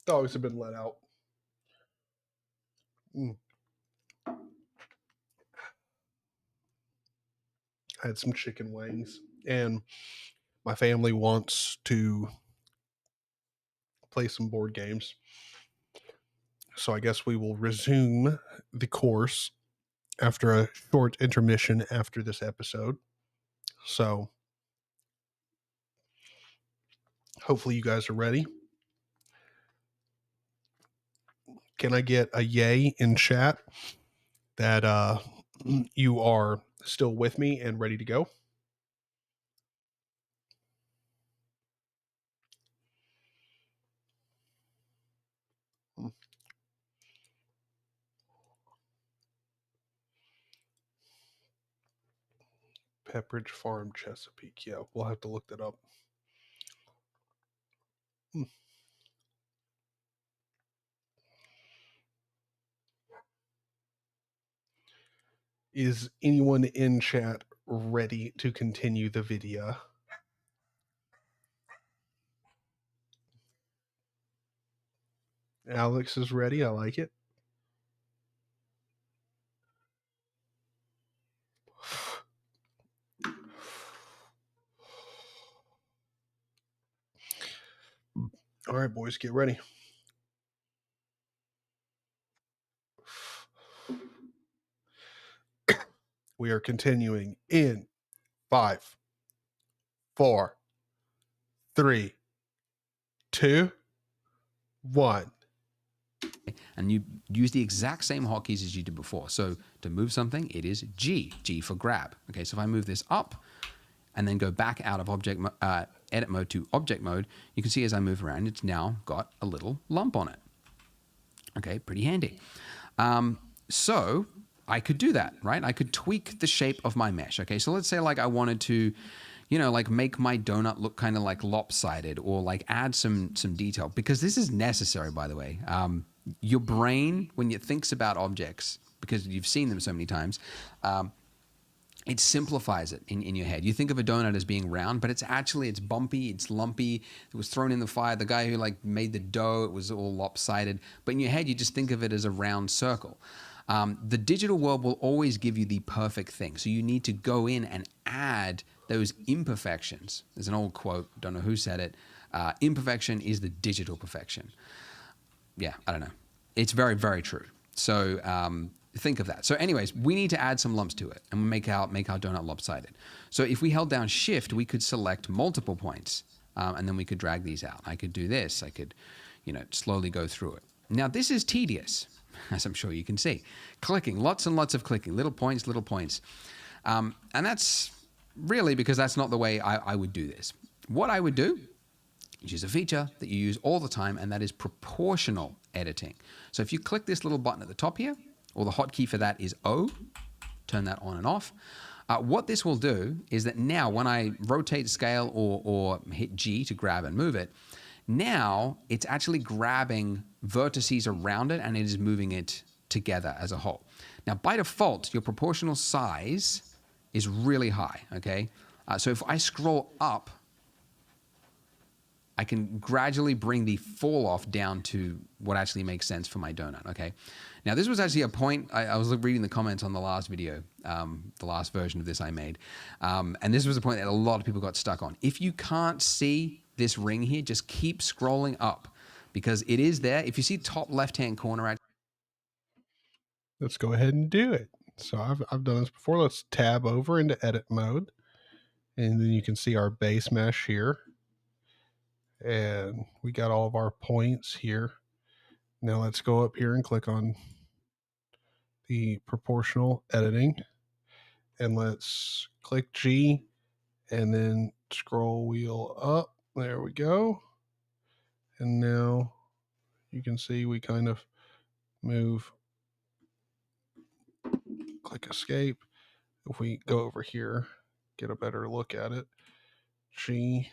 Dogs have been let out. I had some chicken wings, and my family wants to play some board games. So I guess we will resume the course after a short intermission after this episode. So hopefully you guys are ready. Can I get a yay in chat that you are still with me and ready to go? Pepperidge Farm, Chesapeake. Yeah, we'll have to look that up. Is anyone in chat ready to continue the video? Alex is ready. I like it. All right, boys, get ready. We are continuing in 5, 4, 3, 2, 1. And you use the exact same hotkeys as you did before. So to move something, it is G for grab. Okay, so if I move this up and then go back out of edit mode to object mode, you can see as I move around, it's now got a little lump on it. Okay, pretty handy. So I could do that, right? I could tweak the shape of my mesh. Okay, so let's say like I wanted to, like make my donut look kind of like lopsided, or like add some detail, because this is necessary, by the way. Your brain, when it thinks about objects, because you've seen them so many times, it simplifies it in your head. You think of a donut as being round, but it's bumpy, it's lumpy. It was thrown in the fire. The guy who like made the dough, it was all lopsided. But in your head, you just think of it as a round circle. The digital world will always give you the perfect thing. So you need to go in and add those imperfections. There's an old quote, don't know who said it. Imperfection is the digital perfection. Yeah, I don't know. It's very, very true. So think of that. So anyways, we need to add some lumps to it and make our donut lopsided. So if we held down Shift, we could select multiple points, and then we could drag these out. I could do this. I could, slowly go through it. Now this is tedious, as I'm sure you can see. Clicking, lots and lots of clicking, little points. And that's really because that's not the way I would do this. What I would do is use a feature that you use all the time, and that is proportional editing. So if you click this little button at the top here, or the hotkey for that is O, turn that on and off. What this will do is that now when I rotate scale or hit G to grab and move it, now it's actually grabbing vertices around it and it is moving it together as a whole. Now by default, your proportional size is really high, okay? So if I scroll up, I can gradually bring the fall off down to what actually makes sense for my donut, okay? Now, this was actually a point, I was reading the comments on the last video, the last version of this I made, and this was a point that a lot of people got stuck on. If you can't see this ring here, just keep scrolling up, because it is there. If you see top left-hand corner, Let's go ahead and do it. So I've done this before. Let's tab over into edit mode, and then you can see our base mesh here. And we got all of our points here. Now let's go up here and click on the proportional editing, and let's click G and then scroll wheel up. There we go. And now you can see we kind of move, click escape. If we go over here, get a better look at it, G,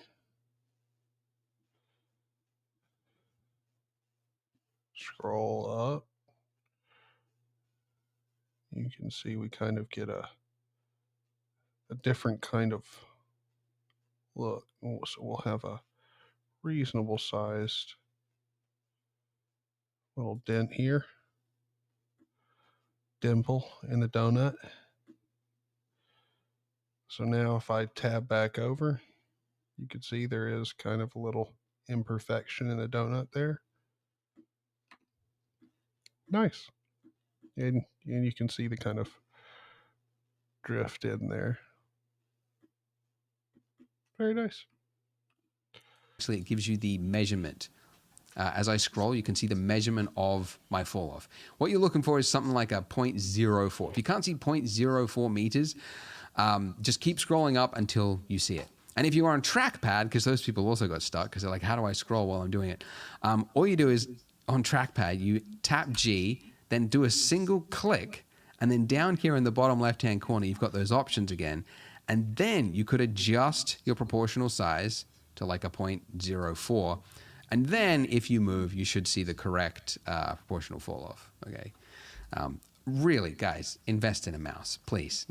scroll up, you can see we kind of get a different kind of look. So we'll have a reasonable sized little dent here, dimple in the donut. So now if I tab back over, you can see there is kind of a little imperfection in the donut there. Nice. And you can see the kind of drift in there. Very nice. Actually, it gives you the measurement. As I scroll, you can see the measurement of my fall off. What you're looking for is something like a 0.04. If you can't see 0.04 meters, just keep scrolling up until you see it. And if you're on trackpad, because those people also got stuck because they're like, how do I scroll while I'm doing it? All you do is on trackpad, you tap G, then do a single click, and then down here in the bottom left-hand corner, you've got those options again. And then you could adjust your proportional size to like a 0.04. And then if you move, you should see the correct proportional fall off. Okay. Really, guys, invest in a mouse, please.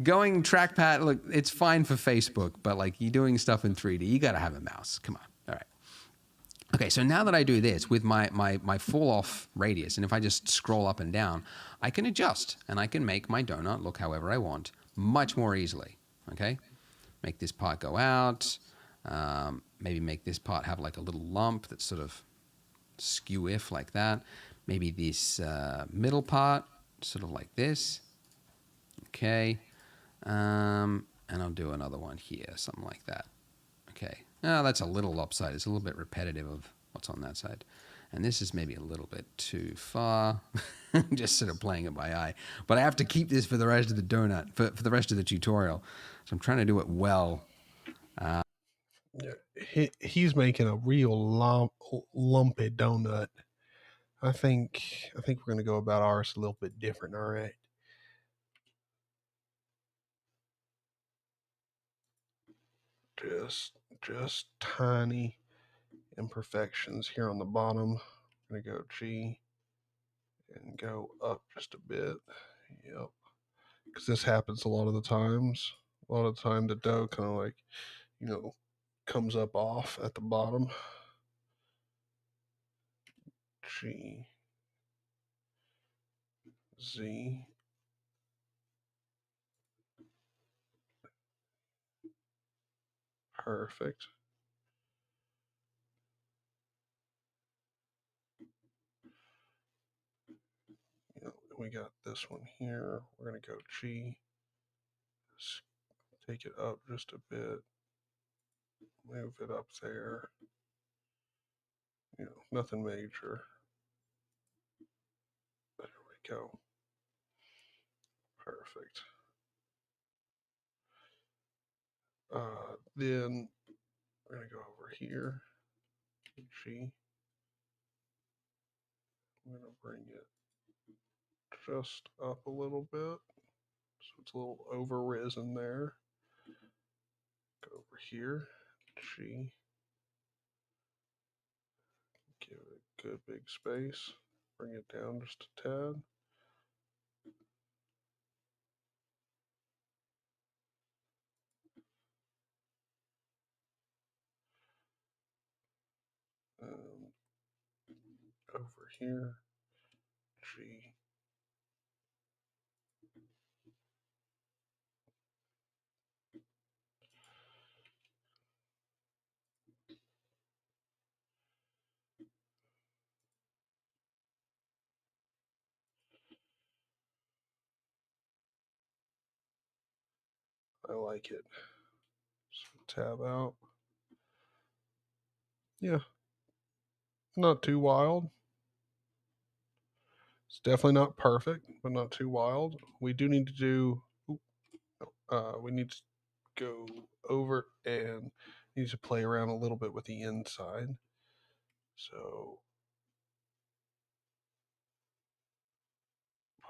Going trackpad, look, it's fine for Facebook, but like you're doing stuff in 3D, you got to have a mouse. Come on. All right. Okay, so now that I do this with my fall off radius, and if I just scroll up and down, I can adjust and I can make my donut look however I want much more easily. Okay. Make this part go out. Maybe make this part have like a little lump that's sort of skew-if like that. Maybe this middle part, sort of like this. Okay. And I'll do another one here, something like that. Okay. Oh, that's a little lopsided. It's a little bit repetitive of what's on that side. And this is maybe a little bit too far. Just sort of playing it by eye. But I have to keep this for the rest of the donut, for the rest of the tutorial. So I'm trying to do it well. He's making a real lumpy donut. I think we're going to go about ours a little bit different. All right. Just tiny imperfections here on the bottom. I'm going to go G and go up just a bit. Yep. Because this happens a lot of the times. A lot of the time the dough kind of like, comes up off at the bottom. G, Z. Perfect. We got this one here. We're going to go G. Take it up just a bit. Move it up there. Nothing major. There we go. Perfect. Then we're going to go over here. G. I'm going to bring it just up a little bit. So it's a little over risen there. Go over here. G. Give it a good big space. Bring it down just a tad. Over here, G. I like it. So tab out. Yeah. Not too wild. It's definitely not perfect, but not too wild. We do need to do, we need to go over and need to play around a little bit with the inside. So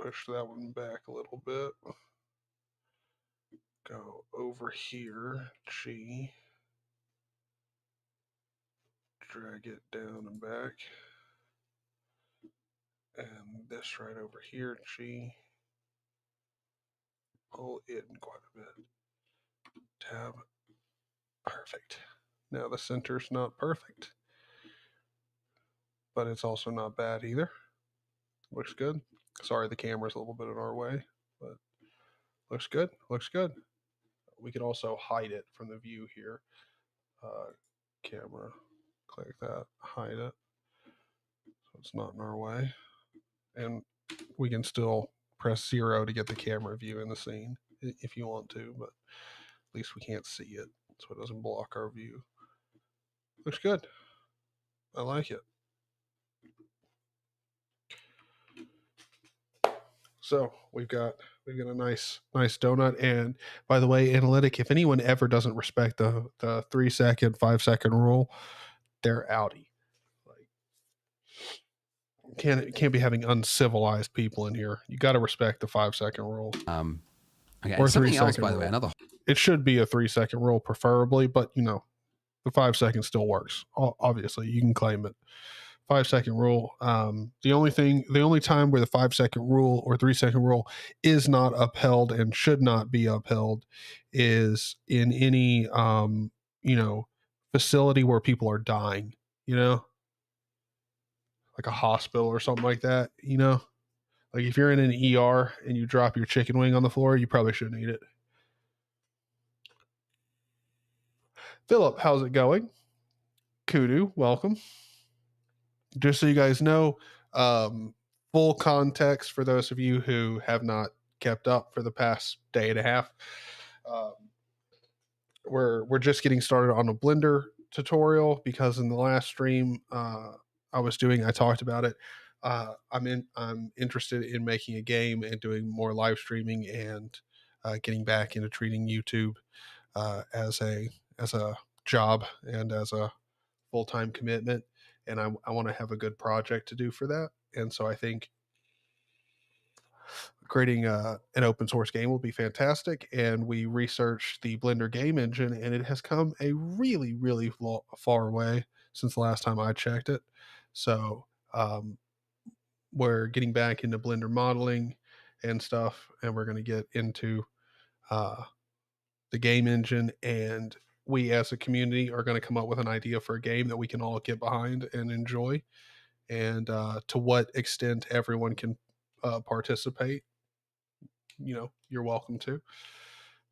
push that one back a little bit. Go over here, G. Drag it down and back. And this right over here, G. Pull it in quite a bit. Tab. Perfect. Now the center's not perfect. but it's also not bad either. Looks good. Sorry, the camera's a little bit in our way, but looks good. Looks good. We can also hide it from the view here. Camera, click that, hide it, so it's not in our way. And we can still press 0 to get the camera view in the scene if you want to, but at least we can't see it, so it doesn't block our view. Looks good. I like it. So we've got a nice donut. And by the way, analytic, if anyone ever doesn't respect the 3-second, 5-second rule, they're outie. Like, can't be having uncivilized people in here. You got to respect the 5-second rule. Okay. Or Something else, 3-second by the way, rule. another. It should be a 3-second rule, preferably, but the 5 seconds still works. Obviously, you can claim it. 5-second rule. The only time where the 5-second rule or 3-second rule is not upheld and should not be upheld is in any facility where people are dying. Like a hospital or something like that. Like if you're in an ER and you drop your chicken wing on the floor, you probably shouldn't eat it. Philip, how's it going? Kudu, welcome. Just so you guys know, full context for those of you who have not kept up for the past day and a half. We're just getting started on a Blender tutorial because in the last stream I talked about it. I'm interested in making a game and doing more live streaming and getting back into treating YouTube as a job and as a full-time commitment, and I want to have a good project to do for that. And so I think creating an open source game will be fantastic. And we researched the Blender game engine, and it has come a really, really far way since the last time I checked it. So we're getting back into Blender modeling and stuff, and we're going to get into the game engine, and we as a community are going to come up with an idea for a game that we can all get behind and enjoy. And to what extent everyone can participate, you're welcome to.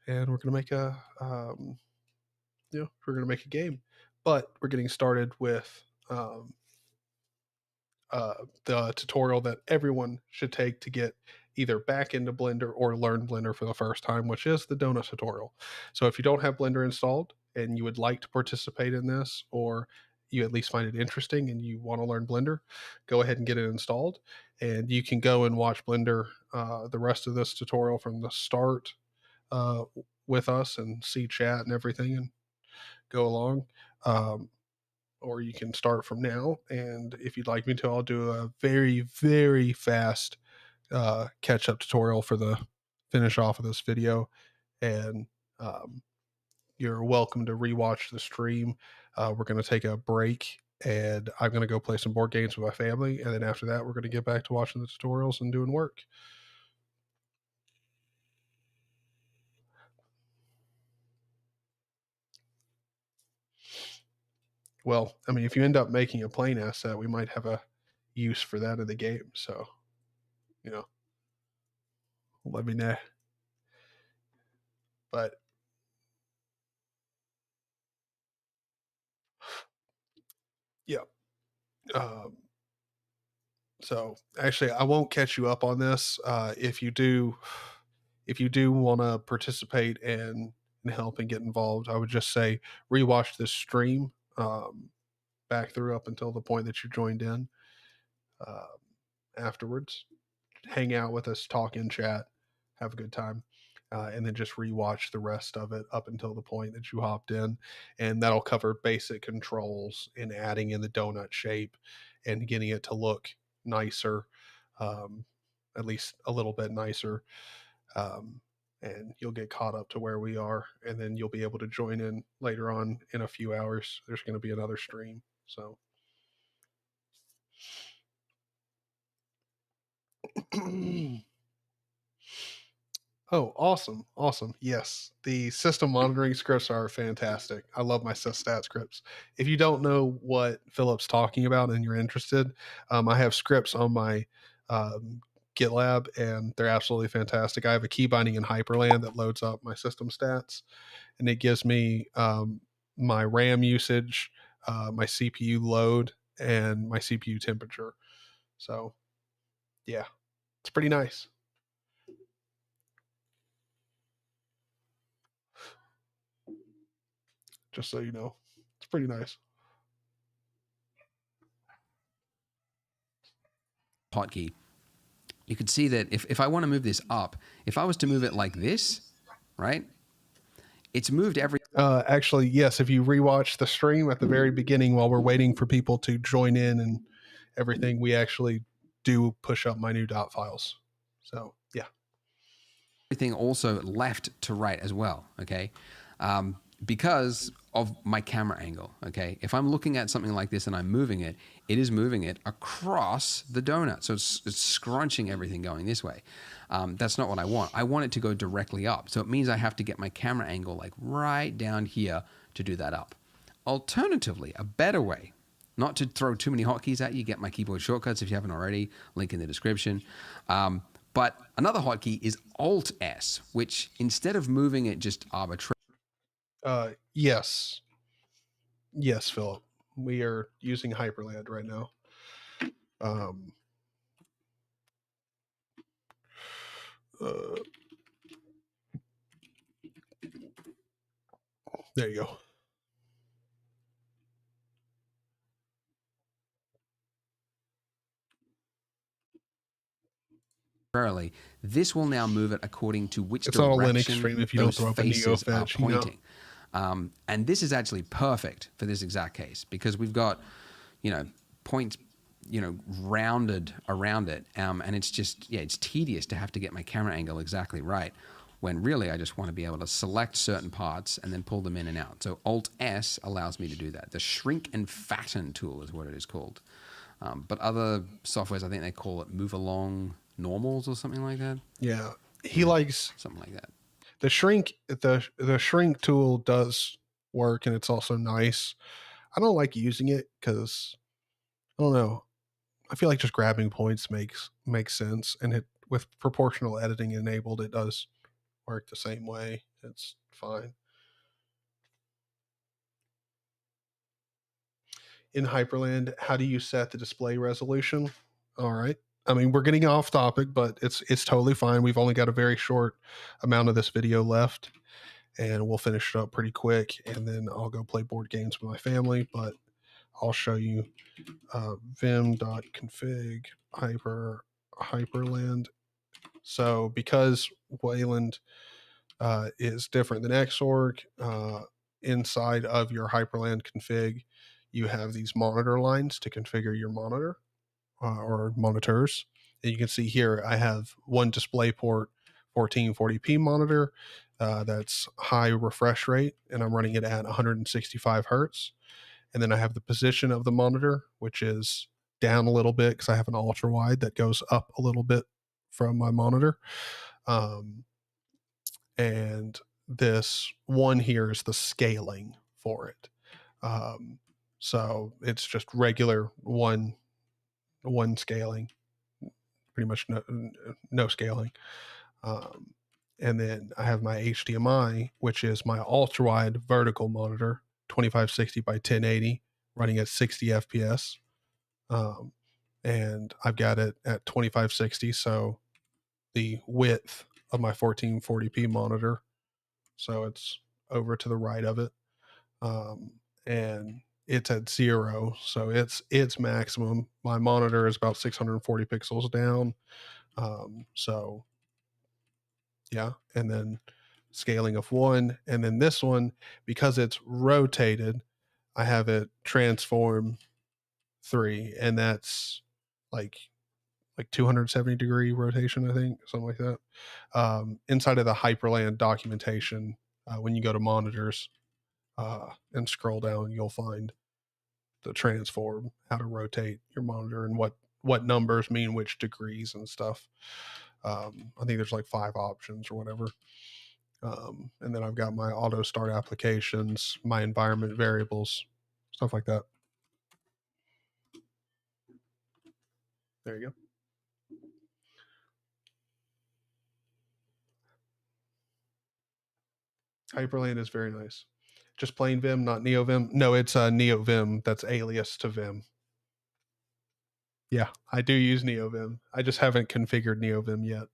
And we're going to make we're going to make a game, but we're getting started with the tutorial that everyone should take to get either back into Blender or learn Blender for the first time, which is the donut tutorial. So if you don't have Blender installed and you would like to participate in this, or you at least find it interesting and you want to learn Blender, go ahead and get it installed. And you can go and watch Blender the rest of this tutorial from the start with us and see chat and everything and go along. Or you can start from now. And if you'd like me to, I'll do a very, very fast catch-up tutorial for the finish off of this video. And you're welcome to rewatch the stream. We're going to take a break, and I'm going to go play some board games with my family. And then after that, we're going to get back to watching the tutorials and doing work. Well, I mean, if you end up making a plane asset, we might have a use for that in the game. So, let me know. But yeah. So actually, I won't catch you up on this. If you do want to participate and help and get involved, I would just say rewatch this stream back through up until the point that you joined in. Afterwards, hang out with us, talk in chat, have a good time. And then just rewatch the rest of it up until the point that you hopped in. And that'll cover basic controls and adding in the donut shape and getting it to look nicer, at least a little bit nicer. And you'll get caught up to where we are. And then you'll be able to join in later on in a few hours. There's going to be another stream. So. Oh, awesome. Awesome. Yes. The system monitoring scripts are fantastic. I love my systat scripts. If you don't know what Philip's talking about and you're interested, I have scripts on my um, GitLab and they're absolutely fantastic. I have a key binding in Hyperland that loads up my system stats and it gives me my RAM usage, my CPU load, and my CPU temperature. So, yeah, it's pretty nice. Just so you know, it's pretty nice. Hotkey. You can see that if I want to move this up, if I was to move it like this, right? It's moved every. Actually, yes. If you rewatch the stream at the very beginning while we're waiting for people to join in and everything, we actually do push up my new dot files. So yeah. Everything also left to right as well. Okay. Because of my camera angle. Okay. If I'm looking at something like this and I'm moving it, it is moving it across the donut. So it's scrunching everything going this way. That's not what I want. I want it to go directly up. So it means I have to get my camera angle like right down here to do that up. Alternatively, a better way, not to throw too many hotkeys at you, get my keyboard shortcuts if you haven't already, link in the description. But another hotkey is Alt-S, which instead of moving it just arbitrarily. Yes. Yes, Philip. We are using Hyperland right now. There you go. This will now move it according to which it's direction direction on a Linux stream if you don't throw up a neofetch, are pointing. You know? And this is actually perfect for this exact case because we've got, points, rounded around it. And it's just, it's tedious to have to get my camera angle exactly right when really I just want to be able to select certain parts and then pull them in and out. So Alt-S allows me to do that. The shrink and fatten tool is what it is called. But other softwares, I think they call it move along normals or something like that. Yeah, he likes something like that. The shrink tool does work and it's also nice. I don't like using it because I don't know. I feel like just grabbing points makes sense, and it with proportional editing enabled, it does work the same way. It's fine. In Hyperland, how do you set the display resolution? All right. I mean, we're getting off topic, but it's totally fine. We've only got a very short amount of this video left, and we'll finish it up pretty quick, and then I'll go play board games with my family. But I'll show you vim.config hyperland. So because Wayland is different than Xorg, inside of your Hyperland config, you have these monitor lines to configure your monitor or monitors. And you can see here, I have one DisplayPort 1440p monitor that's high refresh rate, and I'm running it at 165 hertz. And then I have the position of the monitor, which is down a little bit because I have an ultra wide that goes up a little bit from my monitor. And this one here is the scaling for it. So it's just regular one scaling, pretty much no scaling. And then I have my HDMI, which is my ultra wide vertical monitor, 2560 by 1080, running at 60 FPS. And I've got it at 2560, so the width of my 1440p monitor, so it's over to the right of it, and it's at 0, so it's maximum. My monitor is about 640 pixels down, so yeah. And then scaling of 1, and then this one, because it's rotated, I have it transform 3, and that's like 270 degree rotation, I think, something like that. Inside of the Hyperland documentation, when you go to monitors and scroll down, you'll find the transform, how to rotate your monitor, and what numbers mean which degrees and stuff. I think there's like 5 options or whatever. And then I've got my auto start applications, my environment variables, stuff like that. There you go. Hyperland is very nice. Just plain Vim, not NeoVim. No, it's NeoVim. That's alias to Vim. Yeah, I do use NeoVim. I just haven't configured NeoVim yet.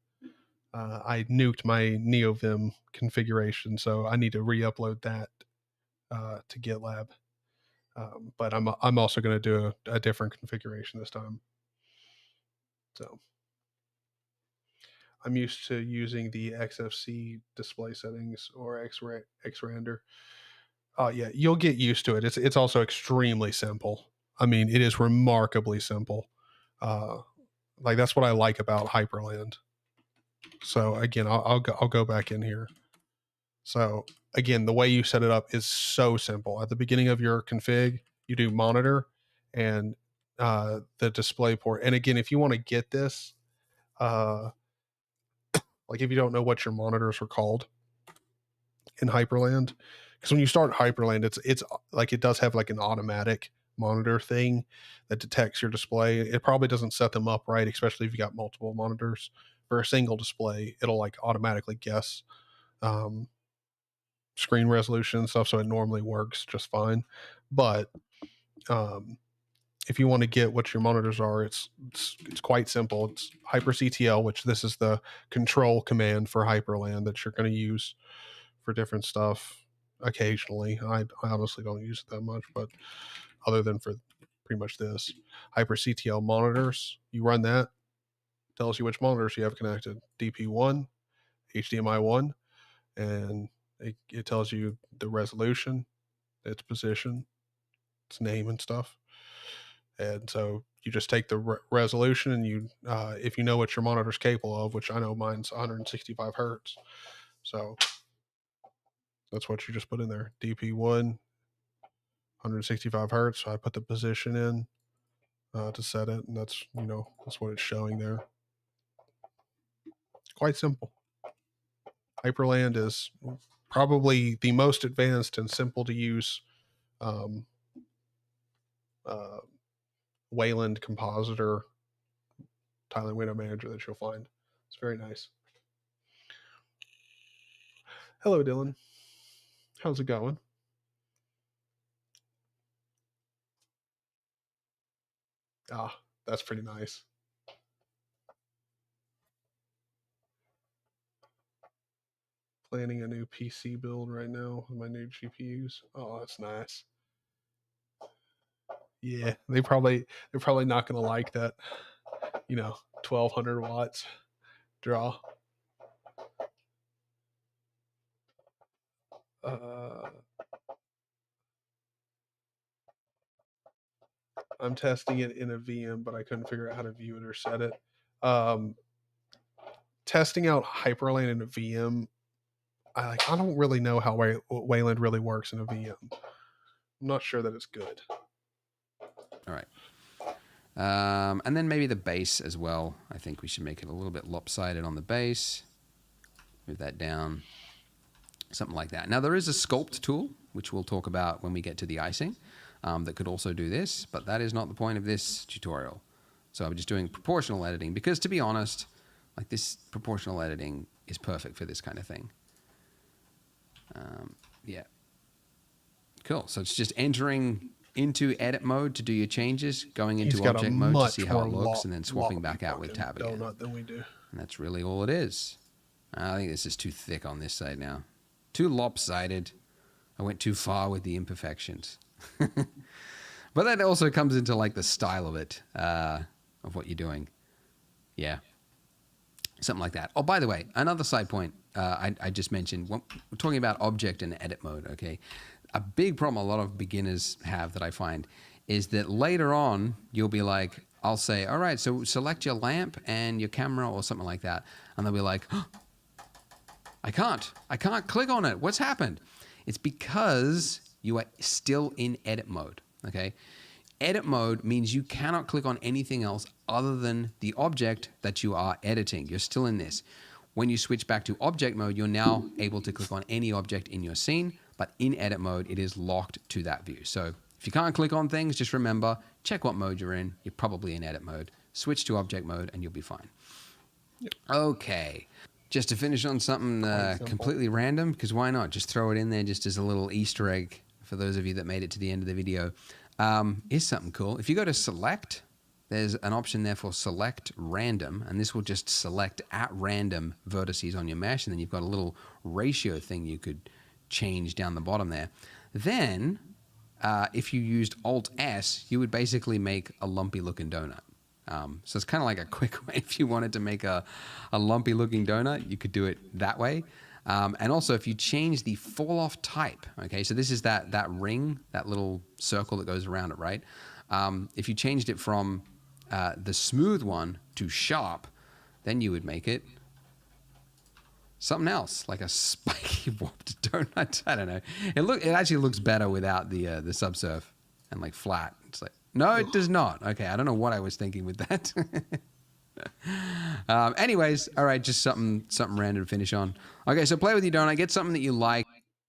I nuked my NeoVim configuration, so I need to re-upload that to GitLab. But I'm also going to do a different configuration this time. So I'm used to using the XFC display settings or Xrender. Yeah, you'll get used to it. It's also extremely simple. I mean, it is remarkably simple. Like that's what I like about Hyperland. So again, I'll go back in here. So again, the way you set it up is so simple. At the beginning of your config, you do monitor and the display port. And again, if you want to get this, like if you don't know what your monitors are called in Hyperland, because when you start Hyperland, it's like it does have like an automatic monitor thing that detects your display. It probably doesn't set them up right, especially if you got multiple monitors. For a single display, it'll like automatically guess screen resolution and stuff, so it normally works just fine. But if you want to get what your monitors are, it's quite simple. It's hyperctl, which this is the control command for Hyperland that you're going to use for different stuff occasionally. I honestly don't use it that much, but other than for pretty much this hyperctl monitors, you run that, tells you which monitors you have connected: DP1, HDMI 1, and it tells you the resolution, its position, its name and stuff. And so you just take the resolution and you, if you know what your monitor's capable of, which I know mine's 165 hertz. So that's what you just put in there. DP1, 165 hertz. So I put the position in to set it, and that's what it's showing there. Quite simple. Hyperland is probably the most advanced and simple to use Wayland compositor tiling window manager that you'll find. It's very nice. Hello, Dylan. How's it going? Ah, that's pretty nice. Planning a new PC build right now with my new GPUs. Oh, that's nice. Yeah, they're probably not going to like that. 1200 watts draw. I'm testing it in a VM, but I couldn't figure out how to view it or set it. Testing out Hyperland in a VM, I don't really know how Wayland really works in a VM. I'm not sure that it's good. All right. And then maybe the base as well. I think we should make it a little bit lopsided on the base. Move that down. Something like that. Now, there is a sculpt tool, which we'll talk about when we get to the icing, that could also do this, but that is not the point of this tutorial. So I'm just doing proportional editing because, to be honest, like this proportional editing is perfect for this kind of thing. Yeah. Cool. So it's just entering into edit mode to do your changes, going into object mode to see how it looks, and then swapping back out with tab again. Than we do. And that's really all it is. I think this is too thick on this side now. Too lopsided. I went too far with the imperfections. But that also comes into like the style of it, of what you're doing. Yeah. Something like that. Oh, by the way, another side point I just mentioned. We're talking about object and edit mode, okay? A big problem a lot of beginners have that I find is that later on, you'll be like, I'll say, all right, so select your lamp and your camera or something like that. And they'll be like, oh, I can't click on it. What's happened? It's because you are still in edit mode, okay? Edit mode means you cannot click on anything else other than the object that you are editing. You're still in this. When you switch back to object mode, you're now able to click on any object in your scene, but in edit mode, it is locked to that view. So if you can't click on things, just remember, check what mode you're in. You're probably in edit mode. Switch to object mode and you'll be fine. Yep. Okay. Just to finish on something completely random, because why not? Just throw it in there just as a little Easter egg for those of you that made it to the end of the video. Is something cool. If you go to select, there's an option there for select random, and this will just select at random vertices on your mesh, and then you've got a little ratio thing you could change down the bottom there. Then, if you used Alt-S, you would basically make a lumpy looking donut. So it's kind of like a quick way. If you wanted to make a lumpy looking donut, you could do it that way. And also if you change the fall off type, okay, so this is that ring, that little circle that goes around it, right? If you changed it from the smooth one to sharp, then you would make it something else, like a spiky warped donut. I don't know. It actually looks better without the subsurf and like flat. It's like, no, it does not. Okay, I don't know what I was thinking with that. Anyways, all right, just something random to finish on. Okay, so play with your donut, get something that you like.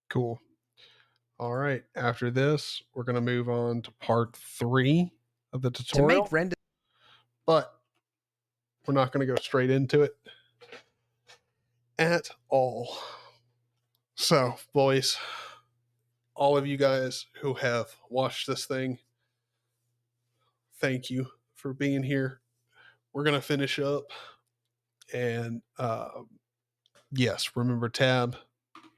Cool. All right, after this, we're going to move on to part 3 of the tutorial. To make render, but we're not going to go straight into it at all. So, boys, all of you guys who have watched this thing, thank you for being here. We're going to finish up. And yes, remember tab,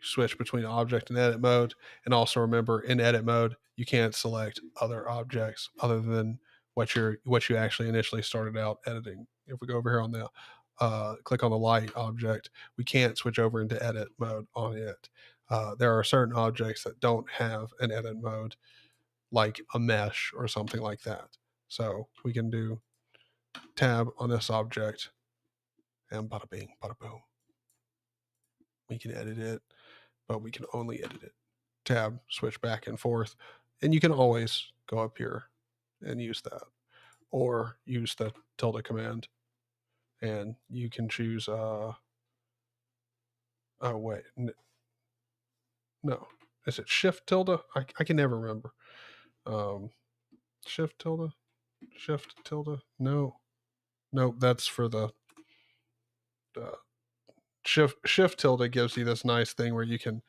switch between object and edit mode. And also remember in edit mode, you can't select other objects other than what you actually initially started out editing. If we go over here on the click on the light object, we can't switch over into edit mode on it. There are certain objects that don't have an edit mode, like a mesh or something like that. So we can do tab on this object and bada bing, bada boom. We can edit it, but we can only edit it. Tab, switch back and forth. And you can always go up here and use that, or use the tilde command. And you can choose, oh wait, no, is it shift tilde? I can never remember. Shift tilde, no, that's for the shift tilde gives you this nice thing where you can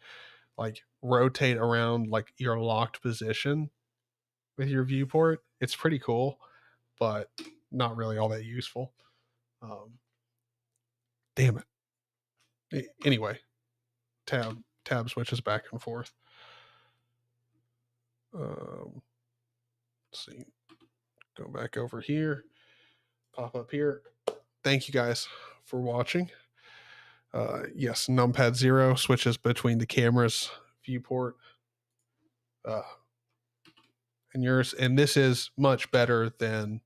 like rotate around like your locked position with your viewport. It's pretty cool, but not really all that useful. Damn it. Anyway, tab switches back and forth. Let's see. Go back over here. Pop up here. Thank you guys for watching. Yes, numpad 0 switches between the camera's viewport and yours. And this is much better than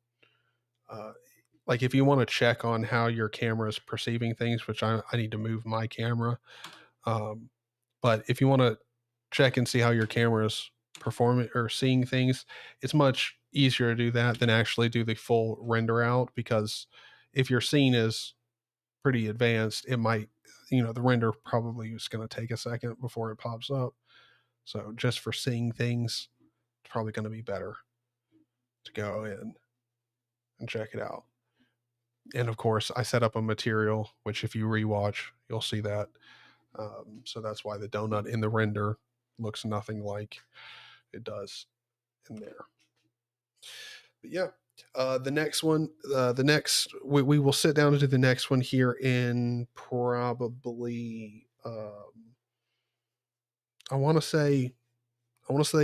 like if you want to check on how your camera is perceiving things, which I need to move my camera. But if you want to check and see how your camera is performing or seeing things, it's much easier to do that than actually do the full render out, because if your scene is pretty advanced, it might, the render probably is going to take a second before it pops up. So just for seeing things, it's probably going to be better to go in and check it out. And of course, I set up a material, which if you rewatch, you'll see that. So that's why the donut in the render looks nothing like it does in there. But yeah, the next one, we will sit down to do the next one here in probably, I want to say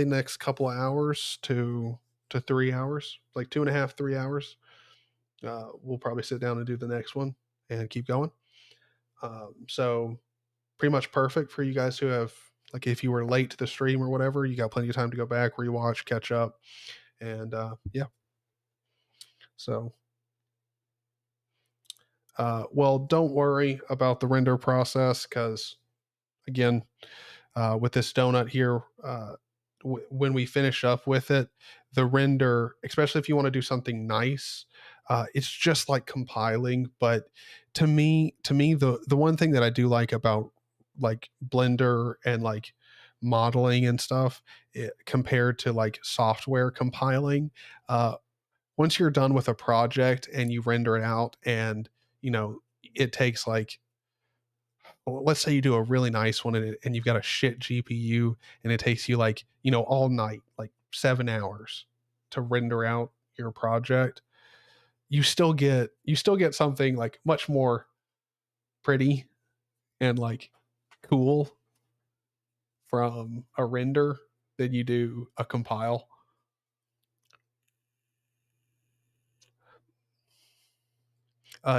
next couple of hours to 3 hours, like 2.5, 3 hours. We'll probably sit down and do the next one and keep going. So pretty much perfect for you guys who have, like, if you were late to the stream or whatever, you got plenty of time to go back, rewatch, catch up. And yeah. So, well, don't worry about the render process, because again, with this donut here, when we finish up with it, the render, especially if you want to do something nice, It's just like compiling. But to me, the one thing that I do like about like Blender and like modeling and stuff, compared to like software compiling, uh, once you're done with a project and you render it out, and you know it takes like, well, let's say you do a really nice one, and you've got a shit GPU, and it takes you like, all night, like 7 hours to render out your project. You still get something like much more pretty and like cool from a render than you do a compile.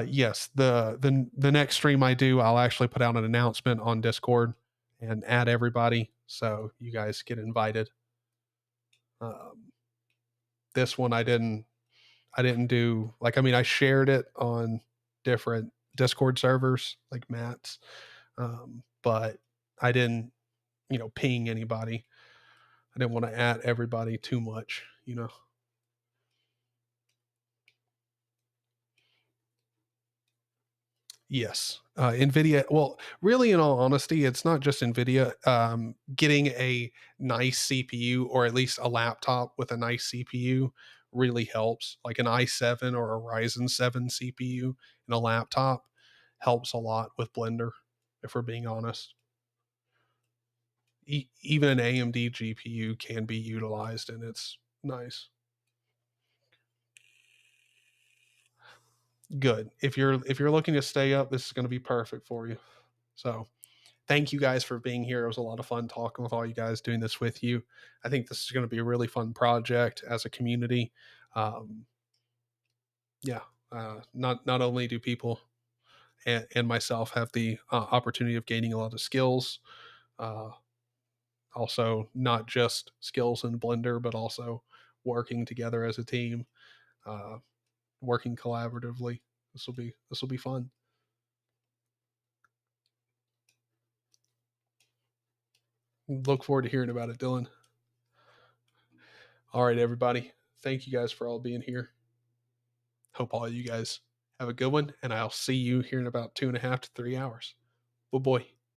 Yes, the next stream I do, I'll actually put out an announcement on Discord and add everybody so you guys get invited. This one I didn't do, like, I mean, I shared it on different Discord servers like Matt's, but I didn't, ping anybody. I didn't want to add everybody too much. Yes. NVIDIA, well, really, in all honesty, it's not just NVIDIA. Getting a nice CPU, or at least a laptop with a nice CPU, really helps. Like an i7 or a Ryzen 7 CPU in a laptop helps a lot with Blender, if we're being honest. Even an AMD GPU can be utilized, and it's nice. Good. If you're looking to stay up, this is going to be perfect for you. So, thank you guys for being here. It was a lot of fun talking with all you guys, doing this with you. I think this is going to be a really fun project as a community. Um, yeah, not only do people and myself have the opportunity of gaining a lot of skills, uh, also not just skills in Blender, but also working together as a team, uh, working collaboratively. This will be fun. Look forward to hearing about it, Dylan. All right, everybody. Thank you guys for all being here. Hope all of you guys have a good one, and I'll see you here in about 2.5 to 3 hours. Oh boy.